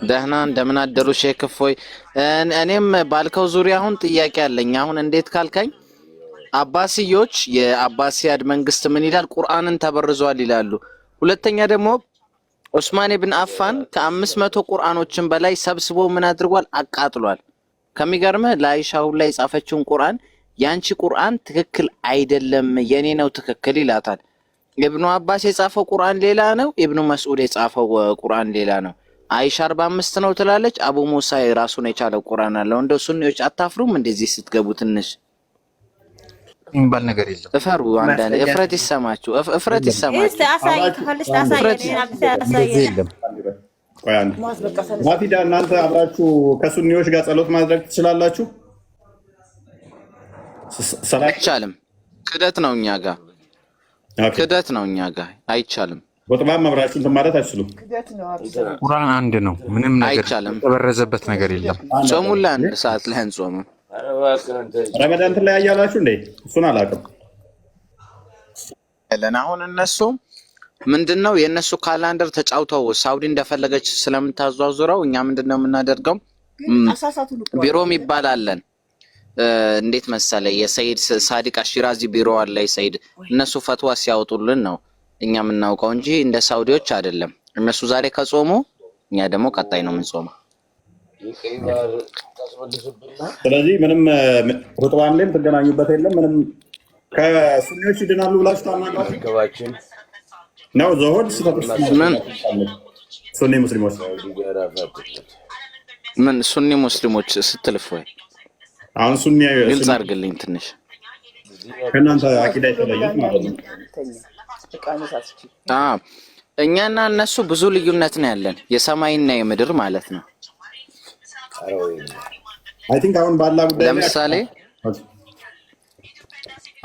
ደህና እንደምን አደሩ ሼክ እፎይ። እኔም ባልከው ዙሪያ አሁን ጥያቄ አለኝ። አሁን እንዴት ካልከኝ አባስዮች የአባሲያድ መንግስት ምን ይላል? ቁርአንን ተበርዟል ይላሉ። ሁለተኛ ደግሞ ዑስማን ኢብን አፋን ከ500 ቁርአኖችን በላይ ሰብስቦ ምን አድርጓል? አቃጥሏል። ከሚገርምህ ለአይሻ ሁላ የጻፈችውን ቁርአን ያንቺ ቁርአን ትክክል አይደለም የኔ ነው ትክክል ይላታል። ኢብኑ አባስ የጻፈው ቁርአን ሌላ ነው፣ ኢብኑ መስዑድ የጻፈው ቁርአን ሌላ ነው። አይሻ 45 ነው ትላለች። አቡ ሙሳ የራሱን የቻለው ቁርአን አለው። እንደው ሱኒዎች አታፍሩም? እንደዚህ ስትገቡ ትንሽ የሚባል ነገር የለም። እፈሩ። አንዳንድ እፍረት ይሰማችሁ፣ እፍረት ይሰማችሁ። እስቲ አሳይ ከፈልሽ አሳይ ማፊዳ እናንተ አብራችሁ ከሱኒዎች ጋር ጸሎት ማድረግ ትችላላችሁ? አይቻልም። ክደት ነው እኛ ጋር ክደት ነው እኛ ጋር አይቻልም። ወጥባም አብራችሁ እንትን ማለት አትችሉም። ቁርአን አንድ ነው። ምንም ነገር አይቻልም። የተበረዘበት ነገር የለም። ጾሙን ለአንድ ሰዓት ላይ አንጾምም። ረመዳን ላይ ያያላችሁ እንዴ? እሱን አላውቅም። አሁን እነሱ ምንድነው የነሱ ካላንደር ተጫውተው ሳውዲ እንደፈለገች ስለምታዟዙረው እኛ ምንድነው የምናደርገው? ቢሮም ይባላለን። እንዴት መሰለ የሰይድ ሳዲቅ አሽራዚ ቢሮ አለ። ሰይድ እነሱ ፈትዋ ሲያወጡልን ነው እኛ የምናውቀው እንጂ እንደ ሳውዲዎች አይደለም። እነሱ ዛሬ ከጾሙ እኛ ደግሞ ቀጣይ ነው የምንጾመው። ስለዚህ ምንም ሩጥባን ላይም ትገናኙበት የለም። ምንም ከሱኒዎች ይድናሉ ብላችሁ ታምናላችሁ ነው? ዘሆድ ምን ሱኒ ሙስሊሞች ምን ሱኒ ሙስሊሞች ስትልፍ ወይ አሁን ሱኒ ግልጽ አድርግልኝ ትንሽ። ከእናንተ አቂዳ የተለየ ማለት ነው። እኛና እነሱ ብዙ ልዩነት ነው ያለን፣ የሰማይና የምድር ማለት ነው። አይ ቲንክ አሁን ባላ ጉዳይ ለምሳሌ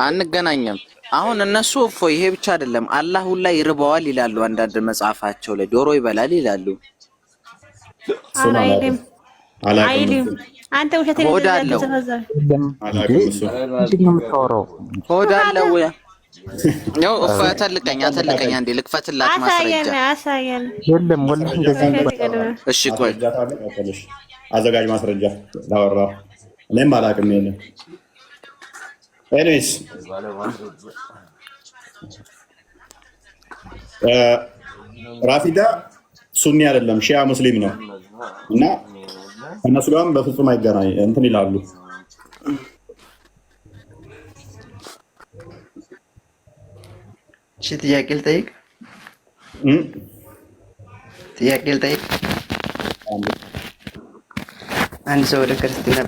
አንገናኘም። አሁን እነሱ እፎይ ይሄ ብቻ አይደለም አላህ ሁላ ይርበዋል ይላሉ። አንዳንድ መጽሐፋቸው ላይ ዶሮ ይበላል ይላሉ። አይልም። አንተ ውሸት ነው ሆዳለው ሆዳለው ነው እፎ አተልቀኛ አንዴ ልክፈትላት ማስረጃ አሳየን። የለም ወላሂ እንደዚህ። እሺ ቆይ አዘጋጅ ማስረጃ ላወራ እኔም አላውቅም። የለም ኤኒዌይስ ራፊዳ ሱኒ አይደለም ሺያ ሙስሊም ነው እና እነሱ ጋርም በፍጹም አይገናኝ እንትን ይላሉ። እሺ ጥያቄ ልጠይቅ። አንድ ሰው ወደ ክርስትና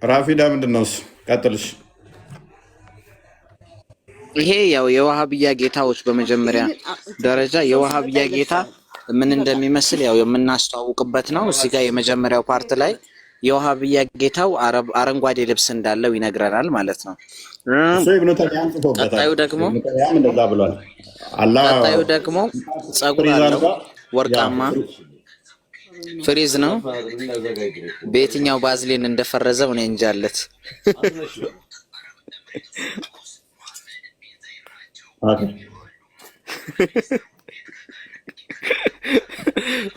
ራፊዳ ምንድን ነው እሱ? ቀጥልሽ። ይሄ ያው የዋሃብያ ጌታዎች በመጀመሪያ ደረጃ የዋሃብያ ጌታ ምን እንደሚመስል ያው የምናስተዋውቅበት ነው። እዚህ ጋር የመጀመሪያው ፓርት ላይ የዋሃብያ ጌታው አረንጓዴ ልብስ እንዳለው ይነግረናል ማለት ነው። ቀጣዩ ደግሞ ጸጉር አለው ወርቃማ ፍሪዝ ነው። በየትኛው ባዝሊን እንደፈረዘው እኔ እንጃለት።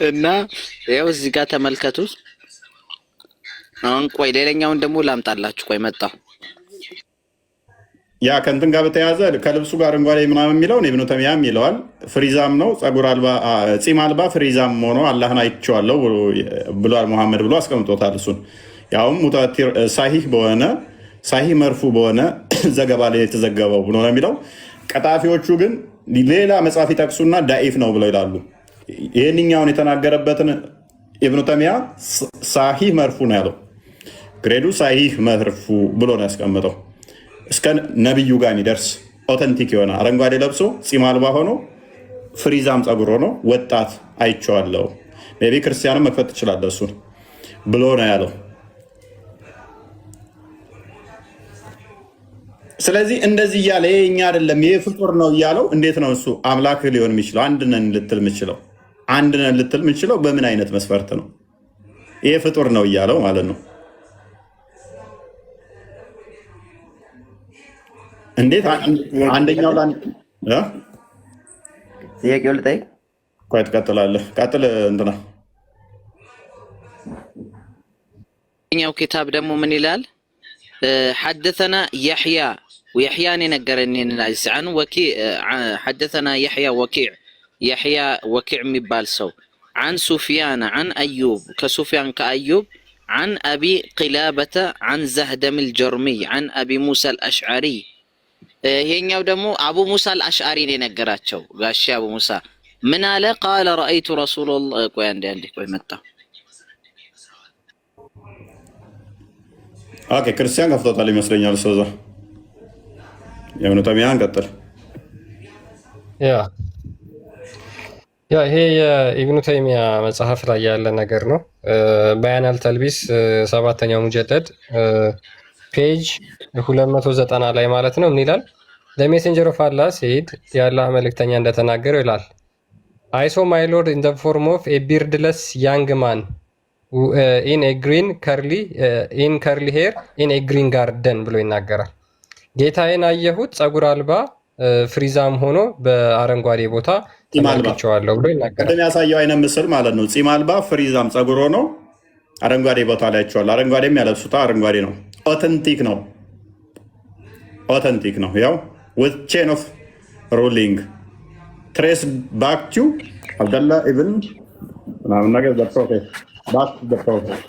እና ያው እዚህ ጋር ተመልከቱት። አሁን ቆይ ሌላኛውን ደግሞ ላምጣላችሁ። ቆይ መጣሁ። ያ ከእንትን ጋር በተያያዘ ከልብሱ ጋር አረንጓዴ ምናምን የሚለውን ኢብኑ ተይሚያም ይለዋል። ፍሪዛም ነው ጸጉር አልባ ጺም አልባ ፍሪዛም ሆኖ አላህን አይቼዋለሁ ብሏል መሐመድ ብሎ አስቀምጦታል። እሱን ያውም ሙተዋቲር ሳሂህ መርፉ በሆነ ዘገባ ላይ የተዘገበው ብሎ ነው የሚለው። ቀጣፊዎቹ ግን ሌላ መጽሐፍ ይጠቅሱና ዳኢፍ ነው ብለው ይላሉ። ይህንኛውን የተናገረበትን ኢብኑ ተይሚያ ሳሂህ መርፉ ነው ያለው። ግሬዱ ሳሂህ መርፉ ብሎ ነው ያስቀምጠው። እስከ ነብዩ ጋር የሚደርስ ኦተንቲክ የሆነ አረንጓዴ ለብሶ ጺም አልባ ሆኖ ፍሪዛም ጸጉር ሆኖ ወጣት አይቼዋለሁ። ሜይ ቢ ክርስቲያንም መክፈት ትችላለህ እሱን ብሎ ነው ያለው። ስለዚህ እንደዚህ እያለ እኛ አይደለም ይሄ ፍጡር ነው እያለው እንዴት ነው እሱ አምላክ ሊሆን የሚችለው? አንድ ነን ልትል የምችለው በምን አይነት መስፈርት ነው? ይሄ ፍጡር ነው እያለው ማለት ነው። እንዴት አንደኛው ጥያቄው ልጠይቅ። ቆይ ትቀጥላለህ። ቀጥል እንትና ኛው ኪታብ ደግሞ ምን ይላል? حدثنا يحيى ويحيى نقرني عن وكيع حدثنا يحيى وكيع ميبال سو عن سفيان عن أيوب كسفيان كأيوب عن أبي قلابة عن زهدم الجرمي عن أبي موسى الأشعري هينياو دمو أبو موسى الأشعري نقراتشو غاشي أبو موسى من على قال رأيت رسول الله كوي عندي كوي متى ኦኬ ክርስቲያን ከፍቶታል ይመስለኛል። ሰዛ የሆነ ተሚያን ቀጥል። ያ ይሄ የኢብኑ ተይሚያ መጽሐፍ ላይ ያለ ነገር ነው። በያን አልተልቢስ 7ኛው ሙጀለድ ፔጅ 290 ላይ ማለት ነው። ምን ይላል? the messenger of Allah said የአላህ መልእክተኛ እንደተናገረው ይላል I saw my lord in the form of a beardless young man in a green curly hair in a green garden ብሎ ይናገራል። ጌታዬን አየሁት ጸጉር አልባ ፍሪዛም ሆኖ በአረንጓዴ ቦታ ተመልክቼዋለሁ ብሎ ይናገራል። የሚያሳየው አይነት ምስል ማለት ነው። ጺም አልባ ፍሪዛም ጸጉር ሆኖ አረንጓዴ ቦታ ላይ አይቼዋለሁ። አረንጓዴም ያለብሱት አረንጓዴ ነው። ኦተንቲክ ነው። ያው with chain of ruling trace back to Abdullah ibn ምናምን ነገር the prophet back to the prophet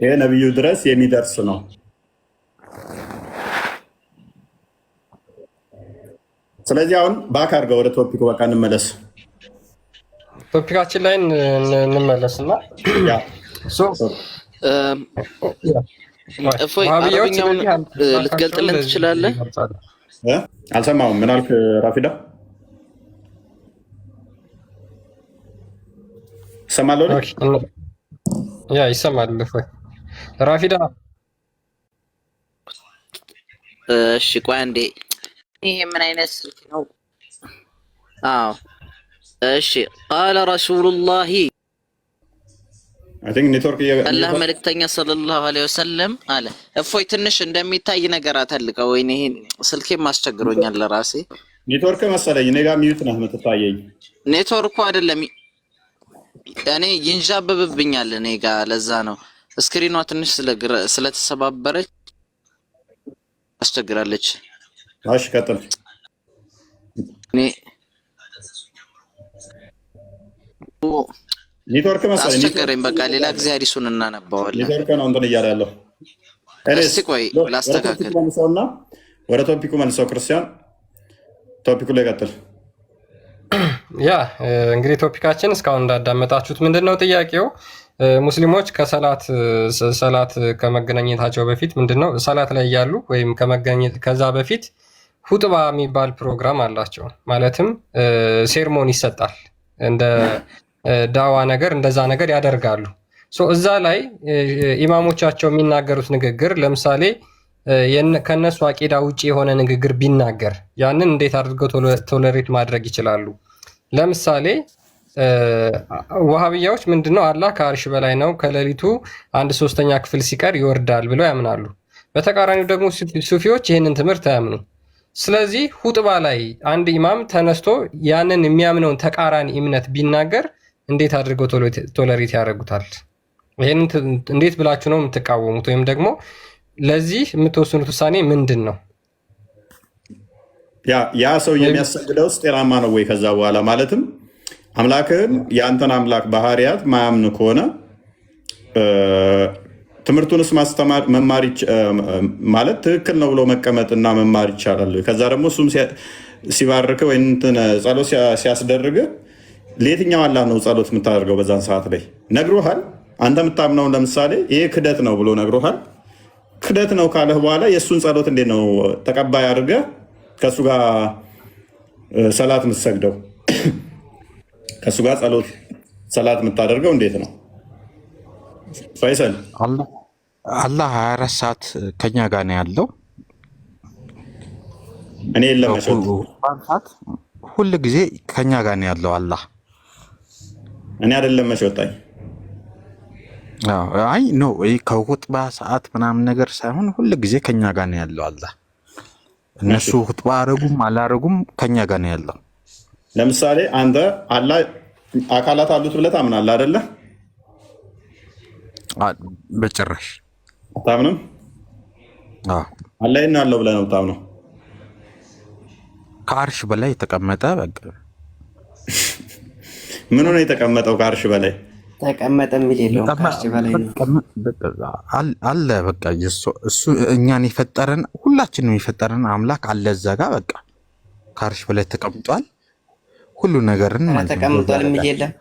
ይሄ ነብዩ ድረስ የሚደርስ ነው። ስለዚህ አሁን ባክ አድርገው ወደ ቶፒኩ በቃ እንመለስ። ቶፒካችን ላይ እንመለስና እፎይ አረብኛውን ልትገልጥልን ትችላለህ? አልሰማሁም። ምን አልክ ራፊዳ? ይሰማል? ያ ይሰማል። እፎይ ራፊዳ። እሺ ቆይ አንዴ። ይሄ ምን አይነት ስልክ ነው? አዎ እሺ። ቃለ ረሱሉላሂ አላህ መልእክተኛ ሰለላሁ ዐለይሂ ወሰለም አለ። እፎይ ትንሽ እንደሚታይ ነገር አተልቀው ወይ ይሄ ስልኬም አስቸግሮኛል ለራሴ። ኔትወርክ መሰለኝ እኔ ጋር ሚዩት ነው የምትታየኝ። ኔትወርኩ አይደለም እኔ ይንዣበብብኛል እኔ ጋር ለዛ ነው። ስክሪኗ ትንሽ ስለተሰባበረች አስቸግራለች። እሺ ቀጥል። ኔትወርክ መሰለኝ አስቸገረኝ። በቃ ሌላ ጊዜ አዲሱን እናነባዋለን። ኔትወርክ ነው እንትን እያለ እስቲ ቆይ ላስተካክል። ወደ ቶፒኩ መልሰው ክርስቲያን፣ ቶፒኩ ላይ ቀጥል። ያ እንግዲህ ቶፒካችን እስካሁን እንዳዳመጣችሁት ምንድነው ጥያቄው? ሙስሊሞች ሰላት ከመገናኘታቸው በፊት ምንድነው ሰላት ላይ ያሉ ወይም ከመገናኘት ከዛ በፊት ሁጥባ የሚባል ፕሮግራም አላቸው። ማለትም ሴርሞኒ ይሰጣል እንደ ዳዋ ነገር እንደዛ ነገር ያደርጋሉ። እዛ ላይ ኢማሞቻቸው የሚናገሩት ንግግር ለምሳሌ ከነሱ አቂዳ ውጪ የሆነ ንግግር ቢናገር ያንን እንዴት አድርገው ቶለሬት ማድረግ ይችላሉ? ለምሳሌ ወሃቢያዎች ምንድነው አላህ ከአርሽ በላይ ነው ከሌሊቱ 1/3 ክፍል ሲቀር ይወርዳል ብለው ያምናሉ። በተቃራኒው ደግሞ ሱፊዎች ይህንን ትምህርት አያምኑ። ስለዚህ ሁጥባ ላይ አንድ ኢማም ተነስቶ ያንን የሚያምነውን ተቃራኒ እምነት ቢናገር እንዴት አድርገው ቶለሬት ያደርጉታል? ይሄንን እንዴት ብላችሁ ነው የምትቃወሙት? ወይም ደግሞ ለዚህ የምትወስኑት ውሳኔ ምንድን ነው? ያ ሰው የሚያሰግደው ጤናማ ነው ወይ? ከዛ በኋላ ማለትም አምላክህን የአንተን አምላክ ባህሪያት ማያምን ከሆነ ትምህርቱንስ ማስተማር መማር ማለት ትክክል ነው ብሎ መቀመጥና መማር ይቻላል። ከዛ ደግሞ እሱም ሲባርክ ወይ ጸሎት ሲያስደርግ ለየትኛው አላህ ነው ጸሎት የምታደርገው? በዛን ሰዓት ላይ ነግሮሃል። አንተ የምታምነውን ለምሳሌ ይሄ ክደት ነው ብሎ ነግሮሃል። ክደት ነው ካለህ በኋላ የእሱን ጸሎት እንዴት ነው ተቀባይ አድርገህ ከእሱ ጋር ሰላት የምትሰግደው? ከእሱ ጋር ሰላት የምታደርገው እንዴት ነው? ፈይሰል አላህ 24 ሰዓት ከኛ ጋር ነው ያለው። እኔ የለም ሁሉ ጊዜ ከኛ ጋር ነው ያለው አላህ። እኔ አይደለም መሸወጣኝ። አይ ኖ ከኹጥባ ሰዓት ምናምን ነገር ሳይሆን ሁሉ ጊዜ ከኛ ጋር ነው ያለው አላህ። እነሱ ኹጥባ አረጉም አላረጉም ከኛ ጋር ነው ያለው። ለምሳሌ አንተ አላህ አካላት አሉት ብለህ ታምናለህ አይደለ? በጭራሽ አታምንም? አላህ አለው ብለህ ነው የምታምነው? ከአርሽ በላይ የተቀመጠ በቃ ምን ሆነ የተቀመጠው ከአርሽ በላይ ተቀመጠ የሚል የለውም። ከአርሽ በላይ አለ። በቃ እሱ እኛን የፈጠረን ሁላችንም የፈጠረን አምላክ አለ እዛ ጋር በቃ ከአርሽ በላይ ተቀምጧል። ሁሉ ነገርን ማለት ተቀምጧል የሚል የለም።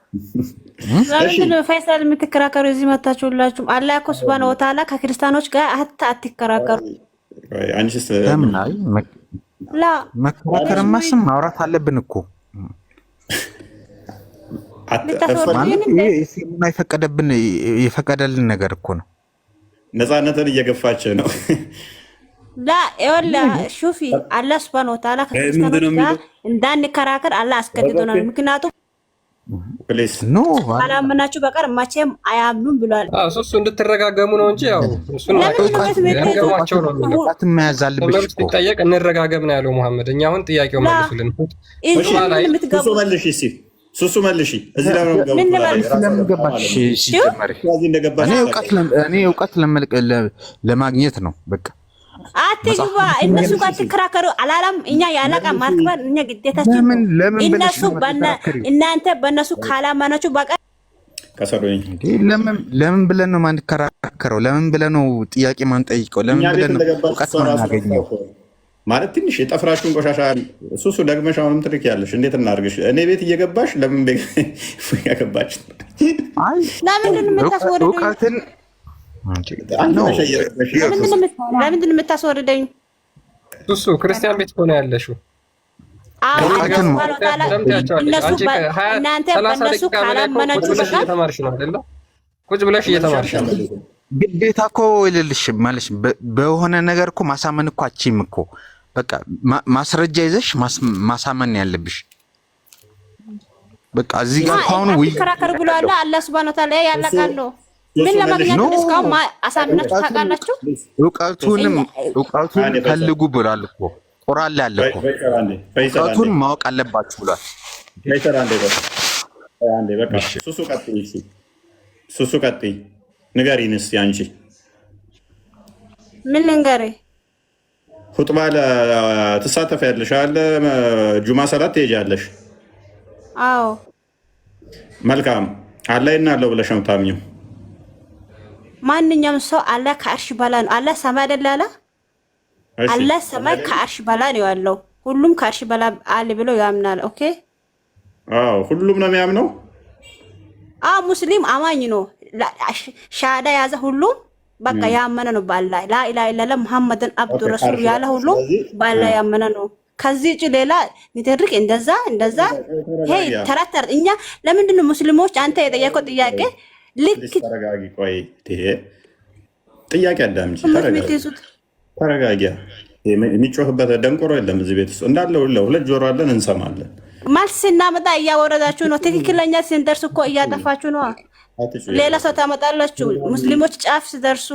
ለምንድን ነው ፈይሰል የምትከራከሩ? እዚህ መታችሁ ሁላችሁም አላህ እኮ ሱብሃነሁ ወተዓላ ከክርስቲያኖች ጋር አትከራከሩ። አንቺስ መከራከርማ ስም ማውራት አለብን እኮ የፈቀደብን የፈቀደልን ነገር እኮ ነው። ነፃነትን እየገፋች ነው። ላ ይኸውልህ ሹፊ አላህ ሱብሃነሁ ወተዓላ ከክርስቲያኖች ጋር እንዳንከራከር አላህ አስገድዶናል። ምክንያቱም ካላመናችሁ በቀር መቼም አያምኑም ብሏል። እሱ እንድትረጋገሙ ነው እንጂ ያው እሱን ገማቸው ነው የሚለው መያዝ አለብሽ እኮ ሲጠየቅ እንረጋገም ነው ያለው መሐመድ። እኛ አሁን ጥያቄው መልሱልን። ሱሱ መልሺ። እዚህ እኔ እውቀት ለማግኘት ነው በቃ። አትግባ እነሱ ጋር ትከራከሩ አላለም። እኛ ያለቃ ማክበር እኛ ግዴታችን ነው። እነሱ እናንተ በእነሱ ካላማናችሁ በቃ ከሰሩኝ ለምን ብለን ነው ማንከራከረው? ለምን ብለን ነው ጥያቄ ማንጠይቀው? ለምን ብለን ነው እውቀት ማናገኘው? ማለት ትንሽ የጠፍራችሁን ቆሻሻ ሱሱ ደግመሽ አሁንም ትልክ ያለሽ እንዴት እናድርግሽ? እኔ ቤት እየገባሽ ለምን ያገባች? ለምንድን ነው የምታስወርደኝ? እውቀትን ለምንድን ነው የምታስወርደኝ? ሱሱ ክርስቲያን ቤት ሆነ ያለሽው እናንተ በእነሱ ካላመናችሁ እየተማርሽ ነው አይደለ? ቁጭ ብለሽ እየተማርሽ ነው። ግዴታ እኮ ይልልሽ ማለት በሆነ ነገር እኮ ማሳመን እኮ አቺም እኮ በቃ ማስረጃ ይዘሽ ማሳመን ያለብሽ። በቃ እዚህ ጋር አሁን ወይ ከራከር ብሏል አላህ ሱብሃነሁ ወተዓላ ያላቃሉ። ምን ለማግኘት እስካሁን አሳምናችሁ ታውቃላችሁ? እውቀቱን ፈልጉ ብሏል እኮ ቁርአን ላይ አለ እኮ እውቀቱን ማወቅ አለባችሁ ብሏል። ሱሱ ቀጥይ ንገሪን እስኪ አንቺ ምን ልንገርህ? ሁጥባ ትሳተፊያለሽ አለ ጁማ ሰላት ትሄጃለሽ? አዎ። መልካም አላህ አለው ብለሽ ነው የምታምኚው? ማንኛውም ሰው አላህ ከአርሽ በላይ ነው። አላህ ሰማይ አይደል አለ? አላህ ሰማይ ከአርሽ በላይ ነው ያለው። ሁሉም ከአርሽ በላይ አለ ብሎ ያምናል። ኦኬ። አዎ ሁሉም ነው የሚያምነው። ሙስሊም አማኝ ነው። ሻዳ ያዘ ሁሉም በቃ ያመነ ነው። በአላህ ላኢላሃ ኢለላህ ሙሐመድን አብዱ ረሱል ያለ ሁሉም በአላህ ያመነ ነው። ከዚህ እጭ ሌላ ንትርክ እንደዛ ሄይ ተራተር እኛ ለምንድን ነው ሙስሊሞች አንተ የጠየቀው ጥያቄ ልክ ተረጋጊ። ቆይ ጥያቄ አዳምጪ። ተረጋጊ። የሚጮህበት ደንቆሮ የለም እዚህ ቤት ውስጥ እንዳለ ሁለት ጆሮ አለን እንሰማለን። መልስ ስናመጣ እያወረዳችሁ ነው። ትክክለኛ ስንደርስ እኮ እያጠፋችሁ ነው። ሌላ ሰው ታመጣላችሁ። ሙስሊሞች ጫፍ ሲደርሱ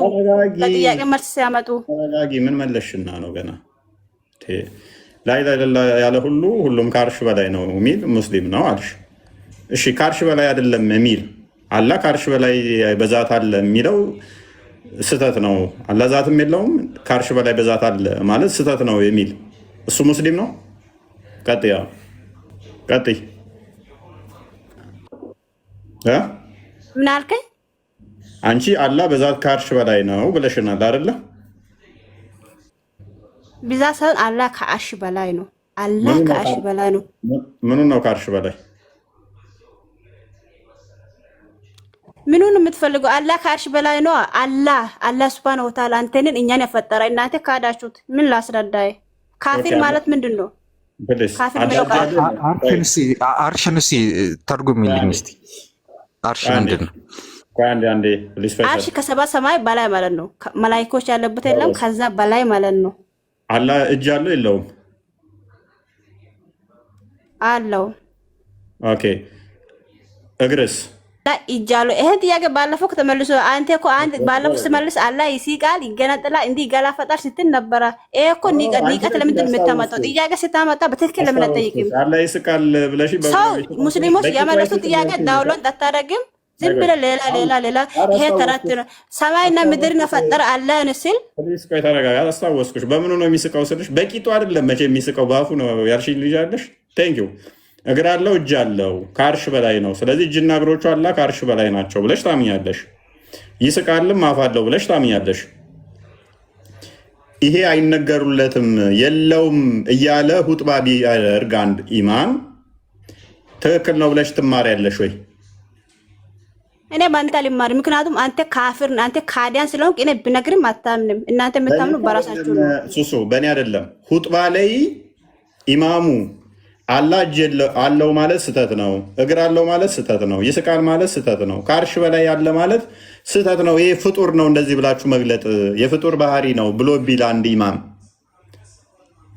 ለጥያቄ መልስ ሲያመጡ ተረጋጊ። ምን መለሽና ነው ገና ላኢላሃ ያለ ሁሉም ከአርሽ በላይ ነው የሚል ሙስሊም ነው አልሽ። እሺ ከአርሽ በላይ አይደለም የሚል አላህ ከአርሽ በላይ በዛት አለ የሚለው ስህተት ነው። አላህ ዛትም የለውም ከአርሽ በላይ በዛት አለ ማለት ስህተት ነው የሚል እሱ ሙስሊም ነው። ቀጥይ ምን አልከኝ? አንቺ አላህ በዛት ከአርሽ በላይ ነው ብለሽናል አይደለ? ብዛት ሳይሆን አላህ ከአርሽ በላይ ነው። አላህ ከአርሽ በላይ ነው። ምኑን ነው ከአርሽ በላይ? ምኑን የምትፈልገው? አላህ ከአርሽ በላይ ነው። አላህ ሱብሃነሁ ወተዓላ አንተንን እኛን የፈጠረ እናንተ ካዳችሁት። ምን ላስረዳይ? ካፊር ማለት ምንድን ነው? አርሽን እስኪ ተርጉሚልኝ እስኪ። አርሽ ምንድን ነው? አርሽ ከሰባት ሰማይ በላይ ማለት ነው። መላኢኮች ያለበት የለም ከዛ በላይ ማለት ነው። አላህ እጅ አለው የለውም? አለው። ኦኬ። እግርስ? ይጃሉ ይሄ ጥያቄ ባለፈው ከተመልሶ አንተ እኮ አንድ ባለፈው ስመልስ አላህ ይሲቃል ይገነጥላ እንዲህ ይገላፈጣል ስትል ነበረ። ይሄ እኮ ኒቀት ለምንድን የምታመጣው ጥያቄ ስታመጣ በትክክል ለምን አትጠይቅም? አላህ ይስቃል ብለሽ ሰው ሙስሊሞች ያመለሱ ጥያቄ ዳውሎን አታደርግም? ዝም ብለህ ሌላ ይሄ ተረት ነው። ሰማይና ምድርን ፈጠረ አላህ ነው ሲል ፕሊስ ቆይ ተረጋጋ። አስታወስኩሽ። በምኑ ነው የሚስቀው ስልሽ በቂጡ አይደለም መቼ የሚስቀው በአፉ ነው ያልሽኝ ልጅ አለሽ። ቴንክ ዩ እግር አለው እጅ አለው ከአርሽ በላይ ነው። ስለዚህ እጅና እግሮቹ አላህ ከአርሽ በላይ ናቸው ብለሽ ታምኛለሽ። ይስቃልም አፍ አለው ብለሽ ታምኛለሽ። ይሄ አይነገሩለትም የለውም እያለ ሁጥባ ቢያደርግ አንድ ኢማም ትክክል ነው ብለሽ ትማሪያለሽ ወይ? እኔ ባንተ ልማር። ምክንያቱም አንተ ካፍር አንተ ካዲያን ስለሆንክ እኔ ብነግርም አታምንም። እናንተ የምታምኑ በራሳችሁ ነው። ሱሱ በእኔ አይደለም። ሁጥባ ላይ ኢማሙ አላህ እጅ አለው ማለት ስህተት ነው፣ እግር አለው ማለት ስህተት ነው፣ ይስቃል ማለት ስህተት ነው፣ ከአርሽ በላይ ያለ ማለት ስህተት ነው፣ ይሄ ፍጡር ነው እንደዚህ ብላችሁ መግለጥ የፍጡር ባህሪ ነው ብሎ ቢል አንድ ኢማም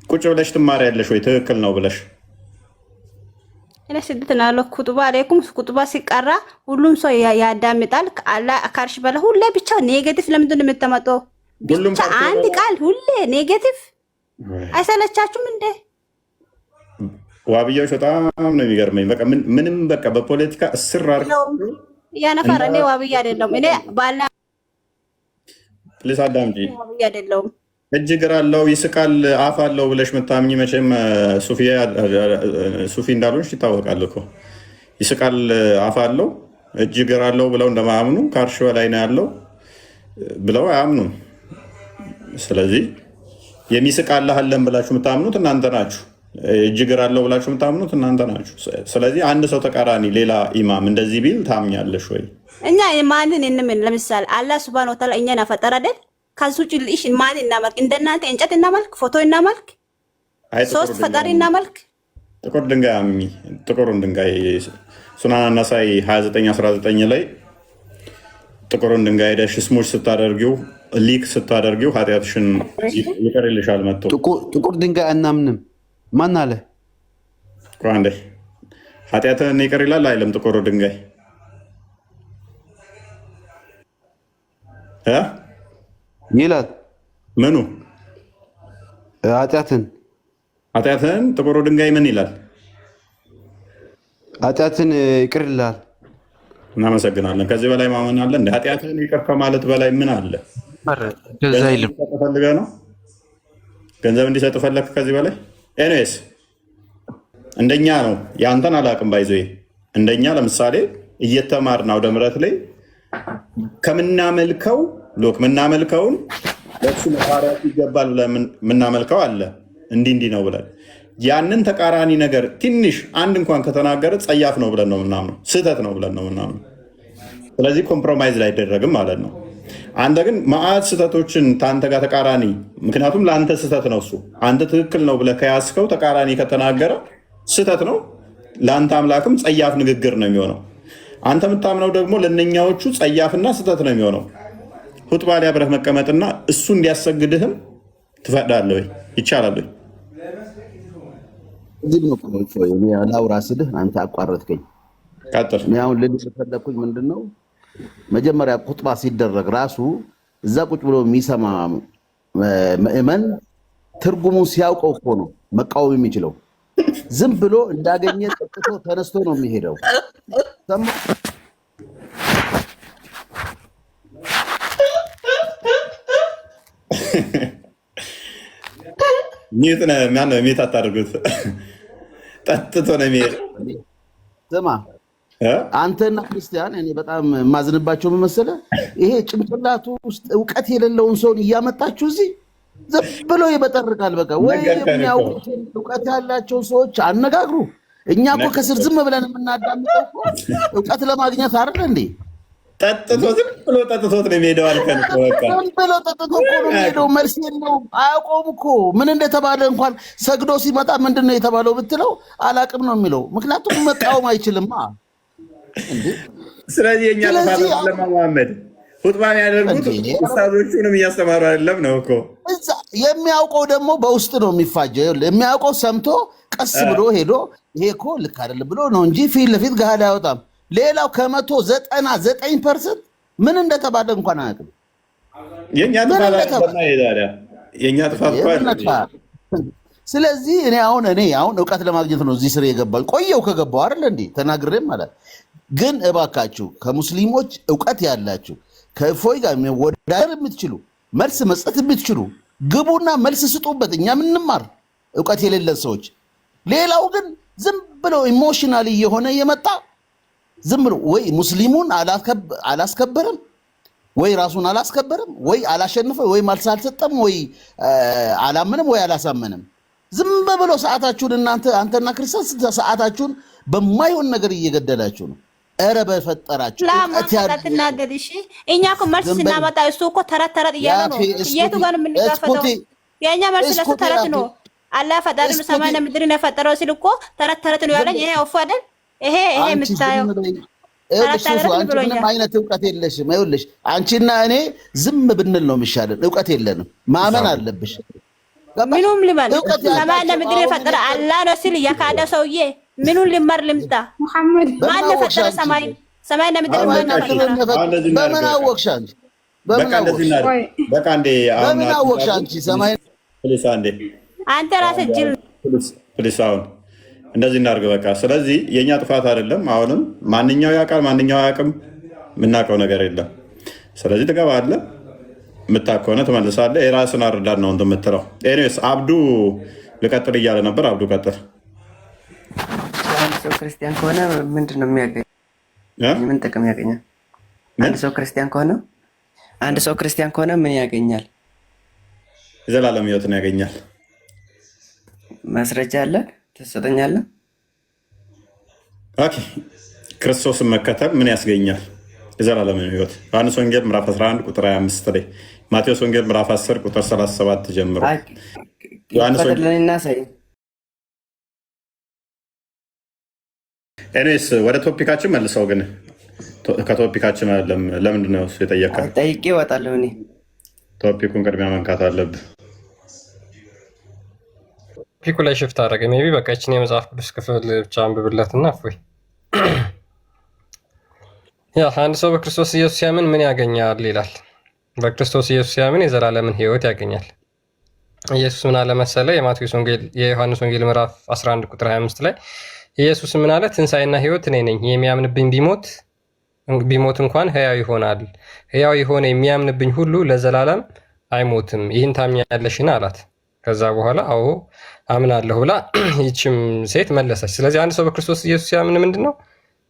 ቁጭ ብለሽ ትማሪያለሽ ወይ ትክክል ነው ብለሽ? እኔ ስድት ነው ያለው ኩጥባ አለይኩም ኩጥባ ሲቀራ ሁሉም ሰው ያዳምጣል። አላህ ከአርሽ በላይ ሁሌ ብቻ ኔጌቲቭ ለምንድን ነው የምትመጣው? ብቻ አንድ ቃል ሁሌ ኔጌቲቭ አይሰለቻችሁም እንዴ? ዋብያዎች በጣም ነው የሚገርመኝ። በቃ ምንም በቃ በፖለቲካ እስር አድርገው ያነፈረ እኔ ዋብያ አይደለም። እኔ ባላ ፕሊስ አዳምጪ። ዋብያ አይደለም። እጅ እግር አለው ይስቃል አፍ አለው ብለሽ የምታምኚ መቼም ሱፊ እንዳልሆንሽ ይታወቃል እኮ። ይስቃል አፍ አለው እጅ እግር አለው ብለው እንደማያምኑ ከአርሽ በላይ ነው ያለው ብለው አያምኑም። ስለዚህ የሚስቅ አላህ አለን ብላችሁ የምታምኑት እናንተ ናችሁ። እጅ እግር አለው ብላችሁ የምታምኑት እናንተ ናችሁ። ስለዚህ አንድ ሰው ተቃራኒ ሌላ ኢማም እንደዚህ ቢል ታምኛለሽ ወይ? እኛ ማንን እንምን? ለምሳሌ አላህ ሱብሃነሁ ወተዓላ እኛን አፈጠረ አይደል? ከሱ ጭልሽ ማን እናመልክ? እንደናንተ እንጨት እናመልክ? ፎቶ እናመልክ? ሶስት ፈጣሪ እናመልክ? ጥቁር ድንጋይ አሚ ጥቁሩን ድንጋይ ሱናን ነሳኢ 29:19 ላይ ጥቁሩን ድንጋይ ሄደሽ ስሙሽ ስታደርጊው ሊክ ስታደርጊው ኃጢአትሽን ይቅር ይልሻል መጥቶ። ጥቁር ድንጋይ አናምንም ማን አለ? አንዴ ኃጢአትን ይቅር ይላል አይልም? ጥቁሩ ድንጋይ ይላል። ምኑ? ኃጢአትን ጥቁሩ ድንጋይ ምን ይላል? ኃጢአትን ይቅር ይላል። እናመሰግናለን። ከዚህ በላይ ማመን አለ? እንደ ኃጢአትን ይቅር ከማለት በላይ ምን አለ? ፈልገህ ነው ገንዘብ እንዲሰጥ ፈለግ? ከዚህ በላይ ኤኒዌይስ እንደኛ ነው። የአንተን አላቅም ባይዞ እንደኛ ለምሳሌ እየተማርን አውደ ምሕረት ላይ ከምናመልከው ሎክ ምናመልከውን ለሱ መፋሪያት ይገባል ብለን ምናመልከው አለ እንዲህ ነው ብለን ያንን ተቃራኒ ነገር ትንሽ አንድ እንኳን ከተናገረ ጸያፍ ነው ብለን ነው ምናምነው፣ ስህተት ነው ብለን ነው ምናምነው። ስለዚህ ኮምፕሮማይዝ ላይ አይደረግም ማለት ነው። አንተ ግን መዓት ስህተቶችን ታንተ ጋር ተቃራኒ፣ ምክንያቱም ለአንተ ስህተት ነው እሱ አንተ ትክክል ነው ብለህ ከያዝከው ተቃራኒ ከተናገረ ስህተት ነው፣ ለአንተ አምላክም ጸያፍ ንግግር ነው የሚሆነው። አንተ የምታምነው ደግሞ ለእነኛዎቹ ጸያፍና ስህተት ነው የሚሆነው። ሁጥባ ላይ አብረህ መቀመጥና እሱ እንዲያሰግድህም ትፈቅዳለህ ወይ? ይቻላል ወይ? ላውራ ስልህ አንተ አቋረጥከኝ። ቀጥል። አሁን ልልህ የፈለኩኝ ምንድን ነው መጀመሪያ ሁጥባ ሲደረግ ራሱ እዛ ቁጭ ብሎ የሚሰማ ምእመን ትርጉሙን ሲያውቀው እኮ ነው መቃወም የሚችለው። ዝም ብሎ እንዳገኘ ጠጥቶ ተነስቶ ነው የሚሄደው። ሚት አታድርጉት። ጠጥቶ ነው የሚሄደው። ስማ አንተና ክርስቲያን እኔ በጣም የማዝንባቸው መሰለህ፣ ይሄ ጭንቅላቱ ውስጥ እውቀት የሌለውን ሰውን እያመጣችሁ እዚህ ዝም ብሎ ይበጠርቃል። በቃ ወይ የሚያውቁትን እውቀት ያላቸው ሰዎች አነጋግሩ። እኛ እኮ ከስር ዝም ብለን የምናዳምጠው እኮ እውቀት ለማግኘት አይደል እንዴ? ጠጥቶ ዝም ብሎ ጠጥቶት ነው የሚሄደው አልከን እኮ። በቃ ዝም ብሎ ጠጥቶ እኮ ነው የሚሄደው። መልስ የለውም፣ አያውቀውም እኮ ምን እንደተባለ። እንኳን ሰግዶ ሲመጣ ምንድን ነው የተባለው ብትለው አላቅም ነው የሚለው። ምክንያቱም መቃወም አይችልማ። ስለዚህ የኛ ጥፋት ለማመድ ሁጥባ ያደርጉት ኡስታዞቹንም እያስተማሩ አይደለም ነው እኮ። የሚያውቀው ደግሞ በውስጥ ነው የሚፋጀው። የሚያውቀው ሰምቶ ቀስ ብሎ ሄዶ ይሄ እኮ ልክ አይደለም ብሎ ነው እንጂ ፊት ለፊት ገሃድ አያወጣም። ሌላው ከ199% ምን እንደተባለ እንኳን አያውቅም። የኛ ጥፋት። ስለዚህ እኔ አሁን እውቀት ለማግኘት ነው እዚህ ስር የገባው። ቆየው ከገባው አይደል እንዴ ተናግሬም ማለት ግን እባካችሁ ከሙስሊሞች እውቀት ያላችሁ ከእፎይ ጋር ወዳደር የምትችሉ መልስ መስጠት የምትችሉ ግቡና መልስ ስጡበት። እኛ ምንማር እውቀት የሌለን ሰዎች። ሌላው ግን ዝም ብሎ ኢሞሽናሊ የሆነ የመጣ ዝም ብሎ ወይ ሙስሊሙን አላስከበረም ወይ ራሱን አላስከበረም ወይ አላሸነፈ ወይ መልስ አልሰጠም ወይ አላመንም ወይ አላሳመንም። ዝም ብሎ ሰዓታችሁን አንተና ክርስቲያን ሰዓታችሁን በማይሆን ነገር እየገደላችሁ ነው። ኧረ በፈጠራችሁ ለማጣጣትናገር እሺ። እኛ እኮ መልስ ስናመጣ እሱ እኮ ተረት እያለ ነው። የቱ ጋር የምንጋፈጠው? የእኛ መልስ ለሱ ተረት ነው። አላህ ፈጣሪ ሰማይና ምድርን የፈጠረው ሲል እኮ ተረት ነው ያለኝ። ይሄ አውፎ አይደል? ይሄ የምታየው አንቺ ምንም አይነት እውቀት የለሽም። ይኸውልሽ አንቺና እኔ ዝም ብንል ነው የሚሻለን። እውቀት የለንም። ማመን አለብሽ። ምኑም ልማል ሰማይና ምድርን የፈጠረ አላህ ነው ሲል የካደ ሰውዬ ምኑን ልማር ልምጣ? መሐመድ ማን ፈጠረ? ሰማይና ምድርን ማን ፈጠረ? በምን አወቅሽ አንቺ? በምን አወቅሽ አንቺ? ሰማይ አንተ ራስህ ጅል ፕሊሳውን እንደዚህ እናድርግ በቃ። ስለዚህ የእኛ ጥፋት አይደለም። አሁንም ማንኛው ያውቃል ማንኛው አያውቅም፣ የምናውቀው ነገር የለም። ስለዚህ ትገባለህ፣ የምታውቅ ከሆነ ትመልሳለህ። የራስን አረዳድ ነው የምትለው። ኤኒዌይስ አብዱ ልቀጥል እያለ ነበር። አብዱ ቀጥል። አንድ ሰው ክርስቲያን ከሆነ ምንድን ነው የሚያገኝ? ምን ጥቅም ያገኛል? አንድ ሰው ክርስቲያን ከሆነ ምን ያገኛል? የዘላለም ሕይወትን ያገኛል። ማስረጃ አለ? ትሰጠኛለህ? ኦኬ። ክርስቶስን መከተል ምን ያስገኛል? የዘላለም ሕይወት። ዮሐንስ ወንጌል ምዕራፍ 11 ቁጥር 25 ላይ፣ ማቴዎስ ወንጌል ምዕራፍ 10 ቁጥር 37 ጀምሮ ኤኒዌይስ ወደ ቶፒካችን መልሰው። ግን ከቶፒካችን ለምንድን ነው የጠየቀው? ጠይቄ እወጣለሁ እኔ። ቶፒኩን ቅድሚያ መንካት አለብህ። ቶፒኩ ላይ ሽፍት አደረገ። ሜይ ቢ በቃ ይችን የመጽሐፍ ቅዱስ ክፍል ብቻ አንብብለትና እፎይ። ያ አንድ ሰው በክርስቶስ ኢየሱስ ሲያምን ምን ያገኛል ይላል። በክርስቶስ ኢየሱስ ሲያምን የዘላለምን ሕይወት ያገኛል። ኢየሱስ ምን አለ መሰለ? የዮሐንስ ወንጌል ምዕራፍ 11 ቁጥር 25 ላይ ኢየሱስ ምን አለ? ትንሣኤና ሕይወት እኔ ነኝ፣ የሚያምንብኝ ቢሞት እንኳን ሕያው ይሆናል። ሕያው የሆነ የሚያምንብኝ ሁሉ ለዘላለም አይሞትም። ይህን ታምኛለሽን አላት። ከዛ በኋላ አዎ አምናለሁ ብላ ይችም ሴት መለሰች። ስለዚህ አንድ ሰው በክርስቶስ ኢየሱስ ሲያምን ምንድን ነው?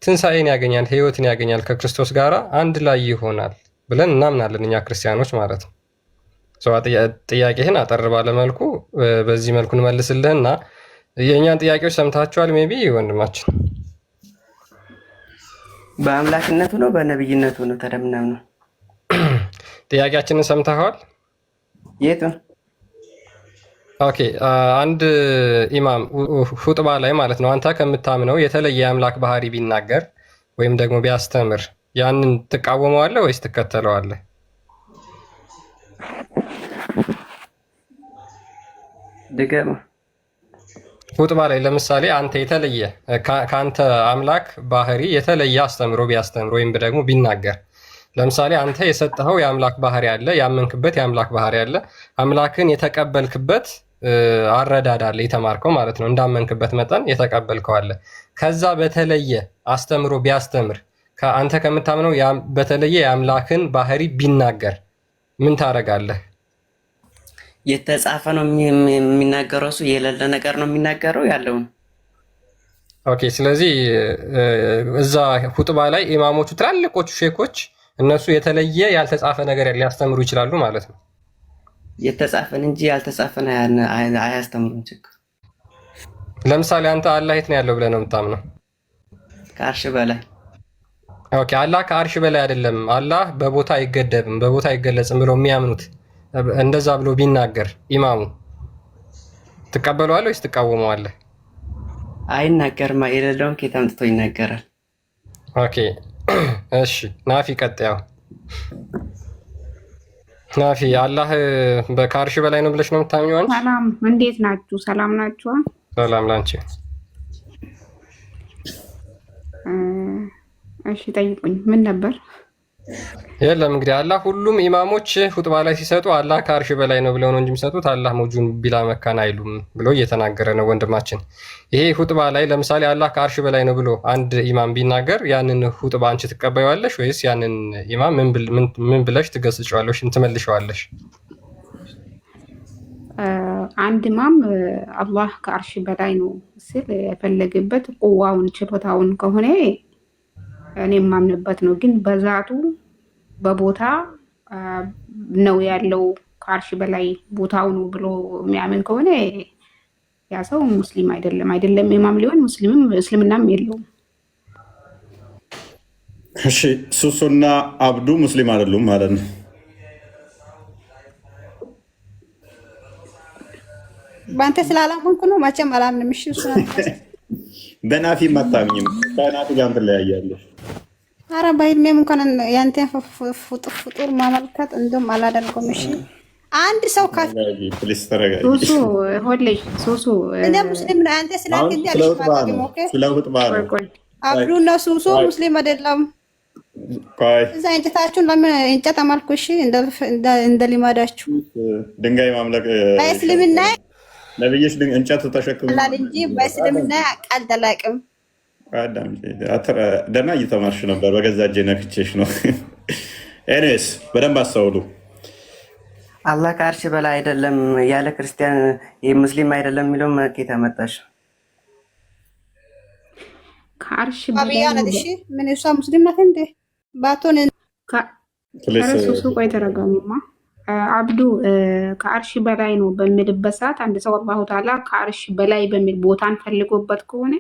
ትንሣኤን ያገኛል፣ ሕይወትን ያገኛል፣ ከክርስቶስ ጋር አንድ ላይ ይሆናል ብለን እናምናለን እኛ ክርስቲያኖች ማለት ነው። ጥያቄህን አጠር ባለመልኩ በዚህ መልኩ እንመልስልህና የእኛን ጥያቄዎች ሰምታችኋል። ሜይ ቢ ወንድማችን በአምላክነቱ ነው በነብይነቱ ነው ተደምናም ነው? ጥያቄያችንን ሰምተኸዋል? የቱን? ኦኬ አንድ ኢማም ሁጥባ ላይ ማለት ነው አንተ ከምታምነው የተለየ የአምላክ ባህሪ ቢናገር ወይም ደግሞ ቢያስተምር ያንን ትቃወመዋለህ ወይስ ትከተለዋለህ? ድገም። ሁጥባ ላይ ለምሳሌ አንተ የተለየ ከአንተ አምላክ ባህሪ የተለየ አስተምሮ ቢያስተምር ወይም ደግሞ ቢናገር፣ ለምሳሌ አንተ የሰጠኸው የአምላክ ባህሪ አለ፣ ያመንክበት የአምላክ ባህሪ አለ፣ አምላክን የተቀበልክበት አረዳድ አለ፣ የተማርከው ማለት ነው። እንዳመንክበት መጠን የተቀበልከው አለ። ከዛ በተለየ አስተምሮ ቢያስተምር አንተ ከምታምነው በተለየ የአምላክን ባህሪ ቢናገር ምን ታደርጋለህ? የተጻፈ ነው የሚናገረው፣ እሱ የሌለ ነገር ነው የሚናገረው ያለውን። ኦኬ ስለዚህ እዛ ሁጥባ ላይ ኢማሞቹ ትላልቆቹ ሼኮች እነሱ የተለየ ያልተጻፈ ነገር ሊያስተምሩ ይችላሉ ማለት ነው። የተጻፈን እንጂ ያልተጻፈን አያስተምሩም። ችግር ለምሳሌ አንተ አላህ የት ነው ያለው ብለህ ነው የምታምነው? ከአርሽ በላይ። ኦኬ አላህ ከአርሽ በላይ አይደለም፣ አላህ በቦታ አይገደብም፣ በቦታ አይገለጽም ብለው የሚያምኑት እንደዛ ብሎ ቢናገር ኢማሙ ትቀበለዋለህ ወይስ ትቃወመዋለህ? አይናገርማ፣ የሌለውን ከየት አምጥቶ ይናገራል? ኦኬ እሺ ናፊ ቀጥያው። ናፊ አላህ ከአርሽ በላይ ነው ብለሽ ነው የምታምኚው? ሰላም እንዴት ናችሁ? ሰላም ናችሁ? ሰላም ላንቺ። እሺ ጠይቁኝ። ምን ነበር? የለም እንግዲህ አላህ ሁሉም ኢማሞች ሁጥባ ላይ ሲሰጡ አላህ ከአርሽ በላይ ነው ብለው ነው እንጂ የሚሰጡት አላህ መውጁን ቢላ መካን አይሉም ብሎ እየተናገረ ነው ወንድማችን። ይሄ ሁጥባ ላይ ለምሳሌ አላህ ከአርሽ በላይ ነው ብሎ አንድ ኢማም ቢናገር ያንን ሁጥባ አንቺ ትቀበይዋለሽ ወይስ ያንን ኢማም ምን ብለሽ ትገስጫዋለሽ ትመልሸዋለሽ? አንድ ኢማም አላህ ከአርሽ በላይ ነው ሲል የፈለገበት ቁዋውን ችሎታውን ከሆነ እኔ የማምንበት ነው። ግን በዛቱ በቦታ ነው ያለው ከአርሽ በላይ ቦታው ነው ብሎ የሚያምን ከሆነ ያ ሰው ሙስሊም አይደለም ኢማም ሊሆን እስልምናም የለውም። እሺ ሱሱና አብዱ ሙስሊም አይደሉም ማለት ነው። በአንተ ስላላመንኩ ነው መቼም አላምንም። እሺ እሱ በናፊ ማታምኝም በናፊ ጋር ትለያያለሽ። ኧረ በህልሜም እንኳን ያንተን ፍጡር ማመልከት እንደውም አላደርገውም። እሺ አንድ ሰው ካፍ ሱሱ ሆልሽ ሱሱ እንደ ሙስሊም ነው አንተ ስላንተ ስለውጥባ አብዱ እና ሱሱ ሙስሊም አይደለም። እዛ እንጨታችሁን ለምን እንጨት አማልኩ? እሺ እንደ ሊማዳችሁ ድንጋይ ማምለክ በእስልምና ነብይሽ እንጨት ተሸክሙ እንጂ በእስልምና ቀልድ አላውቅም። ደህና እየተማርሽ ነበር። በገዛ እጄ ነክቼሽ ነው። ኤኒዌይስ በደንብ አስተውሉ። አላህ ከአርሽ በላይ አይደለም ያለ ክርስቲያን ሙስሊም አይደለም የሚለው መኬት አመጣሽ? ከአርሽ በላይ እሺ ምን እሷ ሙስሊም ናት እንዴ? ባቶን ከረሱሱ ቆይ ተረጋሙማ። አብዱ ከአርሽ በላይ ነው በሚልበት ሰዓት አንድ ሰው አላሁ ተዓላ ከአርሽ በላይ በሚል ቦታን ፈልጎበት ከሆነ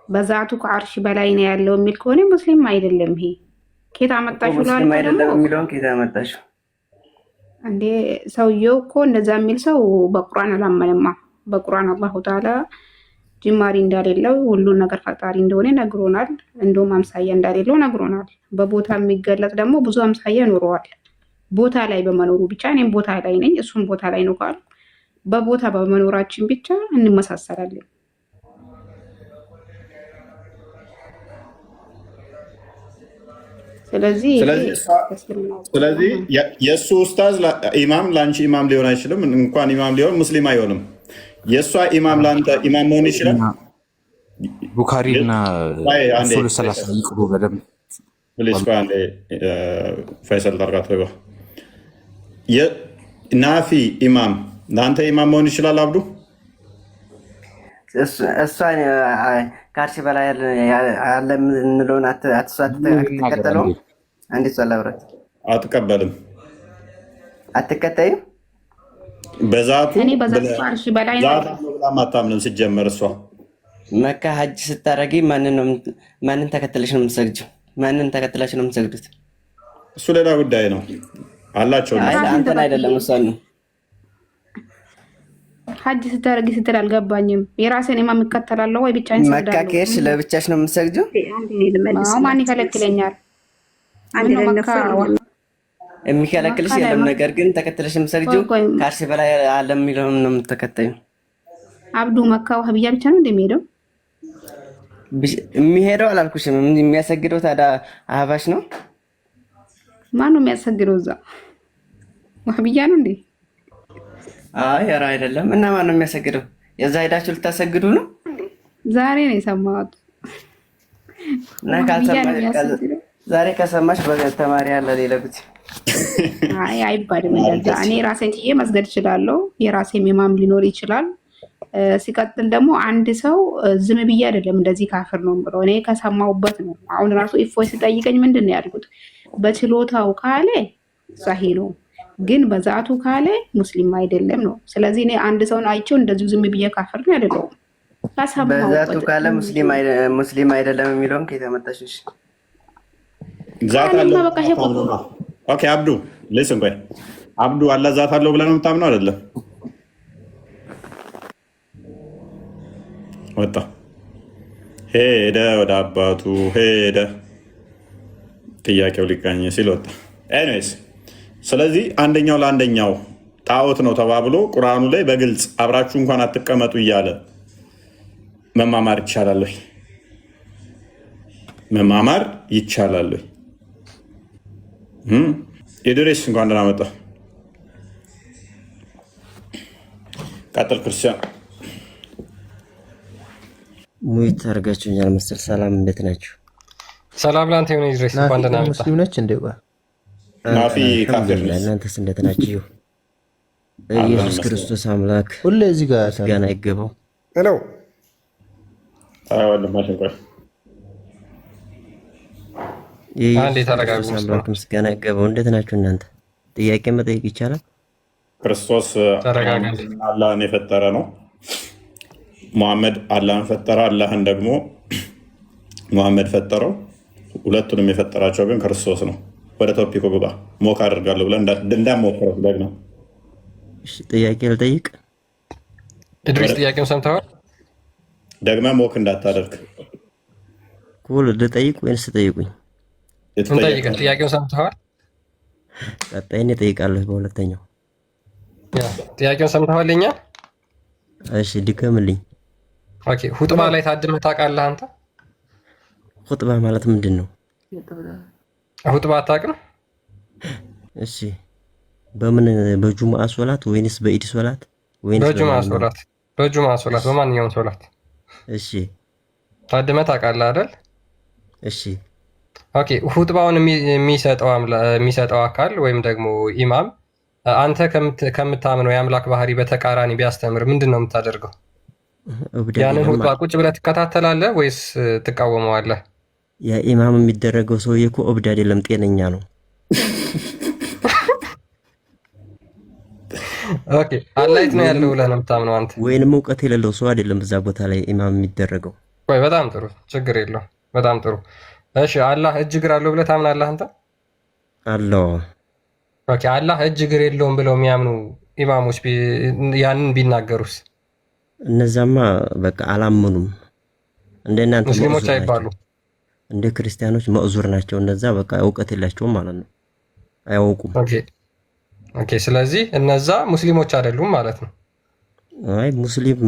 በዛቱ ከአርሽ በላይ ነው ያለው የሚል ከሆነ ሙስሊም አይደለም። ይሄ ኬታ አመጣሽ ሙስሊም አይደለም የሚለውን ኬታ አመጣሽ እንዴ? ሰውየው እኮ እንደዛ የሚል ሰው በቁርአን አላመነማ። በቁርአን አላሁ ተዓላ ጅማሪ እንደሌለው ሁሉን ነገር ፈጣሪ እንደሆነ ነግሮናል። እንደውም አምሳያ እንደሌለው ነግሮናል። በቦታ የሚገለጥ ደግሞ ብዙ አምሳያ ኖረዋል። ቦታ ላይ በመኖሩ ብቻ እኔም ቦታ ላይ ነኝ እሱም ቦታ ላይ ነው ካሉ በቦታ በመኖራችን ብቻ እንመሳሰላለን። ስለዚህ የእሱ ኡስታዝ ኢማም ለአንቺ ኢማም ሊሆን አይችልም። እንኳን ኢማም ሊሆን ሙስሊም አይሆንም። የእሷ ኢማም ለአንተ ኢማም መሆን ይችላል። ቡካሪና ሱል ሰላሳ ይቅሩ በደንብ ፈይሰል ጠርጋት ናፊ ኢማም ለአንተ ኢማም መሆን ይችላል። አብዱ እሷ ከአርሽ በላይ ያለ የምንለውን አትከተለውም? አንዲት ሷ ለብረት አትቀበልም፣ አትከተይም። በዛቱ ከአርሽ በላይ ነው ብላ ማታምንም። ሲጀመር እሷ መካ ሀጅ ስታረጊ ማንን ተከትለሽ ነው የምትሰግጂው? ማንን ተከትላችሁ ነው የምትሰግዱት? እሱ ሌላ ጉዳይ ነው አላቸው። አንተን አይደለም እሷን ነው። ሀጅ ስታረጊ ስትል አልገባኝም። የራሴን ኢማም እከተላለሁ ወይ ብቻዬን ሰግዳለሁ? መካ ከሄድሽ ለብቻሽ ነው የምትሰግጂው? ማን ይከለክለኛል? የሚከለክልሽ የለም። ነገር ግን ተከትለሽ የምትሰግጂው ከአርሽ በላይ አለ የሚለውን ነው የምትከተዩ። አብዱ መካ ዋህብያ ብቻ ነው እንደሚሄደው የሚሄደው አላልኩሽም። የሚያሰግደው ታዲያ አህባሽ ነው። ማን ነው የሚያሰግደው? እዛ ዋህብያ ነው እንዴ? አይ ኧረ አይደለም። እና ማን ነው የሚያሰግደው? የዛ ሄዳችሁ ልታሰግዱ ነው? ዛሬ ነው የሰማሁት። ዛሬ ከሰማሽ በተማሪ ያለ ሌላ ጉድ። አይ አይባልም እንደዛ። እኔ ራሴን ችዬ መስገድ እችላለሁ። የራሴም ኢማም ሊኖር ይችላል። ሲቀጥል ደግሞ አንድ ሰው ዝም ብዬ አይደለም እንደዚህ ካፍር ነው ብሎ እኔ ከሰማሁበት ነው። አሁን ራሱ ኢፎይ ሲጠይቀኝ ምንድን ነው ያልኩት? በችሎታው ካለ ሳሂ ነው፣ ግን በዛቱ ካለ ሙስሊም አይደለም ነው። ስለዚህ እኔ አንድ ሰውን አይቼው እንደዚሁ ዝም ብዬ ካፍር ነው አይደለሁም። በዛቱ ካለ ሙስሊም አይደለም የሚለውን ከተመጣሽ ዛት አለው። ኦኬ አብዱ ልስን ቆይ አብዱ አላ ዛት አለው ብለህ ነው የምታምነው አይደለም? ወጣ ሄደ፣ ወደ አባቱ ሄደ። ጥያቄው ሊቃኝ ሲል ወጣ። ኤኒዌይስ ስለዚህ አንደኛው ለአንደኛው ጣዖት ነው ተባብሎ ቁርአኑ ላይ በግልጽ አብራችሁ እንኳን አትቀመጡ እያለ መማማር ይቻላል ወይ? መማማር ይቻላል። ኢድሪስ እንኳን ደህና መጣ። ቀጥል ክርስቲያን። ሙይት አድርጋችሁኛል መሰል። ሰላም እንዴት ናችሁ? ሰላም ላንተ ይሁን ኢድሪስ፣ እንኳን ደህና መጣ። ሙስሊም ነች እንዴ? ናፊ ካፊር ነች። እናንተስ እንዴት ናችሁ? ኢየሱስ ክርስቶስ አምላክ ሁሌ እዚህ ጋር ምስጋና ይገባው። ሄሎ ወንድማችን ቆይ አንዴ ተረጋጉ። አምላክ ምስጋና ይገባው። እንዴት ናችሁ እናንተ? ጥያቄ መጠየቅ ይቻላል? ክርስቶስ አላህን የፈጠረ ነው። ሙሐመድ አላህን ፈጠረ። አላህን ደግሞ ሙሐመድ ፈጠረው። ሁለቱንም የፈጠራቸው ግን ክርስቶስ ነው። ወደ ቶፒኩ ግባ። ሞክ አድርጋለሁ ብለህ እንዳሞክረው ደግና ጥያቄ ልጠይቅ። ኢድሪስ ጥያቄውን ሰምተዋል? ደግመህ ሞክ እንዳታደርግ። ኩል ልጠይቅ ወይንስ ትጠይቁኝ? ጥያቄውን ሰምተዋል? ቀጣይን እጠይቃለሁ በሁለተኛው። ጥያቄውን ሰምተዋል? እኛ እሺ ድገምልኝ። ኦኬ ሁጥባ ላይ ታድመህ ታውቃለህ አንተ? ሁጥባ ማለት ምንድን ነው? ሁጥባ አታውቅም? እሺ በምን በጁሙአ ሶላት ወይንስ በኢድ ሶላት ወይንስ በጁሙአ ሶላት? በጁሙአ ሶላት በማንኛውም ሶላት። እሺ ታድመህ ታውቃለህ አይደል? እሺ ኦኬ ሁጥባውን የሚሰጠው አካል ወይም ደግሞ ኢማም አንተ ከምታምነው የአምላክ ባህሪ በተቃራኒ ቢያስተምር ምንድን ነው የምታደርገው? ያንን ሁጥባ ቁጭ ብለህ ትከታተላለህ ወይስ ትቃወመዋለህ? ያ ኢማም የሚደረገው ሰውዬ እኮ እብድ አይደለም፣ ጤነኛ ነው። ኦኬ አላይት ነው ያለው ብለህ ነው የምታምነው አንተ? ወይንም እውቀት የሌለው ሰው አይደለም እዛ ቦታ ላይ ኢማም የሚደረገው። ወይ በጣም ጥሩ፣ ችግር የለውም። በጣም ጥሩ። እሺ አላህ እጅ እግር አለው ብለህ ታምናለህ አንተ? አለው። ኦኬ አላህ እጅ እግር የለውም ብለው የሚያምኑ ኢማሞች ያንን ቢናገሩስ? እነዛማ በቃ አላመኑም። እንደናንተ ሙስሊሞች አይባሉ፣ እንደ ክርስቲያኖች መእዙር ናቸው። እነዛ በቃ እውቀት የላቸውም ማለት ነው፣ አያውቁም። ኦኬ ስለዚህ እነዛ ሙስሊሞች አይደሉም ማለት ነው። አይ ሙስሊም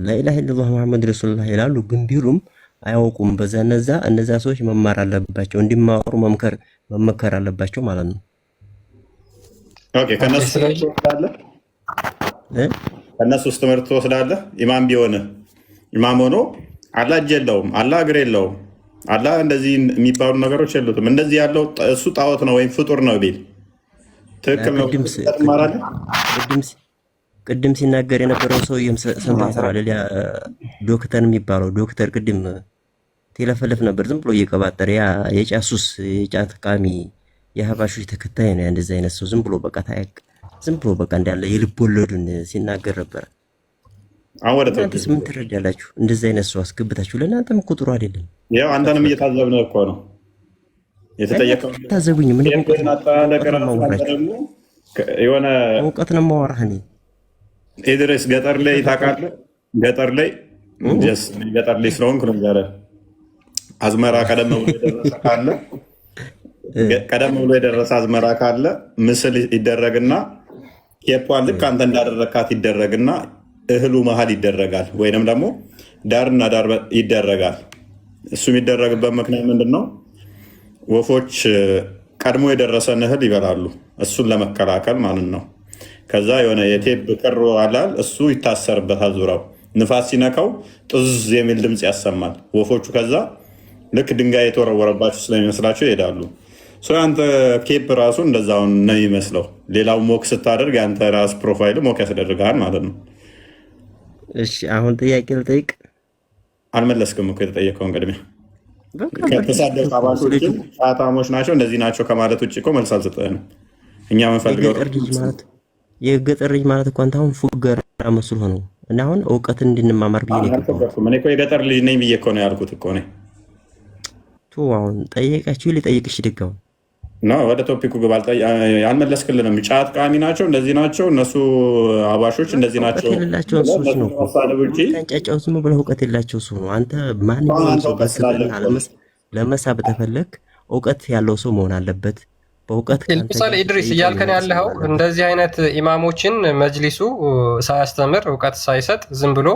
ላኢላሀ ኢለላህ ሙሐመድ ረሱሉላህ ይላሉ፣ ግን ቢሉም አያውቁም። በዛ እነዛ ሰዎች መማር አለባቸው፣ እንዲማሩ መመከር አለባቸው ማለት ነው። ኦኬ ከነሱ ውስጥ ትምህርት ትወስዳለህ። ኢማም ቢሆን ኢማም ሆኖ አላህ እጅ የለውም፣ አላህ እግር የለውም፣ አላህ እንደዚህ የሚባሉ ነገሮች የሉትም፣ እንደዚህ ያለው እሱ ጣዖት ነው ወይም ፍጡር ነው ቢል ትክክል ነው ትማራለህ። ቅድም ሲናገር የነበረው ሰውዬም ሰምተሃል አይደል? ዶክተር የሚባለው ዶክተር ቅድም ተለፈለፍ ነበር፣ ዝም ብሎ እየቀባጠረ ያ የጫሱስ የጫት ቃሚ የሀባሾች ተከታይ ነው። እንደዚህ አይነት ሰው ዝም ብሎ በቃ ዝም ብሎ በቃ እንዳለ የልብ ወለዱን ሲናገር ነበር። እናንተስ ምን ትረዳላችሁ? እንደዚህ አይነት ሰው አስገብታችሁ ለእናንተም ቁጥሩ አይደለም። ያው አንተንም እየታዘብን እኮ ነው የተጠየቀው። ታዘቡኝ። ምን የሆነ እውቀት ነው የማወራህ እኔ። ኢድሪስ ገጠር ላይ ታውቃለህ? ገጠር ላይ ስለሆንክ ነው ያለ አዝመራ ቀደም ብሎ የደረሰ አዝመራ ካለ ምስል ይደረግና ኬፓን ልክ አንተ እንዳደረካት ይደረግና እህሉ መሀል ይደረጋል፣ ወይንም ደግሞ ዳርና ዳር ይደረጋል። እሱ የሚደረግበት ምክንያት ምንድን ነው? ወፎች ቀድሞ የደረሰን እህል ይበላሉ፣ እሱን ለመከላከል ማለት ነው። ከዛ የሆነ የቴፕ ክር አላል፣ እሱ ይታሰርበታል ዙሪያው። ንፋስ ሲነካው ጥዝ የሚል ድምፅ ያሰማል። ወፎቹ ከዛ ልክ ድንጋይ የተወረወረባቸው ስለሚመስላቸው ይሄዳሉ። አንተ ኬፕ ራሱ እንደዛውን ነው የሚመስለው። ሌላው ሞክ ስታደርግ አንተ ራስ ፕሮፋይል ሞክ ያስደርግሃል ማለት ነው። እሺ አሁን ጥያቄ ልጠይቅ። አልመለስክም እኮ የተጠየቀውን ቅድሚያ። ከተሳደቁ አባቶች ጫታሞች ናቸው እንደዚህ ናቸው ከማለት ውጭ እኮ መልስ አልሰጠህንም። እኛ የምንፈልገው የገጠር ልጅ ማለት እኮ አንተ አሁን ፉገራ መስሎ ነው እና አሁን እውቀት እንድንማማር ብዬ ነው። እኔ እኮ የገጠር ልጅ ነኝ ብዬ እኮ ነው ያልኩት እኮ እኔ። አሁን ጠየቃችሁ ሊጠይቅሽ ድጋው ወደ ቶፒኩ ግባ። አልመለስክልንም። ጫት ቃሚ ናቸው እንደዚህ ናቸው እነሱ አባሾች እንደዚህ ናቸው የሌላቸውን ሰዎች ነው ጫጫው ዝም ብለህ እውቀት የላቸው ሰው ነው አንተ። ማንኛውም ሰው በስብዕና ለመሳብ ተፈለግ እውቀት ያለው ሰው መሆን አለበት። በእውቀት ለምሳሌ ኢድሪስ እያልከን ያለው እንደዚህ አይነት ኢማሞችን መጅሊሱ ሳያስተምር እውቀት ሳይሰጥ ዝም ብሎ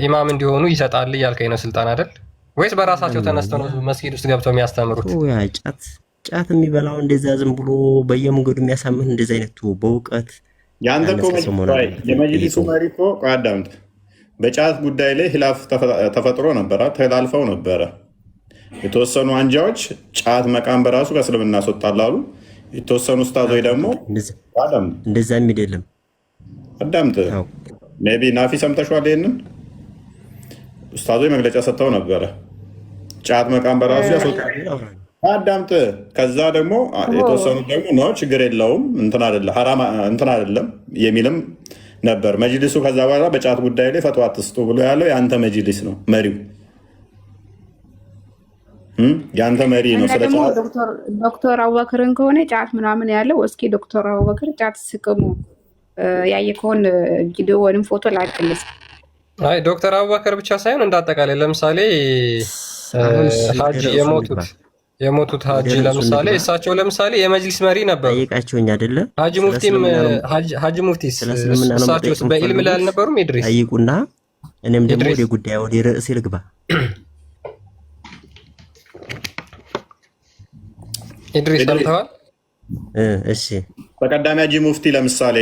ኢማም እንዲሆኑ ይሰጣል እያልከኝ ነው። ስልጣን አይደል? ወይስ በራሳቸው ተነስተው ነው መስጊድ ውስጥ ገብተው የሚያስተምሩት? ያ ጫት የሚበላው እንደዛ ዝም ብሎ በየመንገዱ የሚያሳምን እንደዚህ አይነቱ በእውቀት ያንተ እኮ የመጅሊሱ መሪ እኮ አዳምጥ፣ በጫት ጉዳይ ላይ ሂላፍ ተፈጥሮ ነበረ፣ ተላልፈው ነበረ። የተወሰኑ አንጃዎች ጫት መቃም በራሱ ከእስልምና ያስወጣል አሉ። የተወሰኑ ኡስታዞች ደግሞ እንደዛ የሚል የለም። አዳምጥ፣ ሜይ ቢ ናፊ ሰምተሽዋል። ይሄንን ኡስታዞች መግለጫ ሰጥተው ነበረ፣ ጫት መቃም በራሱ ያስወጣል። አዳምጥ። ከዛ ደግሞ የተወሰኑት ደግሞ ነው ችግር የለውም እንትን አይደለም የሚልም ነበር መጅሊሱ። ከዛ በኋላ በጫት ጉዳይ ላይ ፈትዋ አትስጡ ብሎ ያለው የአንተ መጅሊስ ነው መሪው፣ የአንተ መሪ ነው። ስለ ዶክተር አቡበክርን ከሆነ ጫት ምናምን ያለው እስኪ ዶክተር አቡበክር ጫት ስቅሙ ያየ ከሆነ ቪዲዮ ወይም ፎቶ ላክልስ። አይ ዶክተር አቡበክር ብቻ ሳይሆን እንዳጠቃላይ ለምሳሌ ሀጂ የሞቱት ሀጂ ለምሳሌ እሳቸው ለምሳሌ የመጅሊስ መሪ ነበሩ። ጠይቃቸውኝ አይደለ? ሀጂ ሙፍቲስ እሳቸው በኢልም ላይ አልነበሩም? ኢድሪስ ጠይቁና እኔም ደግሞ ወደ ጉዳዩ ወደ ርዕስ ልግባ። ኢድሪስ ሰምተዋል? እሺ ተቀዳሚ ሀጂ ሙፍቲ ለምሳሌ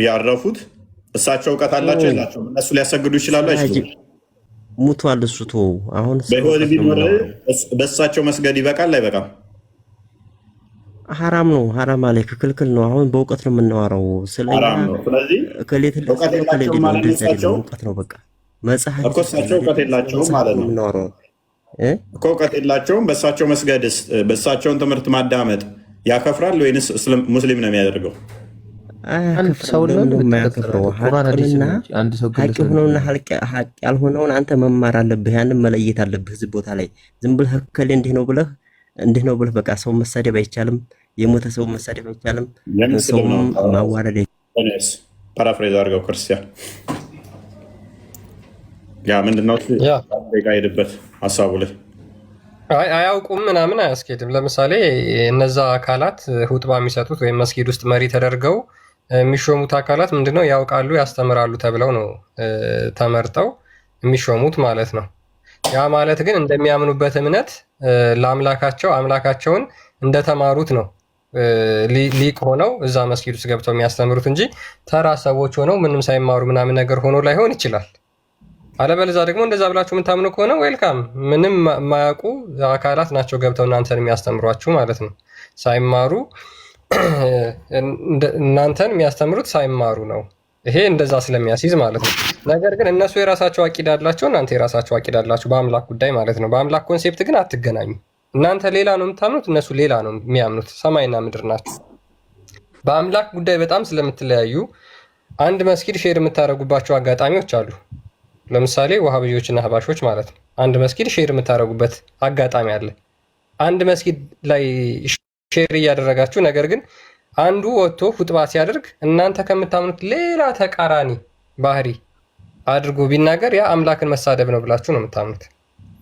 ያረፉት እሳቸው እውቀት አላቸው የላቸውም? እነሱ ሊያሰግዱ ይችላሉ አይችሉም? ሙቷል እሱ ተወው። አሁን በህይወት ቢኖር በእሳቸው መስገድ ይበቃል አይበቃም? ሐራም ነው። ሐራም አለ ክልክል ነው። አሁን በእውቀት ነው የምናወራው። ስለዚህ እውቀት ነው በቃ መጽሐፍ እኮ እሳቸው እውቀት የላቸውም ማለት ነው እኮ እውቀት የላቸውም። በእሳቸው መስገድ በእሳቸውን ትምህርት ማዳመጥ ያከፍራል ወይንስ ሙስሊም ነው የሚያደርገው? ሰው የማያከፍረው ሀቅንና ሀቅ የሆነውና ሀቅ ያልሆነውን አንተ መማር አለብህ። ያንን መለየት አለብህ። እዚህ ቦታ ላይ ዝም ብለህ እከሌ እንዲህ ነው ብለህ በቃ ሰው መሳደብ አይቻልም። የሞተ ሰው መሳደብ አይቻልም። ሰው ማዋረድ ፓራፍሬዝ አድርገው ክርስቲያን ያ ምንድነው ሄድበት ሀሳቡ ላይ አያውቁም ምናምን አያስኬድም። ለምሳሌ እነዛ አካላት ሁጥባ የሚሰጡት ወይም መስጊድ ውስጥ መሪ ተደርገው የሚሾሙት አካላት ምንድነው ያውቃሉ፣ ያስተምራሉ ተብለው ነው ተመርጠው የሚሾሙት ማለት ነው። ያ ማለት ግን እንደሚያምኑበት እምነት አምላካቸውን እንደተማሩት ነው ሊቅ ሆነው እዛ መስጊድ ውስጥ ገብተው የሚያስተምሩት እንጂ ተራ ሰዎች ሆነው ምንም ሳይማሩ ምናምን ነገር ሆኖ ላይሆን ይችላል። አለበለዚያ ደግሞ እንደዛ ብላችሁ የምታምኑ ከሆነ ዌልካም፣ ምንም የማያውቁ አካላት ናቸው ገብተው እናንተን የሚያስተምሯችሁ ማለት ነው። ሳይማሩ እናንተን የሚያስተምሩት ሳይማሩ ነው። ይሄ እንደዛ ስለሚያስይዝ ማለት ነው። ነገር ግን እነሱ የራሳቸው አቂዳ አላቸው፣ እናንተ የራሳቸው አቂዳ አላችሁ በአምላክ ጉዳይ ማለት ነው። በአምላክ ኮንሴፕት ግን አትገናኙ። እናንተ ሌላ ነው የምታምኑት፣ እነሱ ሌላ ነው የሚያምኑት። ሰማይና ምድር ናቸው። በአምላክ ጉዳይ በጣም ስለምትለያዩ አንድ መስጊድ ሼር የምታደርጉባቸው አጋጣሚዎች አሉ። ለምሳሌ ወሃብዮችና አህባሾች ማለት ነው። አንድ መስጊድ ሼር የምታደርጉበት አጋጣሚ አለ። አንድ መስጊድ ላይ ሼር እያደረጋችሁ ነገር ግን አንዱ ወጥቶ ሁጥባ ሲያደርግ እናንተ ከምታምኑት ሌላ ተቃራኒ ባህሪ አድርጎ ቢናገር ያ አምላክን መሳደብ ነው ብላችሁ ነው የምታምኑት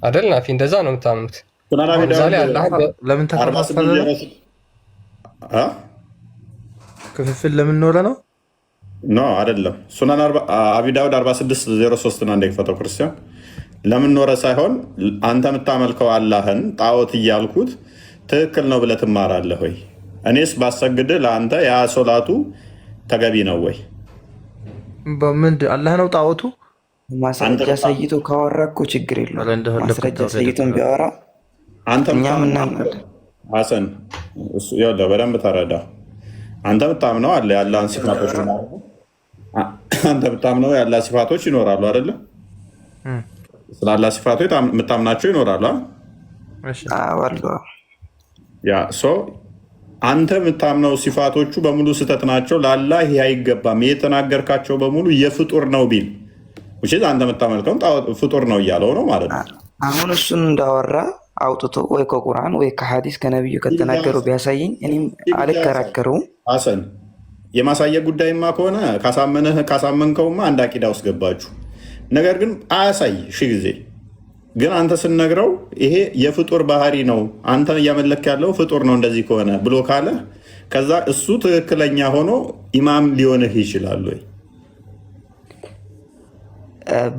አይደል? ናፊ እንደዛ ነው የምታምኑት። ለምን ተከፋፈለ? ክፍፍል ለምን ኖረ ነው? ኖ አይደለም። ሱናን አቢ ዳውድ 4603 ና እንደከፈተው ክርስቲያን ለምን ኖረ ሳይሆን አንተ የምታመልከው አላህን ጣዖት እያልኩት ትክክል ነው ብለህ ትማራለህ ወይ? እኔስ ባሰግድ ለአንተ ያ ሶላቱ ተገቢ ነው ወይ? በምንድ አላህ ነው ጣዖቱ? ማስረጃ ሰይቶ ካወራ እኮ ችግር የለውም። ማስረጃ ሰይቶን ቢያወራ እኛ ምናምን ሐሰን በደንብ ተረዳ። አንተ ብታምነው አለ ያላህን ሲፋቶች አንተ ብታምነው ያላህ ሲፋቶች ይኖራሉ አይደለ? ስለ አላህ ሲፋቶች የምታምናቸው ይኖራሉ። ያ አንተ የምታምነው ሲፋቶቹ በሙሉ ስህተት ናቸው፣ ለአላህ ይህ አይገባም፣ የተናገርካቸው በሙሉ የፍጡር ነው ቢል አንተ የምታመልከውን ፍጡር ነው እያለው ነው ማለት ነው። አሁን እሱን እንዳወራ አውጥቶ ወይ ከቁርአን ወይ ከሐዲስ ከነቢዩ ከተናገሩ ቢያሳየኝ እኔም አልከራከረውም። ሐሰን የማሳየት ጉዳይማ ከሆነ ካሳመንከውማ አንድ አቂዳ ውስጥ ገባችሁ። ነገር ግን አያሳይ ጊዜ ግን አንተ ስነግረው ይሄ የፍጡር ባህሪ ነው፣ አንተ እያመለክ ያለው ፍጡር ነው እንደዚህ ከሆነ ብሎ ካለ ከዛ እሱ ትክክለኛ ሆኖ ኢማም ሊሆንህ ይችላል ወይ?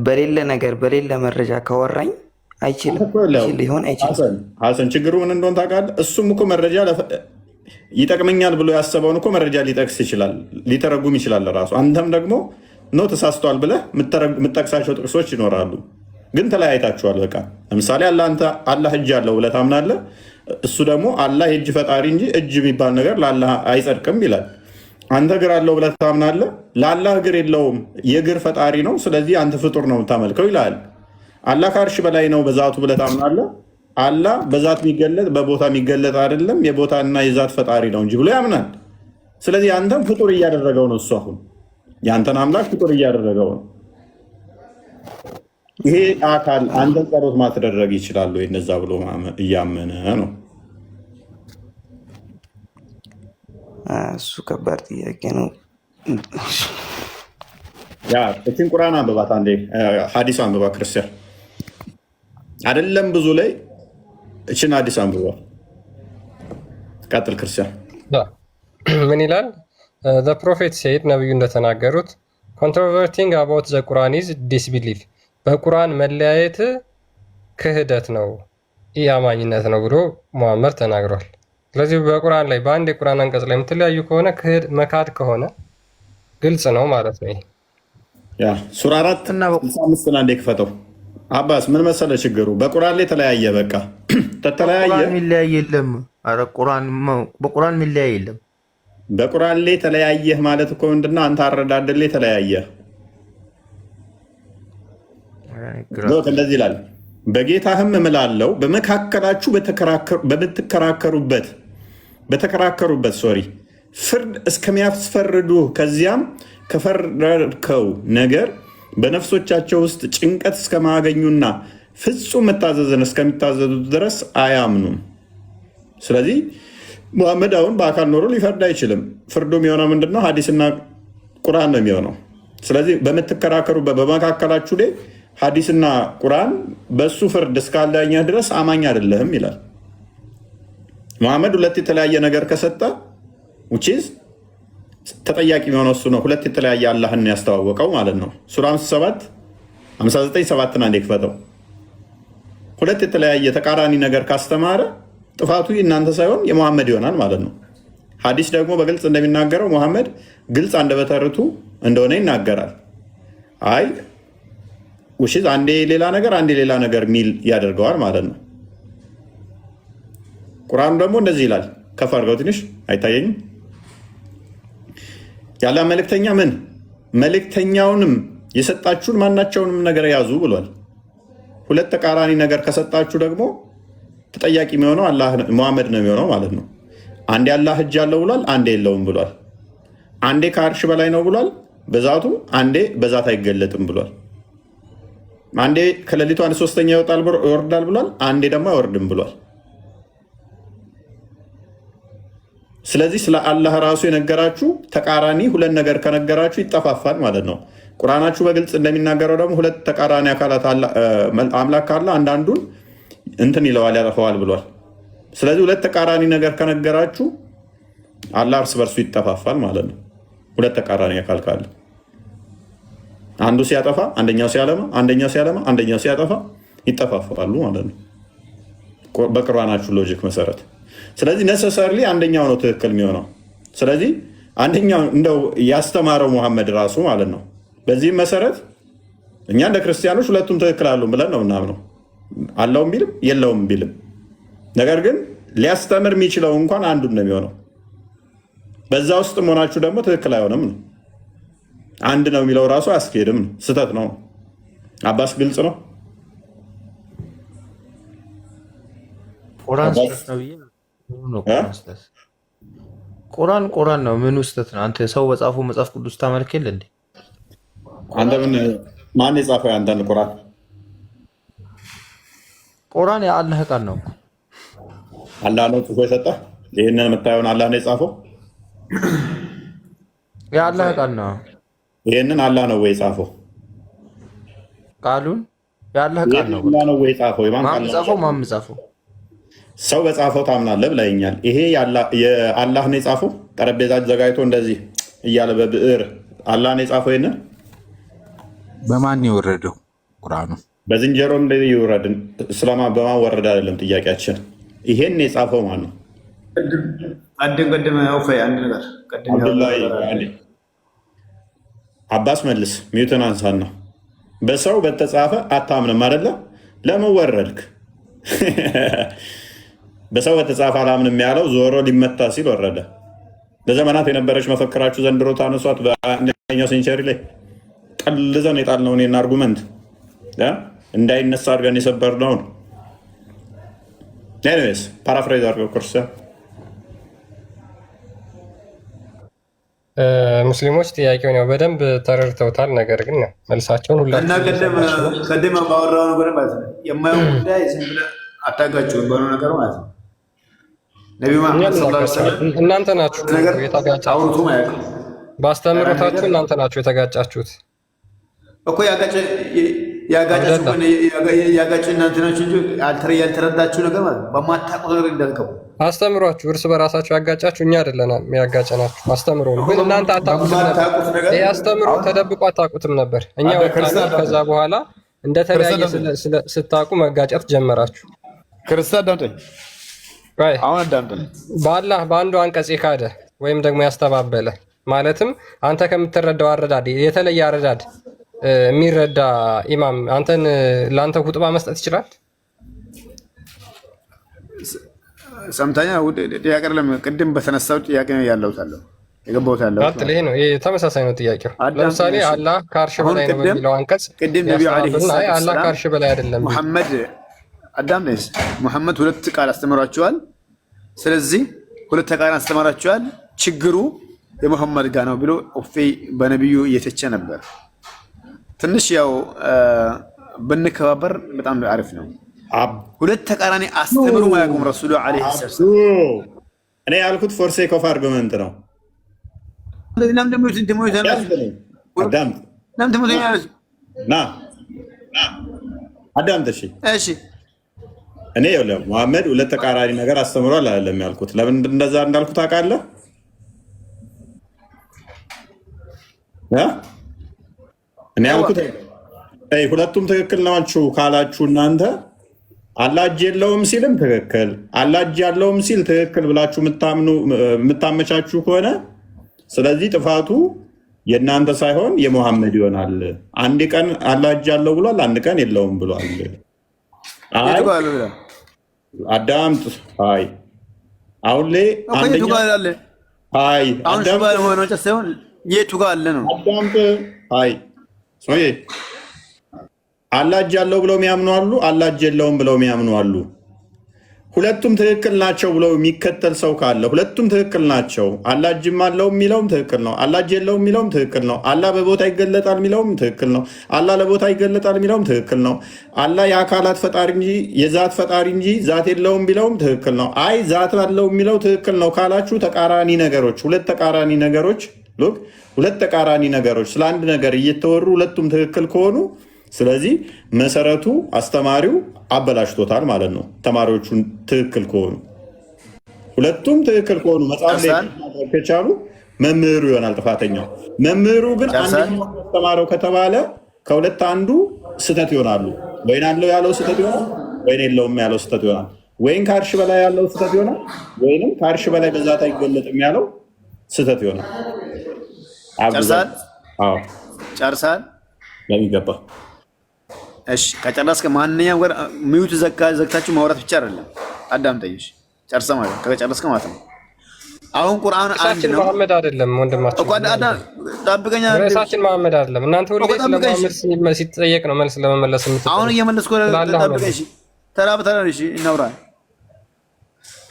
በሌለ ነገር በሌለ መረጃ ካወራኝ አይችልም ሊሆን አይችልም። ሀሰን ችግሩ ምን እንደሆነ ታውቃለህ? እሱም እኮ መረጃ ይጠቅመኛል ብሎ ያሰበውን እኮ መረጃ ሊጠቅስ ይችላል፣ ሊተረጉም ይችላል ራሱ። አንተም ደግሞ ነው ተሳስቷል ብለህ የምጠቅሳቸው ጥቅሶች ይኖራሉ፣ ግን ተለያይታችኋል። በቃ ለምሳሌ አላህ እጅ አለው ብለህ ታምናለህ። እሱ ደግሞ አላህ የእጅ ፈጣሪ እንጂ እጅ የሚባል ነገር ለአላህ አይጸድቅም ይላል። አንተ እግር አለው ብለህ ታምናለህ። ለአላህ እግር የለውም፣ የእግር ፈጣሪ ነው። ስለዚህ አንተ ፍጡር ነው የምታመልከው ይላል። አላህ ከአርሽ በላይ ነው በዛቱ ብለህ ታምናለህ። አላህ በዛት የሚገለጥ በቦታ የሚገለጥ አይደለም፣ የቦታና የዛት ፈጣሪ ነው እንጂ ብሎ ያምናል። ስለዚህ አንተም ፍጡር እያደረገው ነው። እሱ አሁን የአንተን አምላክ ፍጡር እያደረገው ነው። ይሄ አካል አንተን ጸሎት ማትደረግ ይችላሉ እነዛ ብሎ እያመነ ነው። እሱ ከባድ ጥያቄ ነው። እችን ቁርአን አንብባት አንዴ፣ ሀዲስ አንብባ ክርስቲያን አይደለም ብዙ ላይ እችን ሀዲስ አንብባ። ቀጥል ክርስቲያን። ምን ይላል? ዘ ፕሮፌት ሴድ ነቢዩ እንደተናገሩት ኮንትሮቨርቲንግ አባውት ዘ ቁርአን ኢዝ ዲስቢሊፍ፣ በቁርአን መለያየት ክህደት ነው፣ ኢአማኝነት ነው ብሎ ሙሐመድ ተናግሯል። ስለዚህ በቁርአን ላይ በአንድ የቁርአን አንቀጽ ላይ የምትለያዩ ከሆነ መካድ ከሆነ ግልጽ ነው ማለት ነው። ሱራ 4 እና 65 አንዴ ክፈተው። አባስ ምን መሰለ ችግሩ? በቁርአን ላይ ተለያየ። በቃ ተለያየ። የሚለያይ የለም። ኧረ በቁርአን የሚለያይ የለም። በቁርአን ላይ ተለያየህ ማለት እኮ ምንድነው? አንተ አረዳድል ላይ ተለያየህ። እንደዚህ ይላል፣ በጌታህም እምላለሁ በመካከላችሁ በተከራከሩበት ፍርድ እስከሚያስፈርዱ ከዚያም ከፈረድከው ነገር በነፍሶቻቸው ውስጥ ጭንቀት እስከማገኙና ፍጹም መታዘዝን እስከሚታዘዙት ድረስ አያምኑም። ስለዚህ ሙሐመድ አሁን በአካል ኖሮ ሊፈርድ አይችልም። ፍርዱ የሚሆነው ምንድነው? ሀዲስና ቁርአን ነው የሚሆነው። ስለዚህ በምትከራከሩበት በመካከላችሁ ላይ ሀዲስና ቁርአን በሱ ፍርድ እስካልዳኘህ ድረስ አማኝ አይደለህም ይላል። ሙሐመድ ሁለት የተለያየ ነገር ከሰጠ ውጪዝ ተጠያቂ የሚሆነው እሱ ነው። ሁለት የተለያየ አላህን ያስተዋወቀው ማለት ነው። ሱራ 59 አንዴ ክፈተው። ሁለት የተለያየ ተቃራኒ ነገር ካስተማረ ጥፋቱ እናንተ ሳይሆን የሙሐመድ ይሆናል ማለት ነው። ሀዲስ ደግሞ በግልጽ እንደሚናገረው ሙሐመድ ግልጽ አንደበተ ርቱዕ እንደሆነ ይናገራል። አይ ውሽዝ አንዴ ሌላ ነገር አንዴ ሌላ ነገር ሚል ያደርገዋል ማለት ነው። ቁርአኑ ደግሞ እንደዚህ ይላል። ከፍ አድርገው ትንሽ አይታየኝም። ያለ መልእክተኛ መልእክተኛውንም የሰጣችሁን ማናቸውንም ነገር ያዙ ብሏል። ሁለት ተቃራኒ ነገር ከሰጣችሁ ደግሞ ተጠያቂ የሚሆነው ሙሐመድ ነው የሚሆነው ማለት ነው። አንዴ አላህ እጅ አለው ብሏል፣ አንዴ የለውም ብሏል። አንዴ ከአርሽ በላይ ነው ብሏል በዛቱ፣ አንዴ በዛት አይገለጥም ብሏል። አንዴ ከሌሊቱ 1/3 ይወርዳል ብሏል፣ አንዴ ደግሞ አይወርድም ብሏል። ስለዚህ ስለ አላህ ራሱ የነገራችሁ ተቃራኒ ሁለት ነገር ከነገራችሁ ይጠፋፋል ማለት ነው። ቁርአናችሁ በግልጽ እንደሚናገረው ደግሞ ሁለት ተቃራኒ አካላት አምላክ ካለ አንዳንዱን እንትን ይለዋል ያጠፈዋል ብሏል። ስለዚህ ሁለት ተቃራኒ ነገር ከነገራችሁ አላህ እርስ በርሱ ይጠፋፋል ማለት ነው። ሁለት ተቃራኒ አካል ካለ አንዱ ሲያጠፋ አንደኛው ሲያለማ፣ አንደኛው ሲያለማ አንደኛው ሲያጠፋ ይጠፋፋሉ ማለት ነው በቁርአናችሁ ሎጂክ መሰረት። ስለዚህ ነሰሰርሊ አንደኛው ነው ትክክል የሚሆነው። ስለዚህ አንደኛው እንደው ያስተማረው ሙሐመድ ራሱ ማለት ነው። በዚህም መሰረት እኛ እንደ ክርስቲያኖች ሁለቱም ትክክል አሉ ብለን ነው ምናምነው። አለውም ቢልም የለውም ቢልም፣ ነገር ግን ሊያስተምር የሚችለው እንኳን አንዱን ነው የሚሆነው። በዛ ውስጥ መሆናችሁ ደግሞ ትክክል አይሆንም ነው። አንድ ነው የሚለው ራሱ አያስኬድም ነው፣ ስህተት ነው። አባስ ግልጽ ነው። ቁርአን ነው። ምን ውስጠት ነው? አንተ ሰው በጻፉ መጽሐፍ ቅዱስ ታመልክ የለ እንዴ? አንተ ማን የጻፈው አንተን ቁርአን? ቁርአን የአላህ ቃል ነው። አላህ ነው ጽፎ የሰጠህ? ይህንን የምታየውን አላህ ነው የጻፈው? የአላህ ቃል ነው። ይህንን አላህ ነው ወይ የጻፈው? ቃሉን የአላህ ቃል ነው። አላህ ነው ወይ የጻፈው? ማን ጻፈው? ማን ጻፈው? ሰው በጻፈው ታምናለህ ብለኸኛል። ይሄ የአላህ ነው የጻፈው? ጠረጴዛ ዘጋጅቶ እንደዚህ እያለ በብዕር አላህ ነው የጻፈው? ይሄንን በማን የወረደው ቁርአኑ? በዝንጀሮ እንደ ይውረድ እስላማ በማወረድ አይደለም ጥያቄያችን። ይሄን የጻፈው ማን ነው? ቀደም አንድ ነገር አብዱላሂ አባስ መልስ። ሚዩትን አንሳና በሰው በተጻፈ አታምንም አይደለ? ለምን ወረድክ? በሰው በተጻፈ አላምንም ያለው ዞሮ ሊመታ ሲል ወረደ። ለዘመናት የነበረች መፈክራችሁ ዘንድሮ ታነሷት። በአንደኛው ሴንቸሪ ላይ ጠልዘን የጣልነው እኔና አርጉመንት እንዳይነሳ አድርገን የሰበርነውን ኤኒዌይስ ፓራፍሬዝ አድርገው ክርስቲያን ሙስሊሞች ጥያቄውን ያው በደንብ ተረድተውታል። ነገር ግን መልሳቸውን ሁላችሁ እና ቀደም ባወራው ነገር ማለት ነው የማየው ጉዳይ ዝም ብለህ አታጋጩ በሆነ ነገር ማለት ነው። ነብዩ መሐመድ ሰለላሁ ዐለይሂ ወሰለም እናንተ ናችሁ የተጋጫችሁት፣ በአስተምህሮታችሁ እናንተ ናችሁ የተጋጫችሁት እኮ ያጋጭ እናንተ ናችሁ እንጂ ያልተረዳችሁ ነገር ማለት ነው። በማታውቁት ነገር እንዳልከው አስተምሯችሁ እርስ በራሳችሁ ያጋጫችሁ እኛ አይደለንም ያጋጨናችሁ። አስተምሮ ነው ግን እናንተ አታውቁትም ነበር። ይሄ አስተምሮ ተደብቆ አታውቁትም ነበር። እኛ ወጣና ከዛ በኋላ እንደተለያየ ስታውቁ መጋጨት ጀመራችሁ። ክርስቲያን ዳምጠኝ አሁን አዳምጠኝ። በአላህ በአንዱ አንቀጽ ካደ ወይም ደግሞ ያስተባበለ ማለትም አንተ ከምትረዳው አረዳድ የተለየ አረዳድ የሚረዳ ኢማም አንተን ለአንተ ሁጥባ መስጠት ይችላል? ሰምታኛ ጥያቄ አይደለም። ቅድም በተነሳው ጥያቄ ነው ያለው የገባሁት ያለው ይሄ ነው። ተመሳሳይ ነው ጥያቄው። ለምሳሌ አላህ ከአርሽ በላይ ነው የሚለው አንቀጽ ቅድም ነብዩ አለይሂ ሰላም አላህ ከአርሽ በላይ አይደለም መሐመድ አዳም ነስ መሐመድ ሁለት ቃል አስተምሯቸዋል። ስለዚህ ሁለት ቃል አስተምሯቸዋል። ችግሩ የመሐመድ ጋር ነው ብሎ ኦፌ በነብዩ እየተቸ ነበር። ትንሽ ያው ብንከባበር በጣም አሪፍ ነው። ሁለት ተቃራኒ አስተምሩ ማያቁም ረሱሉ አለይሂ ሰላም። እኔ ያልኩት ፎር ሴክ ኦፍ አርጉመንት ነው። አዳምጥ። እሺ እኔ ሙሐመድ ሁለት ተቃራኒ ነገር አስተምሯል አይደለም ያልኩት። ለምን እንደዛ እንዳልኩት ታውቃለህ? እኔ ያልኩት ሁለቱም ትክክል ናችሁ ካላችሁ እናንተ አላህ እጅ የለውም ሲልም ትክክል፣ አላህ እጅ ያለውም ሲል ትክክል ብላችሁ የምታመቻችሁ ከሆነ ስለዚህ ጥፋቱ የእናንተ ሳይሆን የሙሐመድ ይሆናል። አንድ ቀን አላህ እጅ ያለው ብሏል፣ አንድ ቀን የለውም ብሏል። አዳምጥ። አይ አሁን ላይ አንደኛ አይ የቱ ጋር አለ ነው። አዳምጥ። አይ ሶዬ አላህ እጅ ያለው ብለው የሚያምኑ አሉ፣ አላህ እጅ የለውም ብለው የሚያምኑ አሉ። ሁለቱም ትክክል ናቸው ብለው የሚከተል ሰው ካለ ሁለቱም ትክክል ናቸው። አላህ እጅም አለው የሚለውም ትክክል ነው፣ አላህ እጅ የለውም የሚለውም ትክክል ነው። አላህ በቦታ ይገለጣል የሚለውም ትክክል ነው፣ አላህ ለቦታ ይገለጣል የሚለውም ትክክል ነው። አላህ የአካላት ፈጣሪ እንጂ የዛት ፈጣሪ እንጂ ዛት የለውም ቢለውም ትክክል ነው። አይ ዛት አለው የሚለው ትክክል ነው ካላችሁ ተቃራኒ ነገሮች፣ ሁለት ተቃራኒ ነገሮች ሁለት ተቃራኒ ነገሮች ስለ አንድ ነገር እየተወሩ ሁለቱም ትክክል ከሆኑ ስለዚህ መሰረቱ አስተማሪው አበላሽቶታል ማለት ነው። ተማሪዎቹን ትክክል ከሆኑ ሁለቱም ትክክል ከሆኑ መጽሐፍ ላይ ከቻሉ መምህሩ ይሆናል ጥፋተኛው። መምህሩ ግን አንደኛው አስተማረው ከተባለ ከሁለት አንዱ ስህተት ይሆናሉ። ወይን አለው ያለው ስህተት ይሆናል፣ ወይን የለውም ያለው ስህተት ይሆናል። ወይን ከአርሽ በላይ ያለው ስህተት ይሆናል፣ ወይንም ከአርሽ በላይ በዛት አይገለጥም ያለው ስህተት ይሆናል። ጨርሳል ለሚገባ እሺ ከጨረስክ ማንኛውም ጋር ሚዩት ዘግታችሁ ማውራት ብቻ አይደለም። አዳምጠኝ። እሺ ጨርሰህ ማለት ከጨረስክ ማለት ነው። አሁን ቁርአን አንድ ነው። መሐመድ አይደለም ወንድማችን እኮ ጠብቀኝ። ራሳችን መሐመድ አይደለም። እናንተ ሁሉ ስለማመድ ሲጠየቅ ነው መልስ ለመመለስ የምትጠይቁ። አሁን እየመለስኩ ጠብቀኝ። እሺ ተራ በተራ እሺ እናውራ።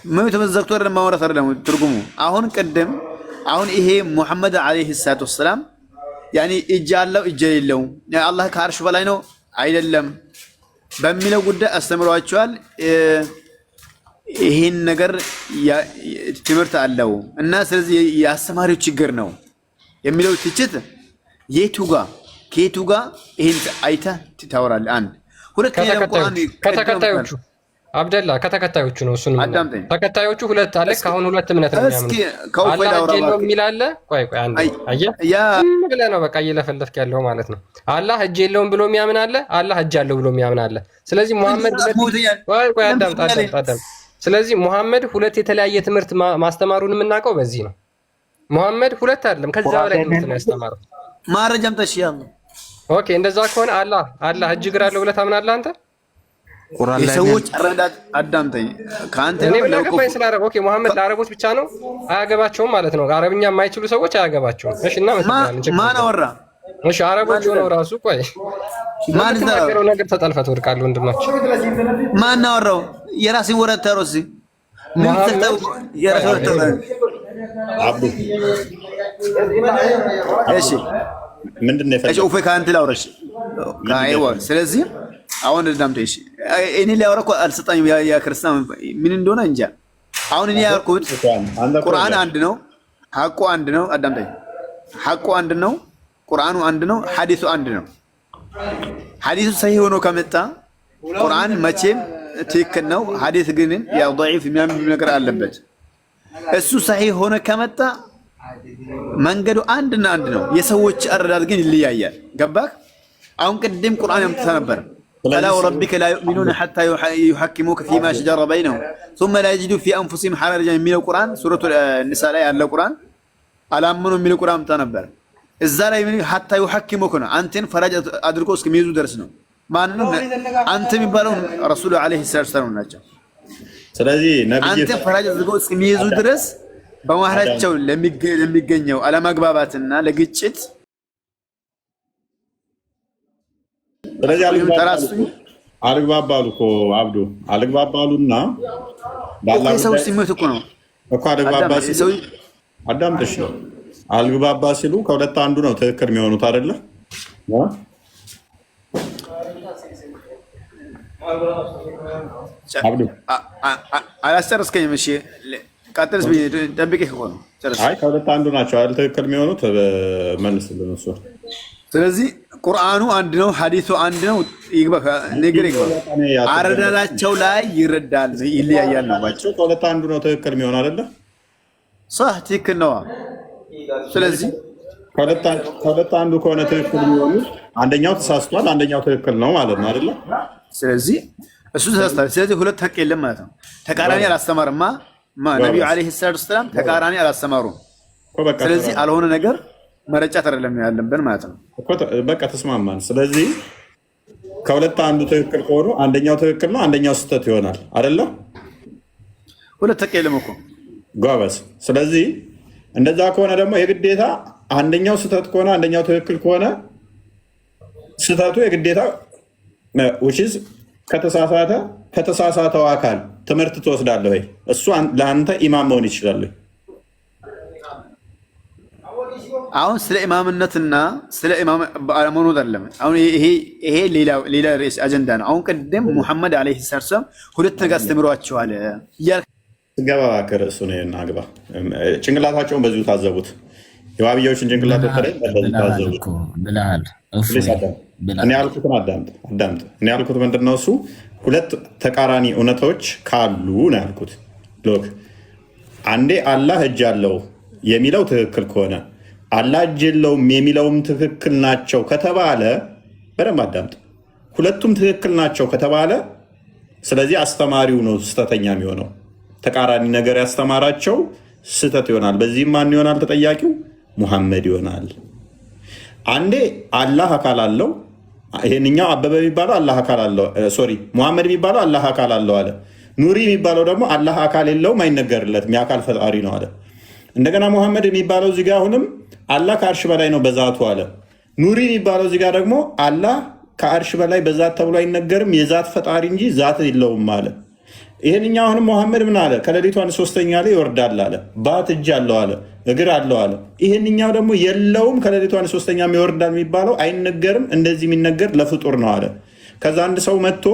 ሚዩት ዘግቶ አይደለም ማውራት አይደለም ትርጉሙ። አሁን ቅድም አሁን ይሄ ሙሐመድ አለይሂ ሰላቱ ወሰላም ያኒ እጅ አለው እጅ የለውም አላህ ከአርሽ በላይ ነው አይደለም በሚለው ጉዳይ አስተምሯቸዋል። ይሄን ነገር ትምህርት አለው እና ስለዚህ የአስተማሪው ችግር ነው የሚለው ትችት ከየቱ ጋር ይሄን አይተህ ታወራለህ? አንድ ሁለተኛ አብደላ ከተከታዮቹ ነው። እሱን ተከታዮቹ ሁለት አለ። ካሁን ሁለት እምነት ነው የሚያምኑት። አላህ እጅ የለውም የሚል አለ። ቆይ አንዴ አየህ፣ ዝም ብለህ ነው በቃ እየለፈለፍክ ያለው ማለት ነው። አላህ እጅ የለውም ብሎ የሚያምን አለ፣ አላህ እጅ አለው ብሎ የሚያምን አለ። ስለዚህ ሙሐመድ ቆይ አዳምጥ። ስለዚህ ሙሐመድ ሁለት የተለያየ ትምህርት ማስተማሩን የምናውቀው በዚህ ነው። ሙሐመድ ሁለት አይደለም ከዛ በላይ ትምህርት ነው ያስተማረው። ማረጃም ተሽያለሁ። ኦኬ፣ እንደዛ ከሆነ አላህ እጅ እግር አለው ብለህ ታምናለህ አንተ? የሰዎች አረዳድ አዳምጠኝ። ከአንተ ነው ለከፋይ ስላረብ ኦኬ፣ ሙሐመድ ለአረቦች ብቻ ነው አያገባቸውም ማለት ነው። አረብኛ የማይችሉ ሰዎች አያገባቸውም። እሺ፣ እና ማን አወራ? እሺ፣ አረቦች ሆነው ራሱ ቆይ ማን ተናገረው ነገር ተጠልፈት ወድቃለሁ። ወንድማችን ማን አወራው? የራስን ወረት ተሮሲ ምን ተተው የራስን ወረት ተሮሲ አብዱ እሺ፣ ምንድነው የፈለገው? እሺ፣ ኡፈ ካንተ ላውራሽ አይዋ። ስለዚህ አሁን እንዳምጠሽ እኔ ሊያወራ እኮ አልሰጣኝም። ያ ክርስቲያን ምን እንደሆነ እንጃ። አሁን እኔ ያልኩት ቁርአን አንድ ነው፣ ሐቁ አንድ ነው። አዳምጠኝ። ሐቁ አንድ ነው፣ ቁርአኑ አንድ ነው፣ ሐዲሱ አንድ ነው። ሐዲሱ ሰሂህ ሆኖ ከመጣ ቁርአን መቼም ትክክል ነው። ሐዲስ ግን ያው ضعيف የሚያምኑ ነገር አለበት። እሱ ሰሂህ ሆኖ ከመጣ መንገዱ አንድና አንድ ነው። የሰዎች አረዳድ ግን ይለያያል። ገባክ? አሁን ቅድም ቁርአን ያምጥታ ነበር فلا وربك لا يؤمنون حتى يحكموك فيما شجر بينهم ثم لا يجدوا في انفسهم حرجا من القران سوره النساء ላይ ያለው ቁርአን አላመኑ የሚለው ቁርአን አምጥታ ነበር። እዛ ላይ ምን حتى يحكموك ነው አንተን ፈራጅ አድርጎ እስከሚይዙ ድረስ ነው። ማንንም አንተ የሚባለው ረሱል አለይሂ ሰላም ናቸው። ስለዚህ ነብዩ አንተ ፈራጅ አድርጎ እስከሚይዙ ድረስ በማህራቸው ለሚገኘው አለመግባባትና ለግጭት ስለዚህ አልግባባሉ እኮ አብዱ አልግባባሉና ባላህ ሰው ሲሞት እኮ ነው እኮ አልግባባ ሲሉ አዳምጥሽ ነው። አልግባባ ሲሉ ከሁለት አንዱ ነው ትክክል የሚሆኑት አይደለ? አብዱ አላስጨረስከኝም። እሺ ቀጥልስ ጠብቄህ እኮ ነው። አይ ከሁለት አንዱ ናቸው አይደል ትክክል የሚሆኑት። መልስልን እሱ። ስለዚህ ቁርአኑ አንድ ነው፣ ሐዲሱ አንድ ነው። ይግባ ነገር ይግባ አረዳዳቸው ላይ ይረዳል፣ ይለያያል ነው ባጭሩ። ከሁለት አንዱ ነው ትክክል የሚሆን አይደለ? صح ትክክል ነው። ስለዚህ ከሁለት አንዱ ከሆነ ትክክል የሚሆኑ አንደኛው ተሳስቷል፣ አንደኛው ትክክል ነው ማለት ነው አይደለ? ስለዚህ እሱ ተሳስቷል። ስለዚህ ሁለት ሐቅ የለም ማለት ነው። ተቃራኒ አላስተማርማ ነብዩ አለይሂ ሰላም ተቃራኒ አላስተማሩም። ስለዚህ አልሆነ ነገር መረጫት አይደለም ያለብን ማለት ነው። በቃ ተስማማን። ስለዚህ ከሁለት አንዱ ትክክል ከሆኑ አንደኛው ትክክል ነው፣ አንደኛው ስህተት ይሆናል አይደለ? ሁለት ተቀየለም እኮ ጎበዝ። ስለዚህ እንደዛ ከሆነ ደግሞ የግዴታ አንደኛው ስህተት ከሆነ አንደኛው ትክክል ከሆነ ስህተቱ የግዴታ which is ከተሳሳተው አካል ትምህርት ትወስዳለህ ወይ? እሱ ለአንተ ኢማም መሆን ይችላል። አሁን ስለ ኢማምነትና ስለ ኢማም ባለመሆኑ አይደለም። አሁን ይሄ ሌላ ርዕስ አጀንዳ ነው። አሁን ቀደም ሙሐመድ አለይሂ ሰላም ሁለት ነገር አስተምሯቸዋል ገባ ከርዕሱ ነው እና ግባ ጭንቅላታቸውን በዚሁ ታዘቡት። የዋብያዎችን ጭንቅላት ወጥተህ በዚህ ታዘቡት ብለሃል። እኔ ያልኩትን አዳምጥ። እኔ ያልኩት ምንድነው? እሱ ሁለት ተቃራኒ እውነቶች ካሉ ነው ያልኩት። ሎክ አንዴ አላህ እጅ አለው የሚለው ትክክል ከሆነ አላህ እጅ የለውም የሚለውም ትክክል ናቸው ከተባለ በደንብ አዳምጥ። ሁለቱም ትክክል ናቸው ከተባለ ስለዚህ አስተማሪው ነው ስህተተኛ የሚሆነው። ተቃራኒ ነገር ያስተማራቸው ስህተት ይሆናል። በዚህም ማን ይሆናል ተጠያቂው? ሙሐመድ ይሆናል። አንዴ አላህ አካል አለው፣ ይሄንኛው አበበ የሚባለው አላህ አካል አለው፣ ሶሪ ሙሐመድ የሚባለው አላህ አካል አለው አለ። ኑሪ የሚባለው ደግሞ አላህ አካል የለውም አይነገርለትም፣ የአካል ፈጣሪ ነው አለ። እንደገና ሙሐመድ የሚባለው እዚህ ጋር አሁንም አላህ ከአርሽ በላይ ነው በዛቱ አለ። ኑሪ የሚባለው እዚህ ጋር ደግሞ አላህ ከአርሽ በላይ በዛት ተብሎ አይነገርም፣ የዛት ፈጣሪ እንጂ ዛት የለውም አለ። ይህንኛው አሁንም ሙሐመድ ምን አለ? ከሌሊቱ 1/3 ላይ ይወርዳል አለ። ባት እጅ አለው አለ፣ እግር አለው አለ። ይህንኛው ደግሞ የለውም፣ ከሌሊቱ 1/3 ይወርዳል የሚባለው አይነገርም፣ እንደዚህ የሚነገር ለፍጡር ነው አለ። ከዛ አንድ ሰው መጥቶ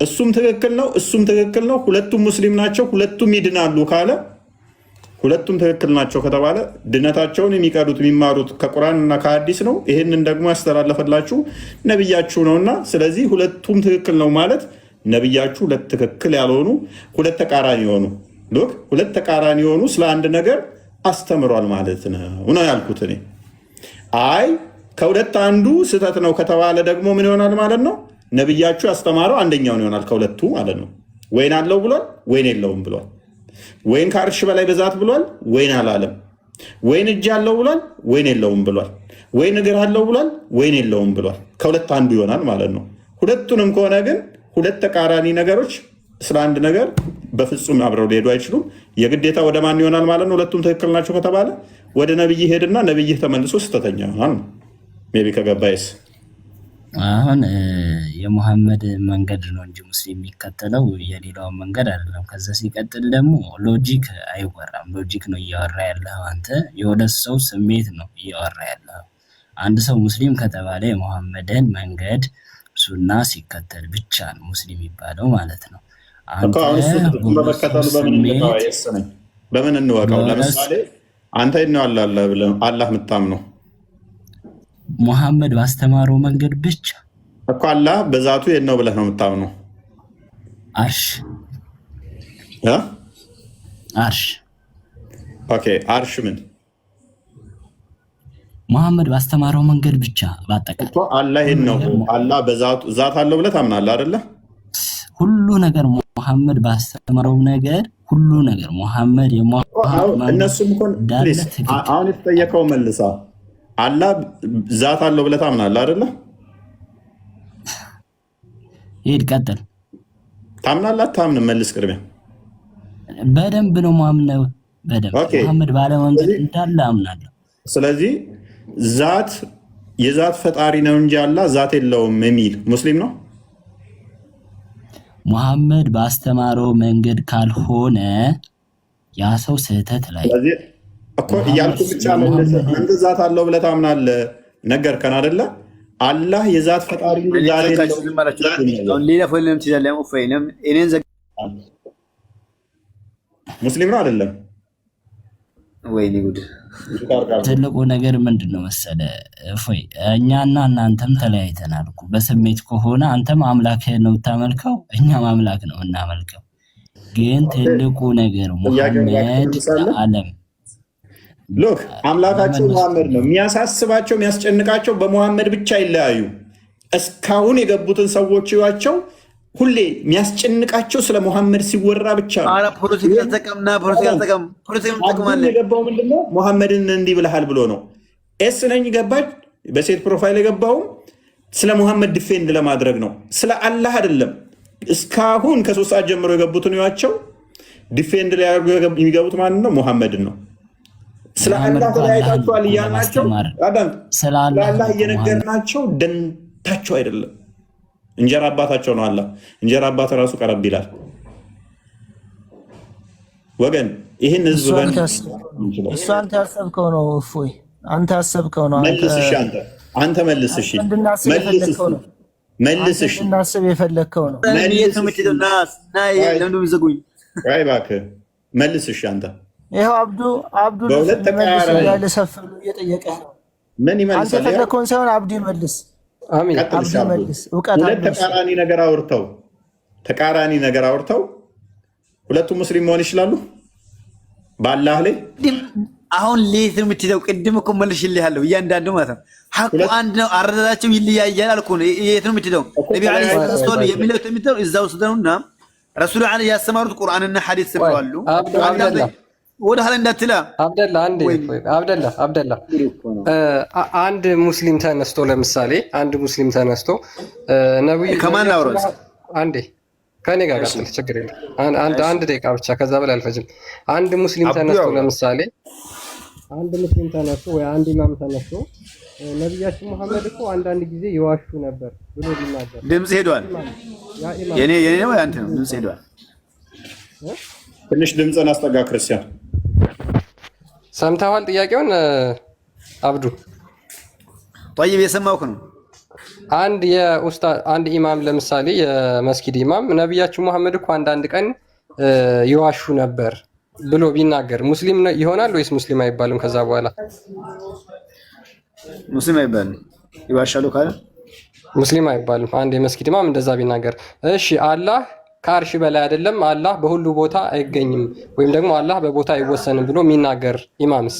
እሱም ትክክል ነው እሱም ትክክል ነው፣ ሁለቱም ሙስሊም ናቸው፣ ሁለቱም ይድናሉ ካለ ሁለቱም ትክክል ናቸው ከተባለ ድነታቸውን የሚቀዱት የሚማሩት ከቁርአን እና ከሐዲስ ነው። ይህንን ደግሞ ያስተላለፈላችሁ ነብያችሁ ነውና ስለዚህ ሁለቱም ትክክል ነው ማለት ነብያችሁ ሁለት ትክክል ያልሆኑ ሁለት ተቃራኒ የሆኑ ሉክ ሁለት ተቃራኒ የሆኑ ስለ አንድ ነገር አስተምሯል ማለት ነው ያልኩት እኔ። አይ ከሁለት አንዱ ስህተት ነው ከተባለ ደግሞ ምን ይሆናል ማለት ነው? ነብያችሁ ያስተማረው አንደኛውን ይሆናል ከሁለቱ ማለት ነው። ወይን አለው ብሏል፣ ወይን የለውም ብሏል። ወይን ከአርሽ በላይ በዛት ብሏል፣ ወይን አላለም። ወይን እጅ አለው ብሏል፣ ወይን የለውም ብሏል። ወይን እግር አለው ብሏል፣ ወይን የለውም ብሏል። ከሁለት አንዱ ይሆናል ማለት ነው። ሁለቱንም ከሆነ ግን ሁለት ተቃራኒ ነገሮች ስለ አንድ ነገር በፍጹም አብረው ሊሄዱ አይችሉም። የግዴታ ወደ ማን ይሆናል ማለት ነው? ሁለቱም ትክክል ናቸው ከተባለ ወደ ነብይ ሄድና ነብይህ ተመልሶ ስተተኛ ይሆናል። ሜይ ቢ ከገባይስ አሁን የሙሐመድ መንገድ ነው እንጂ ሙስሊም የሚከተለው የሌላውን መንገድ አይደለም። ከዛ ሲቀጥል ደግሞ ሎጂክ አይወራም። ሎጂክ ነው እያወራ ያለው አንተ፣ የሁለት ሰው ስሜት ነው እያወራ ያለው። አንድ ሰው ሙስሊም ከተባለ የሙሐመድን መንገድ ሱና ሲከተል ብቻ ነው ሙስሊም የሚባለው ማለት ነው። በምን እንወቀው? ለምሳሌ አንተ ነው አላህ የምታምነው ሙሐመድ ባስተማረው መንገድ ብቻ እኮ አላህ በዛቱ የት ነው ብለህ ነው የምታምነው? አርሽ አርሽ። ኦኬ አርሽ ምን ሙሐመድ ባስተማረው መንገድ ብቻ ባጠቃላይ እኮ አላህ የት ነው? አላህ በዛቱ ዛት አለው ብለህ ታምናለህ አይደለ? ሁሉ ነገር ሙሐመድ ባስተማረው ነገር ሁሉ ነገር ሙሐመድ እነሱም እኮ አሁን የተጠየቀው መልሳ አላህ ዛት አለው ብለህ ታምናለህ አይደለ? ሂድ ቀጥል። ታምናለህ አታምንም? መልስ ቅድሚያ። በደንብ ነው ማምነው። በደንብ ሙሐመድ ባለ መንገድ እንዳለ አምናለሁ። ስለዚህ ዛት የዛት ፈጣሪ ነው እንጂ አላህ ዛት የለውም የሚል ሙስሊም ነው። ሙሐመድ ባስተማረው መንገድ ካልሆነ ያ ሰው ስህተት ላይ እኮ እያልኩ ብቻ አንተ ዛት አለው ብለህ ታምናለህ ነገርከን አይደለ? አላህ የዛት ፈጣሪ ሙስሊም ነው አይደለም? ወይኔ ጉድ! ትልቁ ነገር ምንድን ነው መሰለ እፎይ፣ እኛና እናንተም ተለያይተናል እኮ። በስሜት ከሆነ አንተም አምላክህን ነው የምታመልከው፣ እኛም አምላክ ነው እናመልከው። ግን ትልቁ ነገር ሙሐመድ ለዓለም ሎክ አምላካቸው ሙሐመድ ነው። የሚያሳስባቸው የሚያስጨንቃቸው በሙሐመድ ብቻ ይለያዩ። እስካሁን የገቡትን ሰዎች ይዋቸው ሁሌ የሚያስጨንቃቸው ስለ ሙሐመድ ሲወራ ብቻ ነው። የገባው ምንድነው? ሙሐመድን እንዲህ ብለሃል ብሎ ነው። ኤስ ነኝ ገባች። በሴት ፕሮፋይል የገባውም ስለ ሙሐመድ ዲፌንድ ለማድረግ ነው፣ ስለ አላህ አይደለም። እስካሁን ከ3 ሰዓት ጀምሮ የገቡትን ይዋቸው ዲፌንድ ሊያደርጉ የሚገቡት ማንን ነው? ሙሐመድን ነው። ስለ አላህ ተለያይታችኋል እያልናቸው ስለ አላህ እየነገርናቸው ደንታቸው አይደለም። እንጀራ አባታቸው ነው አላህ። እንጀራ አባት ራሱ ቀረብ ይላል። ወገን ይህን ህዝብ እሱ አንተ ያሰብከው ነው። እፎይ አንተ ያሰብከው ነው። መልስሽ አንተ መልስሽ መልስሽ እናስብ የፈለግከው ነው። እባክህ መልስሽ አንተ። ይኸው አብዱ ለሰፈሉ እየጠየቀ ነው። ምን ይመልሳል? አንተ የፈለግከውን ሳይሆን አብዱ ይመልስ። ሁለት ተቃራኒ ነገር አውርተው ሁለቱም ሙስሊም መሆን ይችላሉ በአላህ ላይ። አሁን ሌት ነው የምትሄደው። ቅድም እኮ መልሽልሃለሁ እያንዳንዱ ማለት ነው። ሐቁ አንድ ነው፣ አረዳዳቸው ይለያያል አልኩ። የት ነው የምትሄደው? ነብዩ አለይሂ ሰላም የሚለው የምትለው እዛው ስለውና ረሱል አለይሂ ያስተማሩት ቁርአንና ሐዲስ ስለዋሉ ወደ ኋላ እንዳትላ። አብደላ አንድ ሙስሊም ተነስቶ ለምሳሌ ነብዩ ከማን አውራስ አንዴ ከኔ ጋር ቀጥል፣ ችግር የለም። አንድ ደቂቃ ብቻ ከዛ በላይ አልፈጅም። አንድ ሙስሊም ተነስቶ ለምሳሌ ወይ አንድ ኢማም ተነስቶ ነብያችን መሐመድ እኮ አንዳንድ ጊዜ ይዋሹ ነበር ብሎ ቢናገር ድምጽ ሄዷል። የኔ ነው ያንተ ነው። ድምጽ ሄዷል። ትንሽ ድምጽን አስጠጋ ክርስቲያን። ሰምተዋል ጥያቄውን አብዱ? طيب የሰማውክ ነው። አንድ ኢማም ለምሳሌ የመስጊድ ኢማም ነብያችን መሐመድ እኮ አንዳንድ ቀን ይዋሹ ነበር ብሎ ቢናገር ሙስሊም ይሆናል ወይስ ሙስሊም አይባልም? ከዛ በኋላ ሙስሊም አይባልም። ይዋሻሉ ካለ ሙስሊም አይባልም። አንድ የመስጊድ ኢማም እንደዛ ቢናገር እሺ። አላህ ከአርሽ በላይ አይደለም፣ አላህ በሁሉ ቦታ አይገኝም፣ ወይም ደግሞ አላህ በቦታ አይወሰንም ብሎ የሚናገር ኢማምስ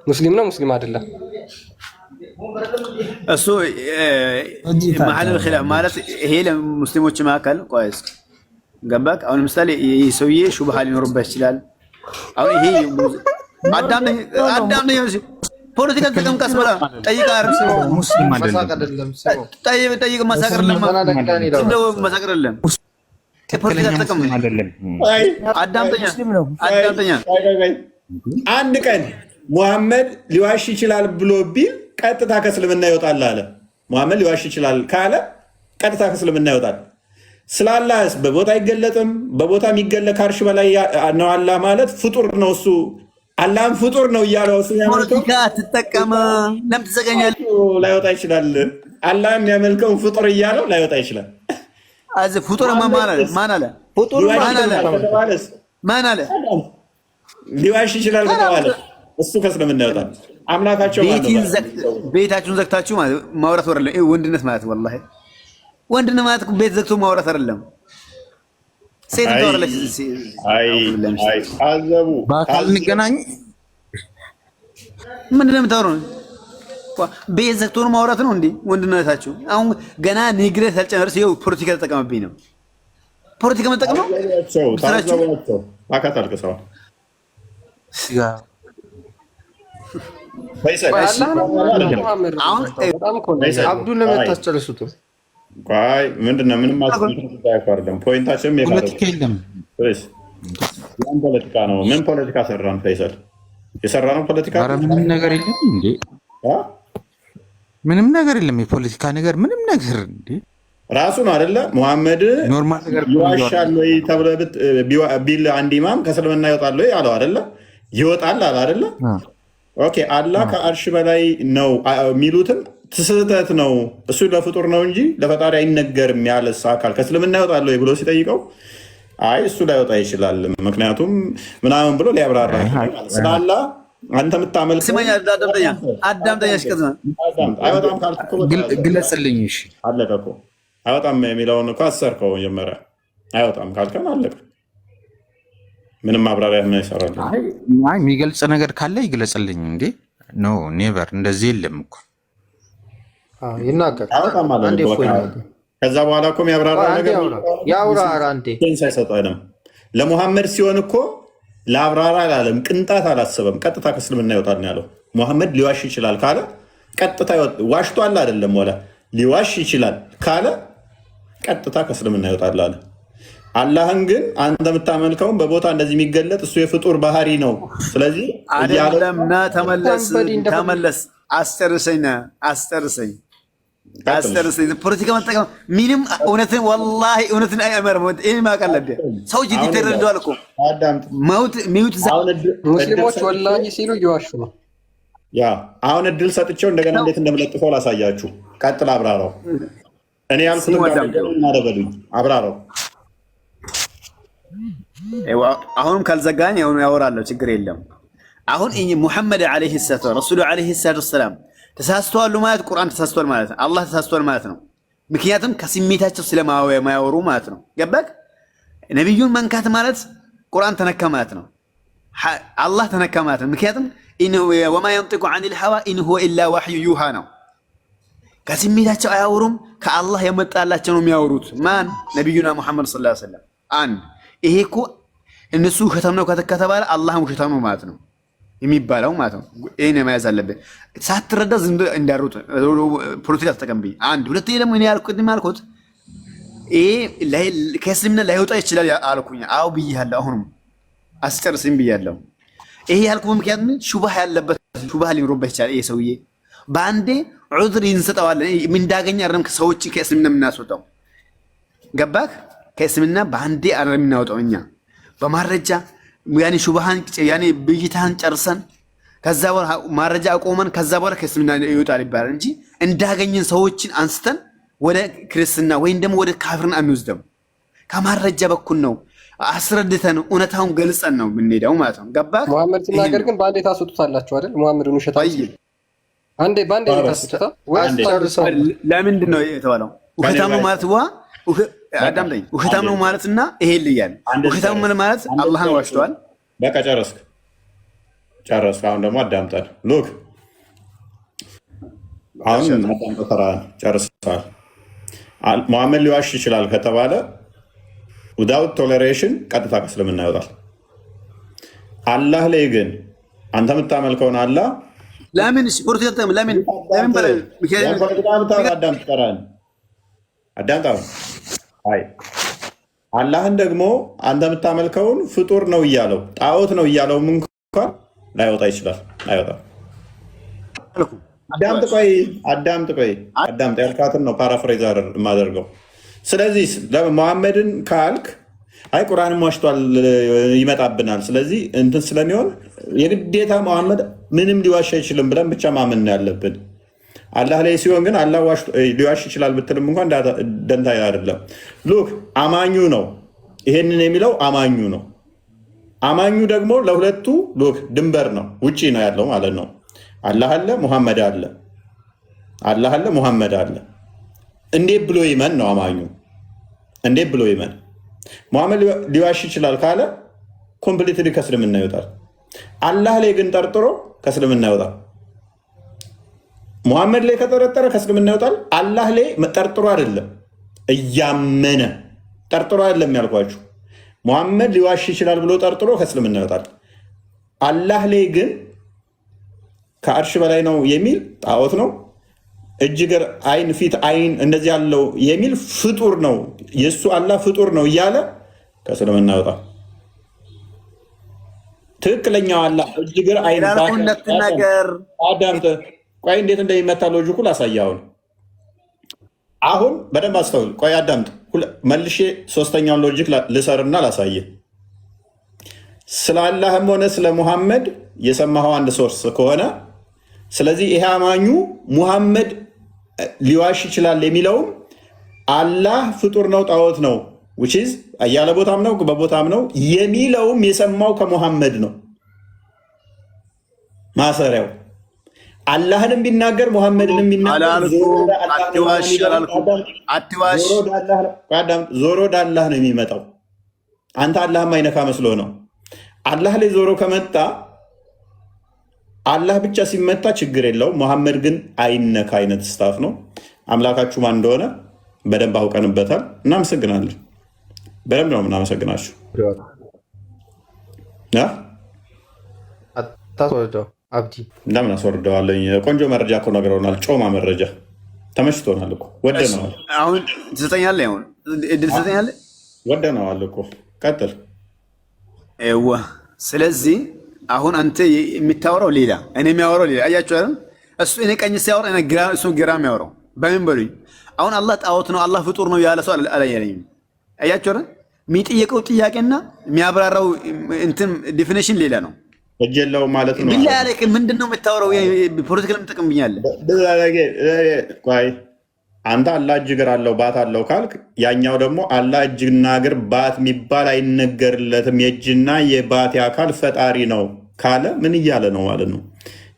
ሙስሊም ነው ሙስሊም አይደለም? እሱ መሐለል ኺላፍ ማለት ይሄ ለሙስሊሞች መካከል ቆይስ ገባክ? አሁን ምሳሌ ይሄ ሰውዬ ሹብሃ ሊኖርበት ይችላል። አሁን ይሄ አዳም ፖለቲካ ተጠቀም ቀስ በላ ጠይቅ ሙስሊም አይደለም። ጠይቅ ማሳቀር እንደው ማሳቀር አይደለም። ፖለቲካ ተጠቀም አይደለም። አዳምጠኛ አንድ ቀን ሙሐመድ ሊዋሽ ይችላል ብሎ ቢል ቀጥታ ከእስልምና ይወጣል አለ። ሙሐመድ ሊዋሽ ይችላል ካለ ቀጥታ ከእስልምና ይወጣል። ስላላህስ በቦታ አይገለጥም። በቦታ የሚገለጥ ከአርሽ በላይ ነው አላህ ማለት ፍጡር ነው። እሱ አላህም ፍጡር ነው እያለው እሱ ፖለቲካ አትጠቀም። ለምን ትዘጋኛለህ? ላይወጣ ይችላል። አላህም የሚያመልከውን ፍጡር እያለው ላይወጣ ይችላል። አዚ ፍጡር ማን አለ? ፍጡር ማን አለ? ሊዋሽ ይችላል ከተባለ እሱ ከእስልምና ይወጣል። አምላካቸው ቤታችሁን ዘግታችሁ ማውራት አይደለም። ይሄ ወንድነት ማለት ወላሂ ወንድነት ማለት ቤት ዘግቶ ማውራት አይደለም። ሴት ታወራለች። አዘቡ በአካል እንገናኝ። ምንድነው የምታወራው? ቤት ዘግቶ ማውራት ነው እንዴ ወንድነታችሁ? አሁን ገና ንግግር ሳልጨርስ ይኸው ፖለቲካ ተጠቀመብኝ ነው። ፖለቲካ መጠቀም ነው ስራችሁ። አካት አልቀሰው አብዱን ለምን ታስጨርሱትም? ምንድነው? ምንም አይደለም። ፖይንታችንም ያን ፖለቲካ ነው። ምን ፖለቲካ ሰራን? ፈይሰል የሰራነው ፖለቲካ ምንም ነገር የለም እንዴ? ምንም ነገር የለም። የፖለቲካ ነገር ምንም ነገር እንዴ? ራሱ ነው አይደለ? ሙሐመድ ይዋሻል ወይ ተብሎ ቢል አንድ ኢማም ከእስልምና ይወጣል ወይ አለው አይደለ? ይወጣል አለ አይደለ? ኦኬ አላህ ከአርሽ በላይ ነው የሚሉትም ስህተት ነው። እሱ ለፍጡር ነው እንጂ ለፈጣሪ አይነገርም ያለ አካል ከእስልምና ይወጣል ወይ ብሎ ሲጠይቀው አይ እሱ ላይወጣ ይችላል ምክንያቱም ምናምን ብሎ ሊያብራራ ስላላ አንተ የምታመልከው ስማኝ፣ አዳምጠኛ አይወጣም ካልክ ግለጽልኝ። እሺ አለቀ እኮ አይወጣም የሚለውን እኮ አሰርከው መጀመሪያ። አይወጣም ካልከን አለቀ። ምንም ማብራሪያ ምን ይሰራል? አይ የሚገልጽ ነገር ካለ ይግለጽልኝ። እንዴ ኖ ኔቨር እንደዚህ የለም እኮ ይናገር። ከዛ በኋላ እኮ የሚያብራራ ነገር ያውራ። አንዴ ሳይሰጡ አይደለም ለሙሐመድ ሲሆን እኮ ለአብራራ አላለም፣ ቅንጣት አላሰበም። ቀጥታ ከእስልምና ይወጣል ነው ያለው። ሙሐመድ ሊዋሽ ይችላል ካለ ቀጥታ ዋሽቷል አይደለም ወላ ሊዋሽ ይችላል ካለ ቀጥታ ከእስልምና ይወጣል አለ። አላህን ግን አንተ የምታመልከውን በቦታ እንደዚህ የሚገለጥ እሱ የፍጡር ባህሪ ነው። ስለዚህ አይደለም ና ተመለስ አስጨርሰኝ። ፖለቲካ መጠቀም ምንም እውነትን ወላሂ እውነትን አይመርም። ይሄን ማቀለደ ሰው ጅዲ ተረድቷል እኮ ሚውት ሙስሊሞች ወላሂ ሲሉ እየዋሹ ነው። ያ አሁን እድል ሰጥቼው እንደገና እንዴት እንደምለጥፈው ላሳያችሁ። ቀጥል አብራራው። እኔ ያልኩት ማደበሉኝ አብራራው። አሁንም ካልዘጋኝ ያወራለሁ፣ ችግር የለም። አሁን ሙሐመድ ዓለይሂ ሰላቱ ረሱሉ ዓለይሂ ሰላቱ ወሰላም ተሳስተዋል ማለት ቁርአን ተሳስተዋል ማለት ነው። አላህ ተሳስተዋል ማለት ነው። ምክንያቱም ከስሜታቸው ስለማያወሩ ማለት ነው። ገባክ? ነቢዩን መንካት ማለት ቁርአን ተነካ ማለት ነው። አላህ ተነካ ማለት ነው። ምክንያቱም ወማ የንጢቁ ዐኒል ሀዋ ኢን ሁወ ኢላ ወሕዩ ዩሃ ነው። ከስሜታቸው አያወሩም፣ ከአላህ የመጣላቸው ነው የሚያወሩት። ማን? ነቢዩና ሙሐመድ ሰለላሁ ዐለይሂ ወሰለም። አንድ ይሄ እኮ እነሱ ውሸታም ነው ከተባለ አላህም ውሸታም ነው ማለት ነው የሚባለው ማለት ነው። ይሄን መያዝ አለብን። ሳትረዳ ዝም ብለህ እንዳሩት ፖለቲካ ተጠቀምብኝ። አንድ ሁለተኛ ደግሞ እኔ ያልኩት ይሄ ከእስልምና ላይወጣ ይችላል አልኩኝ። አዎ ብያለሁ። አሁንም አስጨርስም ብያለሁ። ይሄ ያልኩት ምክንያቱም ሹባህ ያለበት ሹባህ ሊኖርበት ይችላል። ይሄ ሰውዬ በአንዴ ዑዝር እንሰጠዋለን። ምን እንዳገኘ አይደለም ሰዎች ከእስልምና የምናስወጣው። ገባክ? ከእስልምና በአንዴ አይደለም የምናወጣው እኛ በማረጃ ያኔ ሹባሃን ያኔ ብይታን ጨርሰን ከዛ በኋላ ማረጃ አቆመን ከዛ በኋላ ከእስልምና ይወጣል ይባላል እንጂ እንዳገኘን ሰዎችን አንስተን ወደ ክርስትና ወይም ደግሞ ወደ ካፍርን አንወስደም። ከማረጃ በኩል ነው አስረድተን እውነታውን ገልጸን ነው የምንሄደው ማለት ነው። ገባህ? ሙሐመድ ሲናገር ግን በአንዴ ታስወጡታላችሁ አይደል? ሙሐመድን ውሸት አንዴ ባንዴ ታስጨታ ወይስ ታርሰው? ለምንድን ነው የተባለው? ውሸታም ነው ማለት አዳምጠኝ። ውሸታም ነው ማለትና ይሄ ይለያል። ውሸታም ማለት አላህን ዋሽቷል። በቃ ጨረስክ። አሁን ደግሞ አዳምጣል። ሉክ አሁን አዳምጠ ተራ ጨርሰዋል። ሙሐመድ ሊዋሽ ይችላል ከተባለ ዊዛውት ቶለሬሽን ቀጥታ ከእስልምና ይወጣል። አላህ ላይ ግን አንተ የምታመልከውን አላህ ለምን ፕሮቴስታንት ለምን አዳምጣ። አይ አላህን ደግሞ አንተ የምታመልከውን ፍጡር ነው እያለው ጣዖት ነው እያለውም እንኳን ላይወጣ ይችላል። አይወጣም። አዳምጥ ቆይ ያልካትን ነው ፓራፍሬዝ የማደርገው። ስለዚህ ሙሐመድን ካልክ አይ ቁርአንም ዋሽቷል ይመጣብናል፣ ስለዚህ እንትን ስለሚሆን የግዴታ ሙሐመድ ምንም ሊዋሽ አይችልም ብለን ብቻ ማመን ያለብን። አላህ ላይ ሲሆን ግን አላህ ሊዋሽ ይችላል ብትልም እንኳን ደንታ አይደለም። ሉክ አማኙ ነው ይሄንን የሚለው አማኙ ነው። አማኙ ደግሞ ለሁለቱ ሉክ ድንበር ነው ውጪ ነው ያለው ማለት ነው። አላህ አለ፣ ሙሐመድ አለ። አላህ አለ፣ ሙሐመድ አለ። እንዴት ብሎ ይመን ነው አማኙ? እንዴት ብሎ ይመን? ሙሐመድ ሊዋሽ ይችላል ካለ ኮምፕሊትሊ ከእስልምና ይወጣል። አላህ ላይ ግን ጠርጥሮ ከእስልምና ይወጣል። ሙሐመድ ላይ ከጠረጠረ ከእስልምና ይወጣል። አላህ ላይ ጠርጥሮ አይደለም እያመነ ጠርጥሮ አይደለም ያልኳችሁ። ሙሐመድ ሊዋሽ ይችላል ብሎ ጠርጥሮ ከእስልምና ይወጣል። አላህ ላይ ግን ከአርሽ በላይ ነው የሚል ጣዖት ነው፣ እጅ እግር፣ አይን፣ ፊት፣ አይን እንደዚህ ያለው የሚል ፍጡር ነው፣ የእሱ አላህ ፍጡር ነው እያለ ከእስልምና ይወጣል። ትክክለኛው አላህ እጅ እግር፣ አይን፣ አዳምጥ ቆይ እንዴት እንደሚመታ ሎጂኩ ላሳየህ። አሁን በደንብ አስተውል። ቆይ አዳምጥ። መልሼ ሶስተኛውን ሎጂክ ልሰርና ላሳየህ። ስለ አላህም ሆነ ስለ ሙሐመድ የሰማኸው አንድ ሶርስ ከሆነ ስለዚህ ይሄ አማኙ ሙሐመድ ሊዋሽ ይችላል የሚለውም አላህ ፍጡር ነው ጣዖት ነው which እያለ ቦታም ነው በቦታም ነው የሚለውም የሰማው ከሙሐመድ ነው። ማሰሪያው አላህንም ቢናገር ሙሐመድንም ቢናገር ዞሮ ወደ አላህ ነው የሚመጣው። አንተ አላህም አይነካ መስሎ ነው። አላህ ላይ ዞሮ ከመጣ አላህ ብቻ ሲመታ ችግር የለውም። ሙሐመድ ግን አይነካ አይነት ስታፍ ነው። አምላካችሁ ማን እንደሆነ በደንብ አውቀንበታል። እናመሰግናለን። በደንብ ነው እናመሰግናችሁ። አብዲ እንደምን አስወርደዋለኝ። ቆንጆ መረጃ እኮ ነግረውናል። ጮማ መረጃ ተመችቶናል እኮ ወደነዋል። አሁን ትሰጠኛለህ? አሁን እድል ትሰጠኛለህ? ወደነዋል እኮ ቀጥል። ስለዚህ አሁን አንተ የምታወራው ሌላ፣ እኔ የሚያወራው ሌላ። አያችሁ አይደል? እሱ እኔ ቀኝ ሲያወራ እኔ ግራ፣ እሱ ግራ የሚያወራው በምን በሉኝ። አሁን አላህ ጣዖት ነው አላህ ፍጡር ነው ያለ ሰው አላየኝም። አያችሁ አይደል? የሚጠየቀው ጥያቄና የሚያብራራው እንትን ዲፊኒሽን ሌላ ነው። እጅ የለውም ማለት ነው። ቢላ ያለቅ ምንድነው የምታወራው? ፖለቲካል የምትጠቅምብኛለህ? ቆይ አንተ አላህ እጅ እግር አለው ባት አለው ካልክ፣ ያኛው ደግሞ አላህ እጅና እግር ባት የሚባል አይነገርለትም የእጅና የባት አካል ፈጣሪ ነው ካለ ምን እያለ ነው ማለት ነው?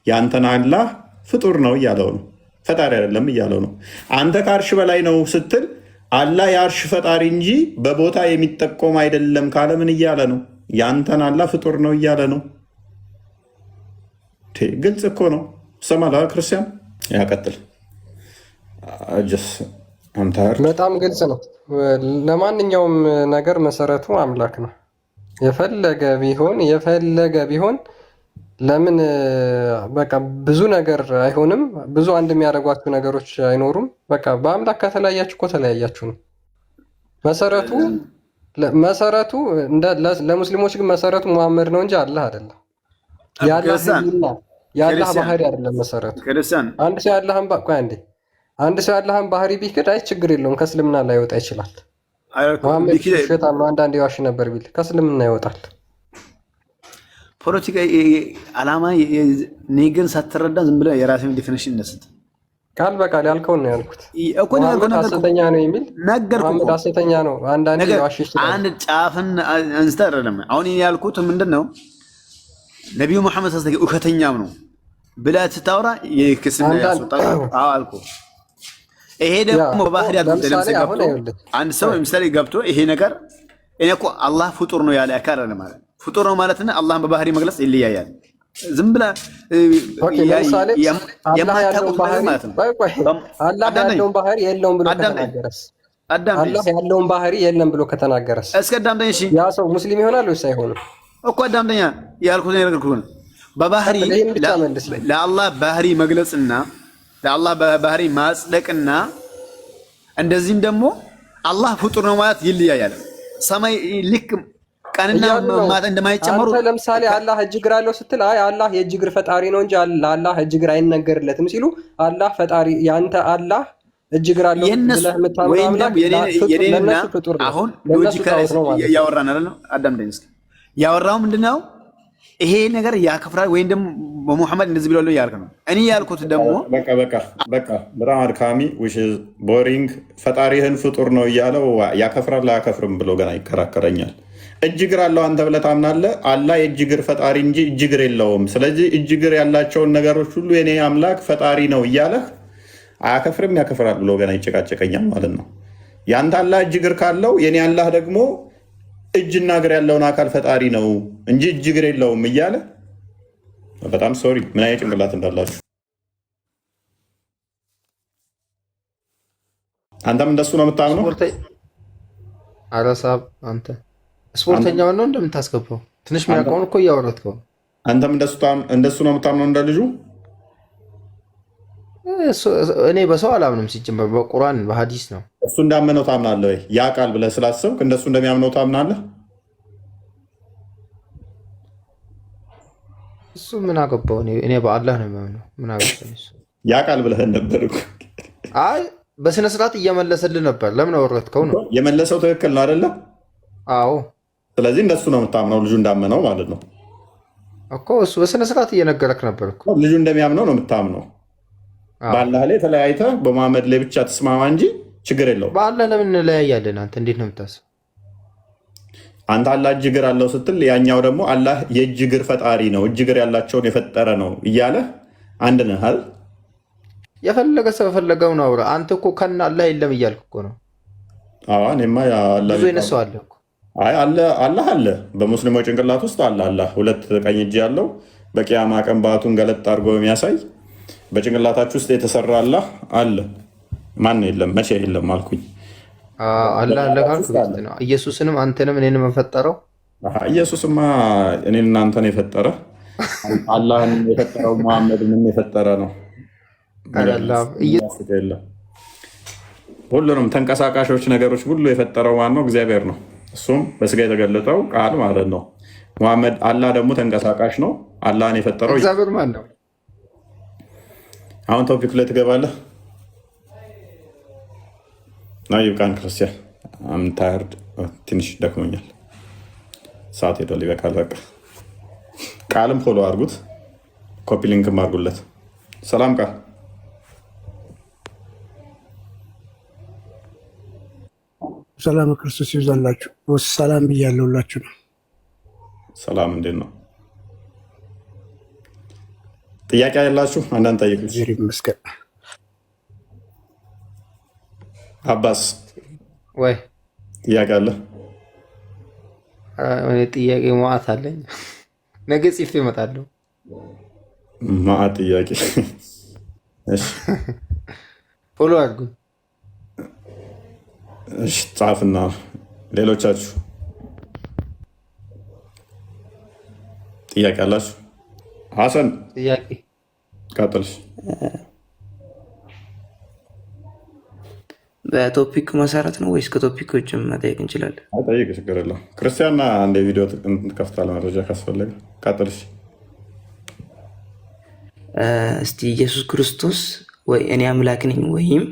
ያንተን አላህ ፍጡር ነው እያለው ነው፣ ፈጣሪ አይደለም እያለው ነው። አንተ ከአርሽ በላይ ነው ስትል አላህ የአርሽ ፈጣሪ እንጂ በቦታ የሚጠቆም አይደለም ካለ ምን እያለ ነው? ያንተን አላህ ፍጡር ነው እያለ ነው። ግልጽ እኮ ነው። ሰማላ ክርስቲያን ያቀጥል። በጣም ግልጽ ነው። ለማንኛውም ነገር መሰረቱ አምላክ ነው። የፈለገ ቢሆን ለምን በቃ ብዙ ነገር አይሆንም። ብዙ አንድ የሚያደርጓችሁ ነገሮች አይኖሩም። በቃ በአምላክ ከተለያያችሁ እኮ ተለያያችሁ ነው መሰረቱ። ለሙስሊሞች ግን መሰረቱ መሐመድ ነው እንጂ አላህ አይደለም። የአላህ ባህሪ አይደለም መሰረቱ። አንድ ሰው ያለህን ባህሪ ቢክድ አይ ችግር የለውም ከእስልምና ላይ ይወጣ ይችላል። መሐመድ ውሸታም ነው አንዳንዴ ዋሽ ነበር ቢል ከእስልምና ይወጣል። ፖለቲካ ዓላማ እኔ ግን ሳትረዳ ዝም ብለህ የራስህን ዲፊኒሽን ነስት ቃል በቃል ያልከውን ነው ያልኩት። መሐመድ ሐሰተኛ ነው የሚል መሐመድ ሐሰተኛ ነው አንዳንዴ ዋሽ ይችላል። አንድ ጫፍን አንስተህ አይደለም አሁን ያልኩት ምንድን ነው? ነቢዩ መሐመድ ውሸተኛም ነው ብለህ ስታወራ የክስና ያስወጣል። አዎ አልኩህ። ይሄ ደግሞ በባህሪያት ለምሳሌ ገብቶ አንድ ሰው ለምሳሌ ገብቶ ይሄ ነገር እኔ እኮ አላህ ፍጡር ነው ያለ አካል ነው ማለት ፍጡር ነው ማለትና አላህን በባህሪ መግለጽ ይለያያል። ዝም ብለህ ለምሳሌ አላህ ያለውን ባህሪ ማለት ነው። አላህ ያለውን ባህሪ የለውም ብሎ ከተናገረስ አላህ ያለውን ባህሪ የለም ብሎ ከተናገረስ እስከ አዳምጠኝ። እሺ ያ ሰው ሙስሊም ይሆናል ወይስ አይሆንም? እኮ አዳምጠኛ ያልኩት ነገር ነው። በባህሪ ለአላህ ባህሪ መግለጽና ለአላህ ባህሪ ማጽደቅና እንደዚህም ደግሞ አላህ ፍጡር ነው ማለት ይለያያል። ሰማይ ልክ ቀንና ማታ እንደማይጨመሩ አንተ ለምሳሌ አላህ እጅ እግር አለው ስትል አይ አላህ የእጅ እግር ፈጣሪ ነው እንጂ ለአላህ እጅ እግር አይነገርለትም ሲሉ አላህ ፈጣሪ ያንተ አላህ እጅ እግር አለው ብለህ የምታምነው አምላክ የኔና አሁን ሎጂካሊ ያወራን አይደል? አዳምጠኝ እስኪ ያወራው ምንድነው? ይሄ ነገር ያከፍራል ወይም ደግሞ በሙሐመድ እንደዚህ ብለው ያልከ ነው። እኔ ያልኩት ደግሞ በቃ በጣም አድካሚ ቦሪንግ ፈጣሪህን ፍጡር ነው እያለው ያከፍራል አያከፍርም ብሎ ገና ይከራከረኛል። እጅ እግር አለው አንተ ብለህ ታምናለህ። አላህ የእጅ እግር ፈጣሪ እንጂ እጅ እግር የለውም። ስለዚህ እጅ እግር ያላቸውን ነገሮች ሁሉ የኔ አምላክ ፈጣሪ ነው እያለህ አያከፍርም ያከፍራል ብሎ ገና ይጨቃጨቀኛል ማለት ነው። ያንተ አላህ እጅ እግር ካለው የኔ አላህ ደግሞ እጅና እግር ያለውን አካል ፈጣሪ ነው እንጂ እጅ እግር የለውም እያለ በጣም ሶሪ። ምን አይነት ጭንቅላት እንዳላችሁ። አንተም እንደሱ ነው የምታምነው? አረሳብ አንተ ስፖርተኛውን ነው እንደምታስገባው ትንሽ የሚያውቀውን እኮ እያወረድከው። አንተም እንደሱ ነው የምታምነው እንደ ልጁ? እኔ በሰው አላምንም ሲጀመር በቁርአን በሐዲስ ነው። እሱ እንዳመነው ታምናለህ ወይ? ያ ቃል ብለህ ስላሰብክ እንደሱ እንደሚያምነው ታምናለህ? እሱ ምን አገባው? እኔ በአላህ ነው የማምነው። ምን አገባኝ እሱ። ያ ቃል ብለህ ነበር እኮ። አይ በስነ ስርዓት እየመለሰልህ ነበር። ለምን አወረድከው ነው? የመለሰው ትክክል ነው አይደለ? አዎ። ስለዚህ እንደሱ ነው የምታምነው ልጁ እንዳመነው ማለት ነው እኮ። እሱ በስነ ስርዓት እየነገረክ ነበር እኮ። ልጁ እንደሚያምነው ነው የምታምነው። በአላህ ላይ ተለያይተህ በመሐመድ ላይ ብቻ ተስማማ እንጂ ችግር የለውም። በአላህ ለምን እንለያያለን? አንተ እንዴት ነው የምታስበው? አንተ አላህ እጅ እግር አለው ስትል ያኛው ደግሞ አላህ የእጅ እግር ፈጣሪ ነው እጅ እግር ያላቸውን የፈጠረ ነው እያለ አንድ ነህ አይደል? የፈለገ ሰው የፈለገው ነው አውራ። አንተ እኮ ከና አላህ የለም እያልክ እኮ ነው። አዎ እኔማ ብዙ ይነሳው አለ እኮ። አይ አላህ አለ በሙስሊሞች ጭንቅላት ውስጥ አላህ ሁለት ቀኝ እጅ ያለው በቂያማ ቀን ባቱን ገለጥ አድርጎ የሚያሳይ በጭንቅላታችሁ ውስጥ የተሰራ አላህ አለ። ማን የለም? መቼ የለም አልኩኝ? አላህ አለ ካልኩ ነው። ኢየሱስንም አንተንም እኔንም የፈጠረው ኢየሱስማ እኔን እናንተን የፈጠረ አላህን የፈጠረው መሐመድንም የፈጠረ ነው። ሁሉንም ተንቀሳቃሾች ነገሮች ሁሉ የፈጠረው ማነው? እግዚአብሔር ነው። እሱም በስጋ የተገለጠው ቃል ማለት ነው። መሐመድ አላህ ደግሞ ተንቀሳቃሽ ነው። አላህን የፈጠረው እግዚአብሔር ማን ነው? አሁን ቶፒክ ላይ ትገባለህ። ይብቃን ክርስቲያን። አምታርድ ትንሽ ደክሞኛል። ሰዓት ሄዷል። ይበቃል። በቃ ቃልም ፎሎ አድርጉት፣ ኮፒ ሊንክም አድርጉለት። ሰላም ቃል ሰላም ክርስቶስ ይብዛላችሁ። ሰላም ብያለሁላችሁ ነው። ሰላም እንዴት ነው? ጥያቄ ያላችሁ አንዳንድ ጠይቁ። ይመስገን። አባስ ወይ ጥያቄ አለ? ጥያቄ ማዕት አለኝ። ነገ ጽፌ እመጣለሁ። ማዕት ጥያቄ። ፎሎ አድርጉ። እሺ ጻፍና ሌሎቻችሁ ጥያቄ አላችሁ? ሀሰን ጥያቄ ቀጥልሽ። በቶፒክ መሰረት ነው ወይስ ከቶፒክ ውጭ መጠየቅ እንችላለን? ጠይቅ፣ ችግር የለውም። ክርስቲያንና እንደ ቪዲዮ ከፍታል መረጃ ካስፈለገ። ቀጥልሽ። እስቲ ኢየሱስ ክርስቶስ ወይ እኔ አምላክ ነኝ ወይም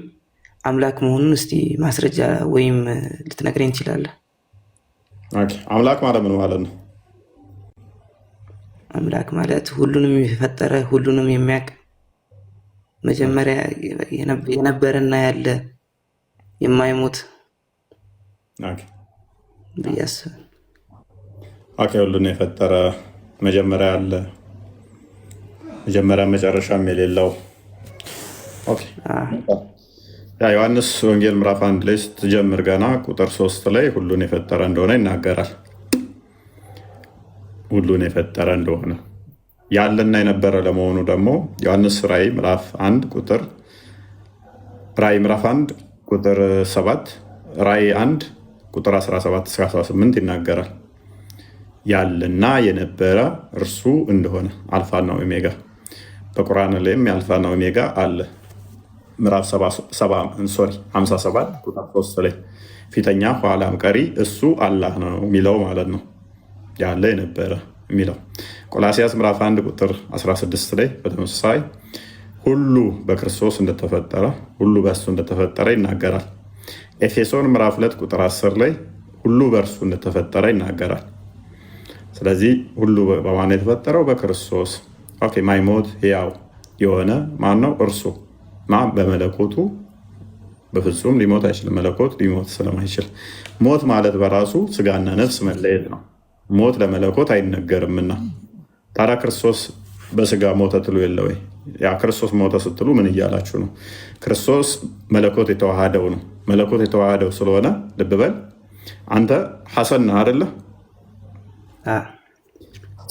አምላክ መሆኑን እስቲ ማስረጃ ወይም ልትነግረኝ ትችላለህ? አምላክ ማለት ምን ማለት ነው? አምላክ ማለት ሁሉንም የፈጠረ ሁሉንም የሚያውቅ መጀመሪያ የነበረና ያለ የማይሞት ብዬ አስባለሁ። ሁሉን የፈጠረ መጀመሪያ ያለ መጀመሪያ መጨረሻም የሌለው ዮሐንስ ወንጌል ምዕራፍ 1 ላይ ስትጀምር ገና ቁጥር 3 ላይ ሁሉን የፈጠረ እንደሆነ ይናገራል። ሁሉን የፈጠረ እንደሆነ ያለና የነበረ ለመሆኑ ደግሞ ዮሐንስ ራእይ ምዕራፍ 1 ቁጥር 7 ራእይ 1 ቁጥር 17 እስከ 18 ይናገራል። ያለና የነበረ እርሱ እንደሆነ አልፋና ኦሜጋ። በቁርአን ላይም የአልፋና ኦሜጋ አለ። ምዕራፍ 57 ቁጥር 3 ላይ ፊተኛ ኋላም ቀሪ እሱ አላህ ነው የሚለው ማለት ነው። ያለ የነበረ የሚለው ቆላሲያስ ምዕራፍ 1 ቁጥር 16 ላይ በተመሳሳይ ሁሉ በክርስቶስ እንደተፈጠረ ሁሉ በእሱ እንደተፈጠረ ይናገራል። ኤፌሶን ምዕራፍ 2 ቁጥር 10 ላይ ሁሉ በእርሱ እንደተፈጠረ ይናገራል። ስለዚህ ሁሉ በማን የተፈጠረው? በክርስቶስ። ማይሞት ሕያው የሆነ ማን ነው? እርሱ በመለኮቱ በፍጹም ሊሞት አይችልም። መለኮት ሊሞት ስለማይችል ሞት ማለት በራሱ ስጋና ነፍስ መለየት ነው። ሞት ለመለኮት አይነገርምና ታዲያ ክርስቶስ በስጋ ሞተ ትሉ የለ ወይ? ያ ክርስቶስ ሞተ ስትሉ ምን እያላችሁ ነው? ክርስቶስ መለኮት የተዋሃደው ነው። መለኮት የተዋሃደው ስለሆነ ልብ በል አንተ ሐሰን ነህ አደለ?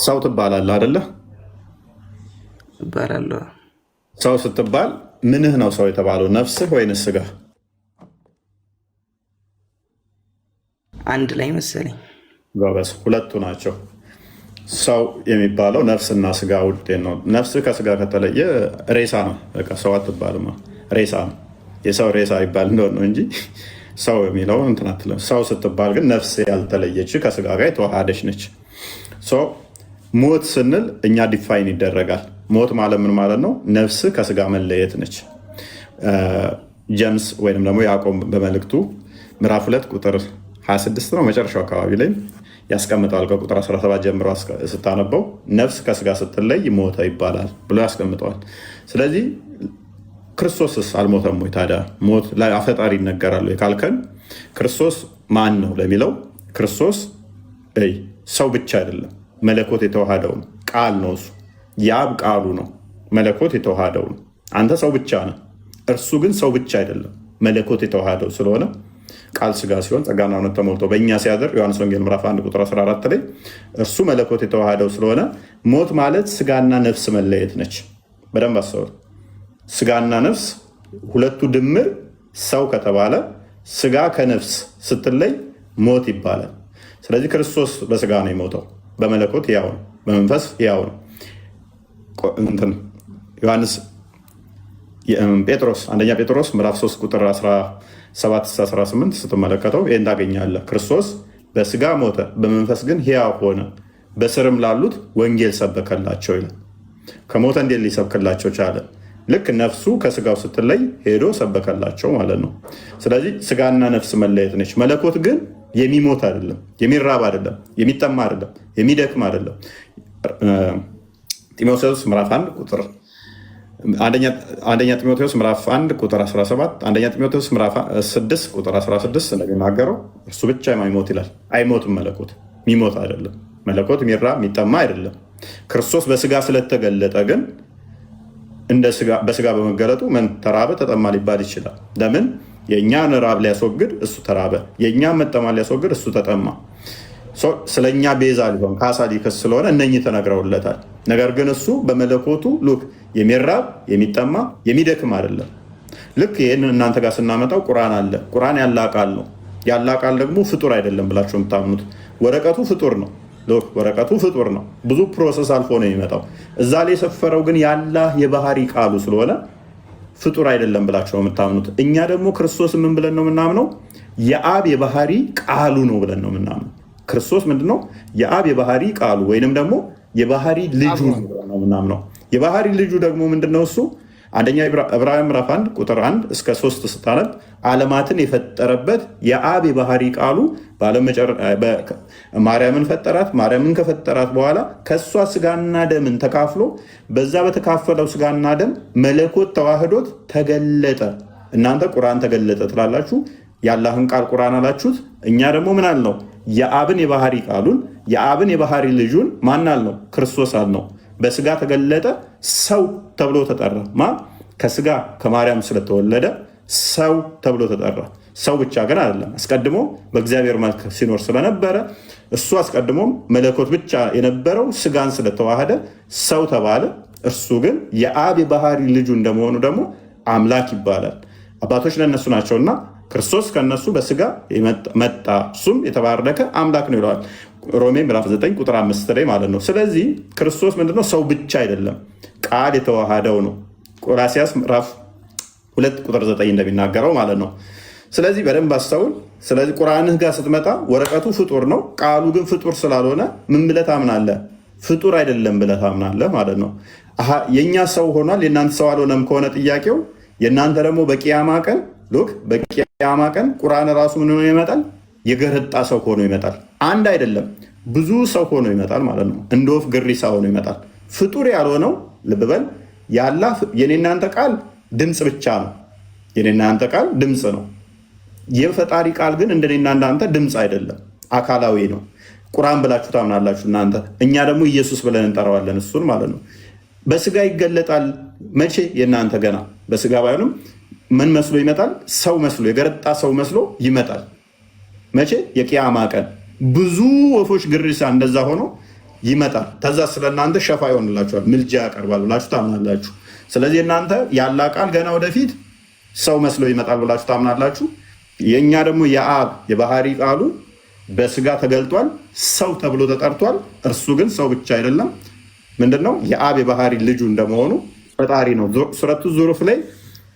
ሰው ትባላለህ አደለ? እባላለሁ። ሰው ስትባል ምንህ ነው ሰው የተባለው? ነፍስህ ወይንስ ስጋ? አንድ ላይ መሰለኝ። ጎበዝ፣ ሁለቱ ናቸው። ሰው የሚባለው ነፍስና ስጋ ውጤት ነው። ነፍስ ከስጋ ከተለየ ሬሳ ነው። በቃ ሰው አትባልም፣ ሬሳ ነው። የሰው ሬሳ ይባል እንደሆነ ነው እንጂ ሰው የሚለው እንትን አትልም። ሰው ስትባል ግን ነፍስ ያልተለየች ከስጋ ጋር የተዋሃደች ነች። ሞት ስንል እኛ ዲፋይን ይደረጋል። ሞት ማለት ምን ማለት ነው? ነፍስ ከስጋ መለየት ነች። ጀምስ ወይም ደግሞ ያዕቆብ በመልእክቱ ምዕራፍ 2 ቁጥር 26 ነው መጨረሻው አካባቢ ላይ ያስቀምጠዋል። ከቁጥር 17 ጀምሮ ስታነበው ነፍስ ከስጋ ስትለይ ሞተ ይባላል ብሎ ያስቀምጠዋል። ስለዚህ ክርስቶስስ አልሞተም ወይ? ታዲያ ሞት አፈጣሪ ይነገራል ወይ ካልከን ክርስቶስ ማን ነው ለሚለው ክርስቶስ ሰው ብቻ አይደለም፣ መለኮት የተዋሃደው ነው። ቃል ነው እሱ። የአብ ቃሉ ነው። መለኮት የተዋሃደው ነው። አንተ ሰው ብቻ ነህ፣ እርሱ ግን ሰው ብቻ አይደለም፣ መለኮት የተዋሃደው ስለሆነ ቃል ስጋ ሲሆን ጸጋና እውነት ተሞልቶ በእኛ ሲያድር ዮሐንስ ወንጌል ምዕራፍ 1 ቁጥር 14 ላይ እርሱ መለኮት የተዋሃደው ስለሆነ ሞት ማለት ስጋና ነፍስ መለየት ነች። በደንብ አስተውል። ስጋና ነፍስ ሁለቱ ድምር ሰው ከተባለ ስጋ ከነፍስ ስትለይ ሞት ይባላል። ስለዚህ ክርስቶስ በስጋ ነው የሞተው፣ በመለኮት ያው ነው፣ በመንፈስ ያው ነው። ጴጥሮስ አንደኛ ጴጥሮስ ምዕራፍ 3 ቁጥር 17-18 ስትመለከተው ይህን ታገኛለህ። ክርስቶስ በስጋ ሞተ፣ በመንፈስ ግን ሕያው ሆነ፣ በስርም ላሉት ወንጌል ሰበከላቸው ይላል። ከሞተ እንዴት ሊሰብክላቸው ቻለ? ልክ ነፍሱ ከስጋው ስትለይ ሄዶ ሰበከላቸው ማለት ነው። ስለዚህ ስጋና ነፍስ መለየት ነች። መለኮት ግን የሚሞት አይደለም፣ የሚራብ አይደለም፣ የሚጠማ አይደለም፣ የሚደክም አይደለም። ጢሞቴዎስ ምዕራፍ 1 ቁጥር አንደኛ ጢሞቴዎስ ምዕራፍ 1 ቁጥር 17 አንደኛ ጢሞቴዎስ ምዕራፍ 6 ቁጥር 16 እንደሚናገረው እርሱ ብቻ የማይሞት ይላል። አይሞትም። መለኮት የሚሞት አይደለም። መለኮት የሚራብ የሚጠማ አይደለም። ክርስቶስ በስጋ ስለተገለጠ ግን በስጋ በመገለጡ ምን ተራበ ተጠማ ሊባል ይችላል። ለምን? የእኛን ራብ ሊያስወግድ እሱ ተራበ፣ የእኛን መጠማ ሊያስወግድ እሱ ተጠማ። ስለኛ ቤዛ ሊሆን ካሳ ሊከስ ስለሆነ እነኚህ ተነግረውለታል። ነገር ግን እሱ በመለኮቱ ሉክ የሚራብ የሚጠማ የሚደክም አይደለም። ልክ ይህንን እናንተ ጋር ስናመጣው ቁርአን አለ። ቁርአን ያለ ቃል ነው። ያለ ቃል ደግሞ ፍጡር አይደለም ብላችሁ የምታምኑት ወረቀቱ ፍጡር ነው። ወረቀቱ ፍጡር ነው። ብዙ ፕሮሰስ አልፎ ነው የሚመጣው። እዛ ላይ የሰፈረው ግን የአላህ የባህሪ ቃሉ ስለሆነ ፍጡር አይደለም ብላችሁ ነው የምታምኑት። እኛ ደግሞ ክርስቶስ ምን ብለን ነው የምናምነው? የአብ የባህሪ ቃሉ ነው ብለን ነው የምናምነው። ክርስቶስ ምንድነው? የአብ የባህሪ ቃሉ ወይንም ደግሞ የባህሪ ልጁ ነው ብለን ነው የምናምነው። የባህሪ ልጁ ደግሞ ምንድነው? እሱ አንደኛ ዕብራውያን ምዕራፍ 1 ቁጥር 1 እስከ 3 ስታነብ ዓለማትን የፈጠረበት የአብ የባህሪ ቃሉ ማርያምን ፈጠራት። ማርያምን ከፈጠራት በኋላ ከእሷ ስጋና ደምን ተካፍሎ በዛ በተካፈለው ስጋና ደም መለኮት ተዋህዶት ተገለጠ። እናንተ ቁርአን ተገለጠ ትላላችሁ፣ የአላህን ቃል ቁርአን አላችሁት። እኛ ደግሞ ምን አልነው? የአብን የባህሪ ቃሉን የአብን የባህሪ ልጁን ማን አልነው? ክርስቶስ አልነው። በስጋ ተገለጠ፣ ሰው ተብሎ ተጠራ። ከስጋ ከማርያም ስለተወለደ ሰው ተብሎ ተጠራ። ሰው ብቻ ግን አይደለም። አስቀድሞ በእግዚአብሔር መልክ ሲኖር ስለነበረ እሱ አስቀድሞም መለኮት ብቻ የነበረው ስጋን ስለተዋሃደ ሰው ተባለ። እርሱ ግን የአብ የባህሪ ልጁ እንደመሆኑ ደግሞ አምላክ ይባላል። አባቶች ለእነሱ ናቸውና ክርስቶስ ከነሱ በስጋ መጣ፣ እሱም የተባረከ አምላክ ነው ይለዋል ሮሜ ምዕራፍ 9 ቁጥር 5 ላይ ማለት ነው። ስለዚህ ክርስቶስ ምንድነው? ሰው ብቻ አይደለም፣ ቃል የተዋሃደው ነው። ቆላስይስ ምዕራፍ 2 ቁጥር 9 እንደሚናገረው ማለት ነው። ስለዚህ በደንብ አስተውል። ስለዚህ ቁርአንህ ጋር ስትመጣ ወረቀቱ ፍጡር ነው፣ ቃሉ ግን ፍጡር ስላልሆነ ምን ብለህ ታምናለህ? ፍጡር አይደለም ብለህ ታምናለህ ማለት ነው። የእኛ ሰው ሆኗል የእናንተ ሰው አልሆነም ከሆነ ጥያቄው፣ የእናንተ ደግሞ በቂያማ ቀን በቂያማ ቀን ቁርአን ራሱ ምን ሆኖ ይመጣል? የገረጣ ሰው ሆኖ ይመጣል። አንድ አይደለም ብዙ ሰው ሆኖ ይመጣል ማለት ነው። እንደ ወፍ ግሪሳ ሆኖ ይመጣል። ፍጡር ያልሆነው ልብ በል የአላህ የኔናንተ ቃል ድምፅ ብቻ ነው። የኔናንተ ቃል ድምፅ ነው። የፈጣሪ ቃል ግን እንደኔና እንዳንተ ድምፅ አይደለም፣ አካላዊ ነው። ቁርአን ብላችሁ ታምናላችሁ እናንተ፣ እኛ ደግሞ ኢየሱስ ብለን እንጠራዋለን እሱን ማለት ነው። በስጋ ይገለጣል መቼ? የእናንተ ገና በስጋ ባይሆንም ምን መስሎ ይመጣል? ሰው መስሎ የገረጣ ሰው መስሎ ይመጣል። መቼ? የቂያማ ቀን ብዙ ወፎች ግሪሳ እንደዛ ሆኖ ይመጣል። ተዛ ስለእናንተ ሸፋ ይሆንላችኋል፣ ምልጃ ያቀርባል ብላችሁ ታምናላችሁ። ስለዚህ እናንተ ያላ ቃል ገና ወደፊት ሰው መስሎ ይመጣል ብላችሁ ታምናላችሁ። የእኛ ደግሞ የአብ የባህሪ ቃሉ በስጋ ተገልጧል፣ ሰው ተብሎ ተጠርቷል። እርሱ ግን ሰው ብቻ አይደለም፣ ምንድነው? የአብ የባህሪ ልጁ እንደመሆኑ ፈጣሪ ነው። ሱረቱ ዙሩፍ ላይ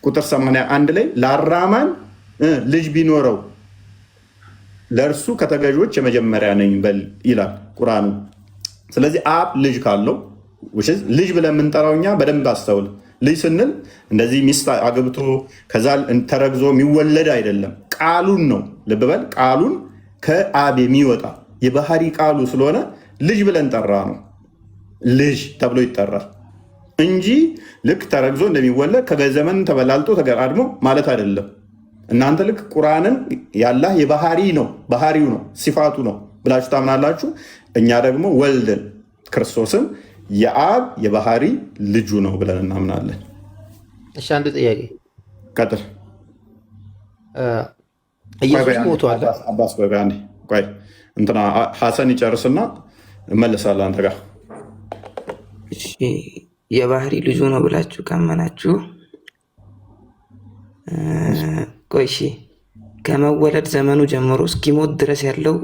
ቁጥር 81 ላይ ለአራማን ልጅ ቢኖረው ለእርሱ ከተገዦች የመጀመሪያ ነኝ በል ይላል ቁርአኑ። ስለዚህ አብ ልጅ ካለው ልጅ ብለን የምንጠራው እኛ በደንብ አስተውል። ልጅ ስንል እንደዚህ ሚስት አግብቶ ከዛ ተረግዞ የሚወለድ አይደለም፣ ቃሉን ነው። ልብ በል ቃሉን ከአብ የሚወጣ የባህሪ ቃሉ ስለሆነ ልጅ ብለን ጠራ ነው። ልጅ ተብሎ ይጠራል እንጂ ልክ ተረግዞ እንደሚወለድ ከዘመን ተበላልጦ ተገራድሞ ማለት አይደለም። እናንተ ልክ ቁርአንን ያላህ የባህሪ ነው፣ ባህሪው ነው፣ ሲፋቱ ነው ብላችሁ ታምናላችሁ። እኛ ደግሞ ወልድን ክርስቶስን የአብ የባህሪ ልጁ ነው ብለን እናምናለን። እሺ አንድ ጥያቄ ቀጥል። ኢየሱስ ሞቷል። አባስ ቆይ እንትና ሐሰን ይጨርስና እመለሳለሁ አንተ ጋር። እሺ የባህሪ ልጁ ነው ብላችሁ ካመናችሁ ቆይ እሺ ከመወለድ ዘመኑ ጀምሮ እስኪሞት ድረስ ያለው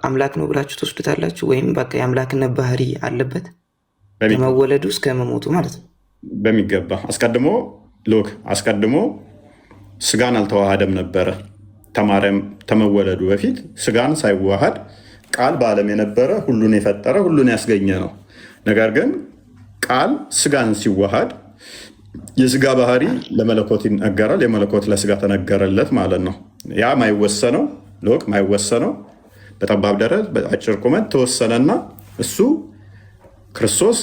አምላክ ነው ብላችሁ ትወስዱታላችሁ? ወይም በቃ የአምላክነት ባህሪ አለበት ከመወለዱ እስከ መሞቱ ማለት ነው? በሚገባ አስቀድሞ ስጋን አልተዋሃደም ነበረ። ተማሪያም ከመወለዱ በፊት ስጋን ሳይዋሃድ ቃል በዓለም የነበረ ሁሉን የፈጠረ ሁሉን ያስገኘ ነው። ነገር ግን ቃል ስጋን ሲዋሃድ የስጋ ባህሪ ለመለኮት ይነገራል፣ የመለኮት ለስጋ ተነገረለት ማለት ነው። ያ ማይወሰነው በጠባብ ደረት በአጭር ቁመት ተወሰነና እሱ ክርስቶስ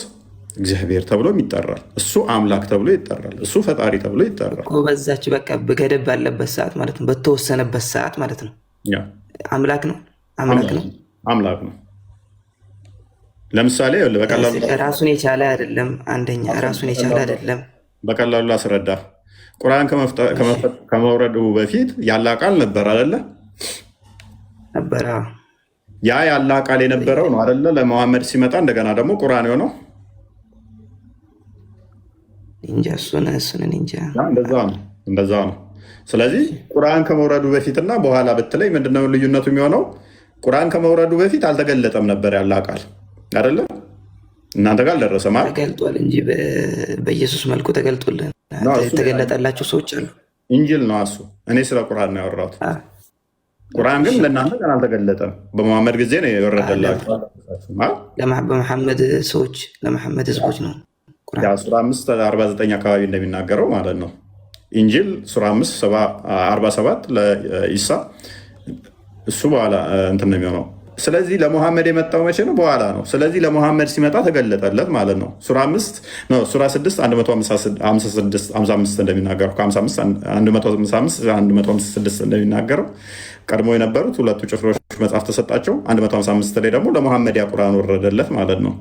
እግዚአብሔር ተብሎ ይጠራል። እሱ አምላክ ተብሎ ይጠራል። እሱ ፈጣሪ ተብሎ ይጠራል። በዛች በቃ በገደብ ባለበት ሰዓት ማለት ነው፣ በተወሰነበት ሰዓት ማለት ነው። አምላክ ነው። ለምሳሌ በቀላሉ ራሱን የቻለ አይደለም። አንደኛ ራሱን የቻለ አይደለም። በቀላሉ ላስረዳ። ቁርአን ከመውረዱ በፊት ያላ ቃል ነበር አይደለ? ነበረ። ያ ያላ ቃል የነበረው ነው አይደለ? ለመሐመድ ሲመጣ እንደገና ደግሞ ቁርአን የሆነው እንጃ። እሱን እንጃ። እንደዛ ነው። ስለዚህ ቁርአን ከመውረዱ በፊትና በኋላ ብትለይ ምንድነው ልዩነቱ የሚሆነው? ቁርአን ከመውረዱ በፊት አልተገለጠም ነበር ያላ ቃል አይደለ? እናንተ ጋር አልደረሰም አይደል? ተገልጧል እንጂ በኢየሱስ መልኩ ተገልጦልን የተገለጠላቸው ሰዎች አሉ። ኢንጂል ነው እሱ። እኔ ስለ ቁርአን ነው ያወራሁት። ቁርአን ግን ለእናንተ ገና አልተገለጠም። በመሐመድ ጊዜ ነው የወረደላቸው። በመሐመድ ሰዎች ለመሐመድ ህዝቦች ነው። ሱራ 5:49 አካባቢ እንደሚናገረው ማለት ነው። ኢንጂል ሱራ 5:47 ለኢሳ እሱ በኋላ እንትን ነው የሚሆነው። ስለዚህ ለሙሐመድ የመጣው መቼ ነው? በኋላ ነው። ስለዚህ ለሙሐመድ ሲመጣ ተገለጠለት ማለት ነው። ሱራ 6:155 እንደሚናገረው ከ155 እንደሚናገረው ቀድሞ የነበሩት ሁለቱ ጭፍሮች መጽሐፍ ተሰጣቸው። 155 ላይ ደግሞ ለሙሐመድ ያ ቁርአን ወረደለት ማለት ነው።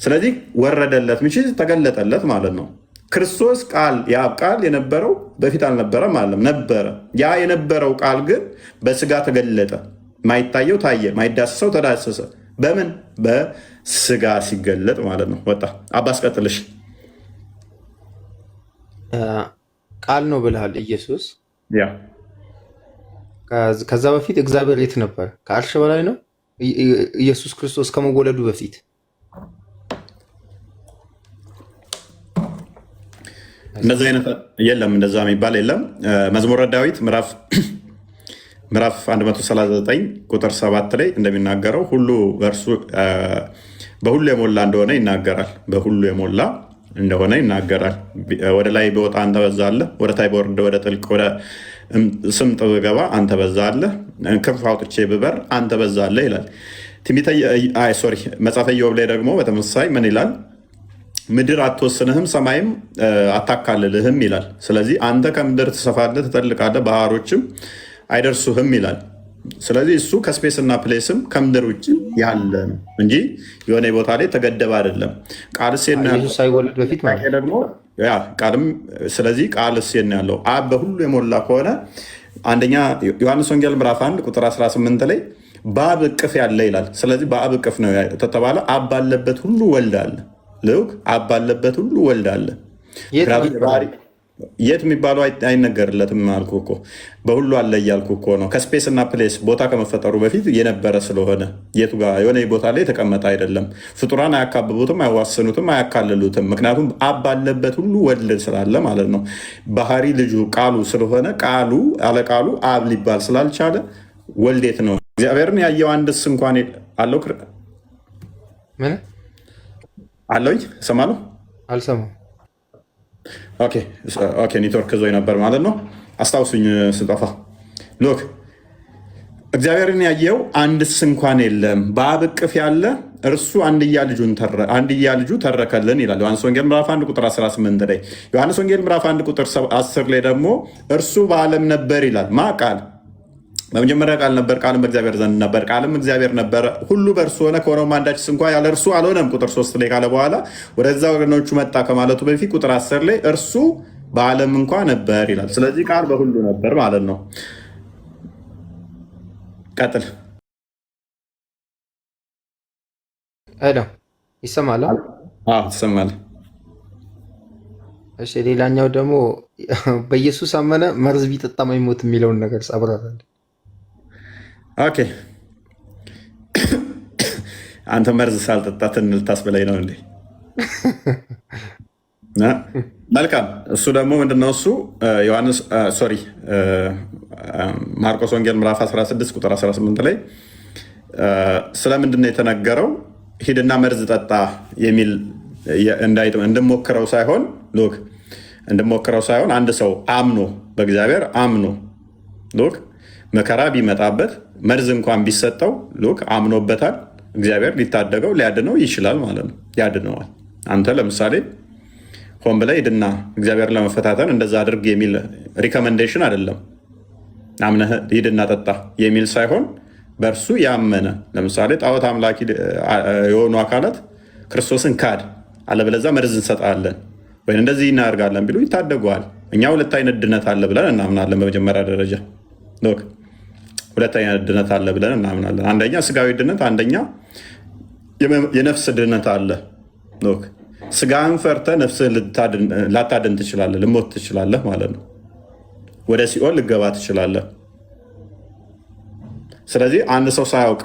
ስለዚህ ወረደለት ምች ተገለጠለት ማለት ነው። ክርስቶስ ቃል የአብ ቃል የነበረው በፊት አልነበረም አለም ነበረ። ያ የነበረው ቃል ግን በስጋ ተገለጠ። ማይታየው ታየ፣ ማይዳሰሰው ተዳሰሰ። በምን በስጋ ሲገለጥ ማለት ነው። ወጣ አባስ ቀጥልሽ። ቃል ነው ብልሃል ኢየሱስ። ያ ከዛ በፊት እግዚአብሔር የት ነበር? ከአርሽ በላይ ነው። ኢየሱስ ክርስቶስ ከመወለዱ በፊት እንደዛ አይነት የለም፣ እንደዛ የሚባል የለም። መዝሙረ ዳዊት ምዕራፍ 139 ቁጥር 7 ላይ እንደሚናገረው ሁሉ በእርሱ በሁሉ የሞላ እንደሆነ ይናገራል። በሁሉ የሞላ እንደሆነ ይናገራል። ወደ ላይ በወጣ አንተ በዛለህ፣ ወደ ታይ በወርድ ወደ ጥልቅ ወደ ስምጥ ብገባ አንተ በዛለህ፣ ክንፍ አውጥቼ ብበር አንተ በዛለህ ይላል። መጽሐፈ ኢዮብ ላይ ደግሞ በተመሳሳይ ምን ይላል? ምድር አትወስንህም፣ ሰማይም አታካልልህም ይላል። ስለዚህ አንተ ከምድር ትሰፋለህ፣ ትጠልቃለህ፣ ባህሮችም አይደርሱህም ይላል። ስለዚህ እሱ ከስፔስና ፕሌስም ከምድር ውጭ ያለ ነው እንጂ የሆነ ቦታ ላይ ተገደበ አይደለም። ቃል ሴና ሳይወለድ በፊት ደግሞ ቃልም ስለዚህ ቃል ሴና ያለው አብ በሁሉ የሞላ ከሆነ አንደኛ ዮሐንስ ወንጌል ምዕራፍ 1 ቁጥር 18 ላይ በአብ እቅፍ ያለ ይላል። ስለዚህ በአብ እቅፍ ነው ተተባለ። አብ ባለበት ሁሉ ወልድ አለ። ልክ አብ ባለበት ሁሉ ወልድ አለ። የት የሚባለው አይነገርለትም አልኩ እኮ በሁሉ አለ እያልኩ እኮ ነው። ከስፔስ እና ፕሌስ ቦታ ከመፈጠሩ በፊት የነበረ ስለሆነ የቱ ጋር የሆነ ቦታ ላይ የተቀመጠ አይደለም። ፍጡራን አያካብቡትም፣ አይዋስኑትም፣ አያካልሉትም። ምክንያቱም አብ ባለበት ሁሉ ወልድ ስላለ ማለት ነው። ባህሪ ልጁ ቃሉ ስለሆነ ቃሉ አለቃሉ አብ ሊባል ስላልቻለ ወልዴት ነው። እግዚአብሔርን ያየው አንድስ እንኳን አለው አለኝ እሰማለሁ አልሰማም። ኦኬ ኔትወርክ ዞኝ ነበር ማለት ነው። አስታውሱኝ ስጠፋ። ሎክ እግዚአብሔርን ያየው አንድስ እንኳን የለም፣ በአብ እቅፍ ያለ እርሱ አንድያ ልጁ ተረከልን ይላል ዮሐንስ ወንጌል ምዕራፍ 1 ቁጥር 18 ላይ። ዮሐንስ ወንጌል ምዕራፍ 1 ቁጥር 10 ላይ ደግሞ እርሱ በዓለም ነበር ይላል። ማ ቃል በመጀመሪያ ቃል ነበር፣ ቃልም በእግዚአብሔር ዘንድ ነበር፣ ቃልም እግዚአብሔር ነበረ። ሁሉ በእርሱ ሆነ፣ ከሆነውም አንዳችስ እንኳ ያለ እርሱ አልሆነም። ቁጥር 3 ላይ ካለ በኋላ ወደዛ ወገኖቹ መጣ ከማለቱ በፊት ቁጥር 10 ላይ እርሱ በዓለም እንኳ ነበር ይላል። ስለዚህ ቃል በሁሉ ነበር ማለት ነው። ቀጥል። ይሰማል? ትሰማለህ? እሺ። ሌላኛው ደግሞ በኢየሱስ አመነ መርዝ ቢጠጣ ማይሞት የሚለውን ነገር አብራራለሁ። ኦኬ አንተ መርዝ ሳልጠጣ ትንል ታስበላይ ነው እንዴ? መልካም። እሱ ደግሞ ምንድነው? እሱ ማርቆስ ወንጌል ምዕራፍ 16 ቁጥር 18 ላይ ስለምንድነው የተነገረው? ሂድና መርዝ ጠጣ የሚል እንድሞክረው ሳይሆን ሎክ እንድሞክረው ሳይሆን አንድ ሰው አምኖ በእግዚአብሔር አምኖ ሎክ መከራ ቢመጣበት መርዝ እንኳን ቢሰጠው ሎክ አምኖበታል። እግዚአብሔር ሊታደገው ሊያድነው ይችላል ማለት ነው። ያድነዋል። አንተ ለምሳሌ ሆን ብለህ ሂድና እግዚአብሔር ለመፈታተን እንደዛ አድርግ የሚል ሪኮመንዴሽን አይደለም። አምነህ ሂድና ጠጣ የሚል ሳይሆን በእርሱ ያመነ ለምሳሌ ጣዖት አምላኪ የሆኑ አካላት ክርስቶስን ካድ አለበለዚያ መርዝ እንሰጣለን ወይ እንደዚህ እናደርጋለን ቢሉ ይታደገዋል። እኛ ሁለት አይነት ድነት አለ ብለን እናምናለን። በመጀመሪያ ደረጃ ሁለት አይነት ድነት አለ ብለን እናምናለን። አንደኛ ስጋዊ ድነት፣ አንደኛ የነፍስ ድነት አለ። ስጋን ፈርተህ ነፍስህን ላታድን ትችላለህ፣ ልሞት ትችላለህ ማለት ነው። ወደ ሲኦል ልገባ ትችላለህ። ስለዚህ አንድ ሰው ሳያውቅ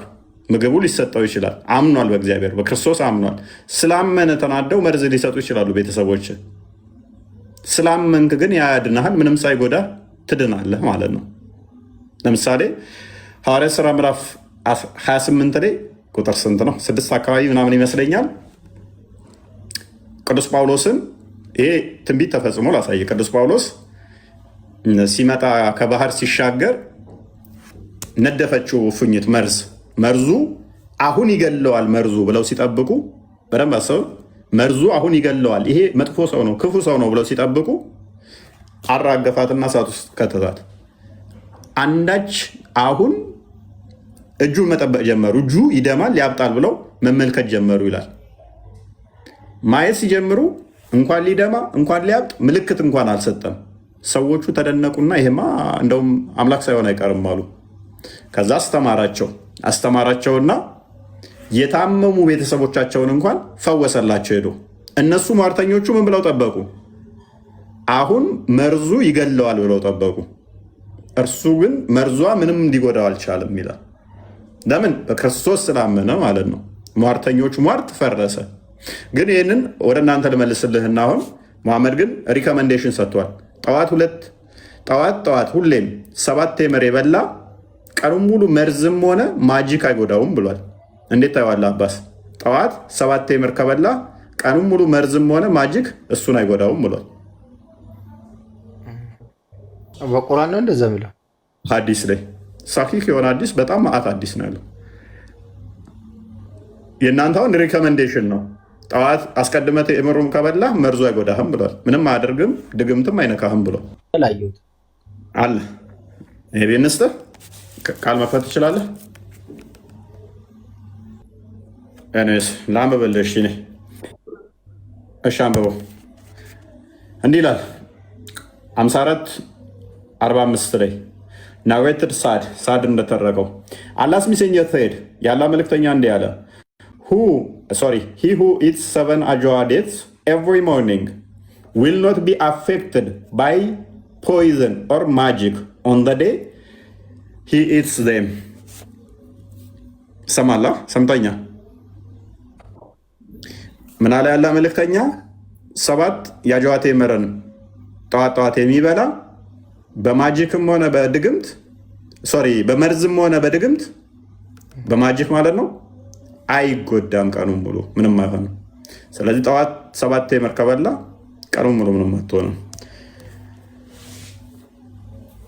ምግቡ ሊሰጠው ይችላል። አምኗል፣ በእግዚአብሔር በክርስቶስ አምኗል። ስላመነ ተናደው መርዝ ሊሰጡ ይችላሉ ቤተሰቦች። ስላመንክ ግን ያድናሃል፣ ምንም ሳይጎዳ ትድናለህ ማለት ነው። ለምሳሌ ሐዋርያት ሥራ ምዕራፍ 28 ላይ ቁጥር ስንት ነው? 6 አካባቢ ምናምን ይመስለኛል። ቅዱስ ጳውሎስን ይሄ ትንቢት ተፈጽሞ ላሳየ። ቅዱስ ጳውሎስ ሲመጣ ከባህር ሲሻገር ነደፈችው ፉኝት መርዙ አሁን ይገለዋል መርዙ ብለው ሲጠብቁ፣ በደንብ አሰቡ። መርዙ አሁን ይገለዋል፣ ይሄ መጥፎ ሰው ነው ክፉ ሰው ነው ብለው ሲጠብቁ አራገፋትና እሳት ውስጥ ከተታት። አንዳች አሁን እጁን መጠበቅ ጀመሩ። እጁ ይደማል ያብጣል ብለው መመልከት ጀመሩ ይላል። ማየት ሲጀምሩ እንኳን ሊደማ እንኳን ሊያብጥ ምልክት እንኳን አልሰጠም። ሰዎቹ ተደነቁና ይሄማ እንደውም አምላክ ሳይሆን አይቀርም አሉ። ከዛ አስተማራቸውና የታመሙ ቤተሰቦቻቸውን እንኳን ፈወሰላቸው ሄዶ። እነሱ ሟርተኞቹ ምን ብለው ጠበቁ? አሁን መርዙ ይገለዋል ብለው ጠበቁ። እርሱ ግን መርዟ ምንም እንዲጎዳው አልቻለም ይላል። ለምን? በክርስቶስ ስላመነ ማለት ነው። ሟርተኞቹ ሟርት ፈረሰ። ግን ይህንን ወደ እናንተ ልመልስልህና አሁን መሐመድ ግን ሪኮመንዴሽን ሰጥቷል። ጠዋት ሁሌም 7 ቴምር የበላ ቀኑን ሙሉ መርዝም ሆነ ማጂክ አይጎዳውም ብሏል። እንዴት ታየዋለህ አባስ? ጠዋት 7 ቴምር ከበላ ቀኑን ሙሉ መርዝም ሆነ ማጂክ እሱን አይጎዳውም ብሏል። በቁርአን ነው እንደዛ ብለው ሐዲስ ላይ ሳሂህ የሆነ ሐዲስ በጣም ማአት ሐዲስ ነው ያለው። የእናንተ አሁን ሪኮመንዴሽን ነው። ጠዋት አስቀድመህ ቴምሩን ከበላ መርዙ አይጎዳህም ብሏል። ምንም አያደርግም፣ ድግምትም አይነካህም ብሏል አለ። ይሄ ቤንስተ ቃል መክፈት ትችላለህ። እኔስ ላንብብልህ። እሺ አንብበው። እንዲህ ይላል 54:45 ላይ ናዌትድ ሳድ እንደተረቀው አላስ ሚሴንጀር ሰይድ ያላ መልእክተኛ እንዲህ አለ he who eats 7 ajwa dates every morning will not be affected by poison or magic on the day he eats them. ሰማላ ሰምተኛ ምን አለ ያላ መልእክተኛ? 7 የአጅዋ ቴምርን ጠዋት የሚበላ በማጂክም ሆነ በድግምት በመርዝም ሆነ በድግምት በማጂክ ማለት ነው አይጎዳም። ቀኑን ሙሉ ምንም አይሆንም። ስለዚህ ጠዋት 7 ቴምር ከበላ ቀኑን ሙሉ ምንም አትሆንም።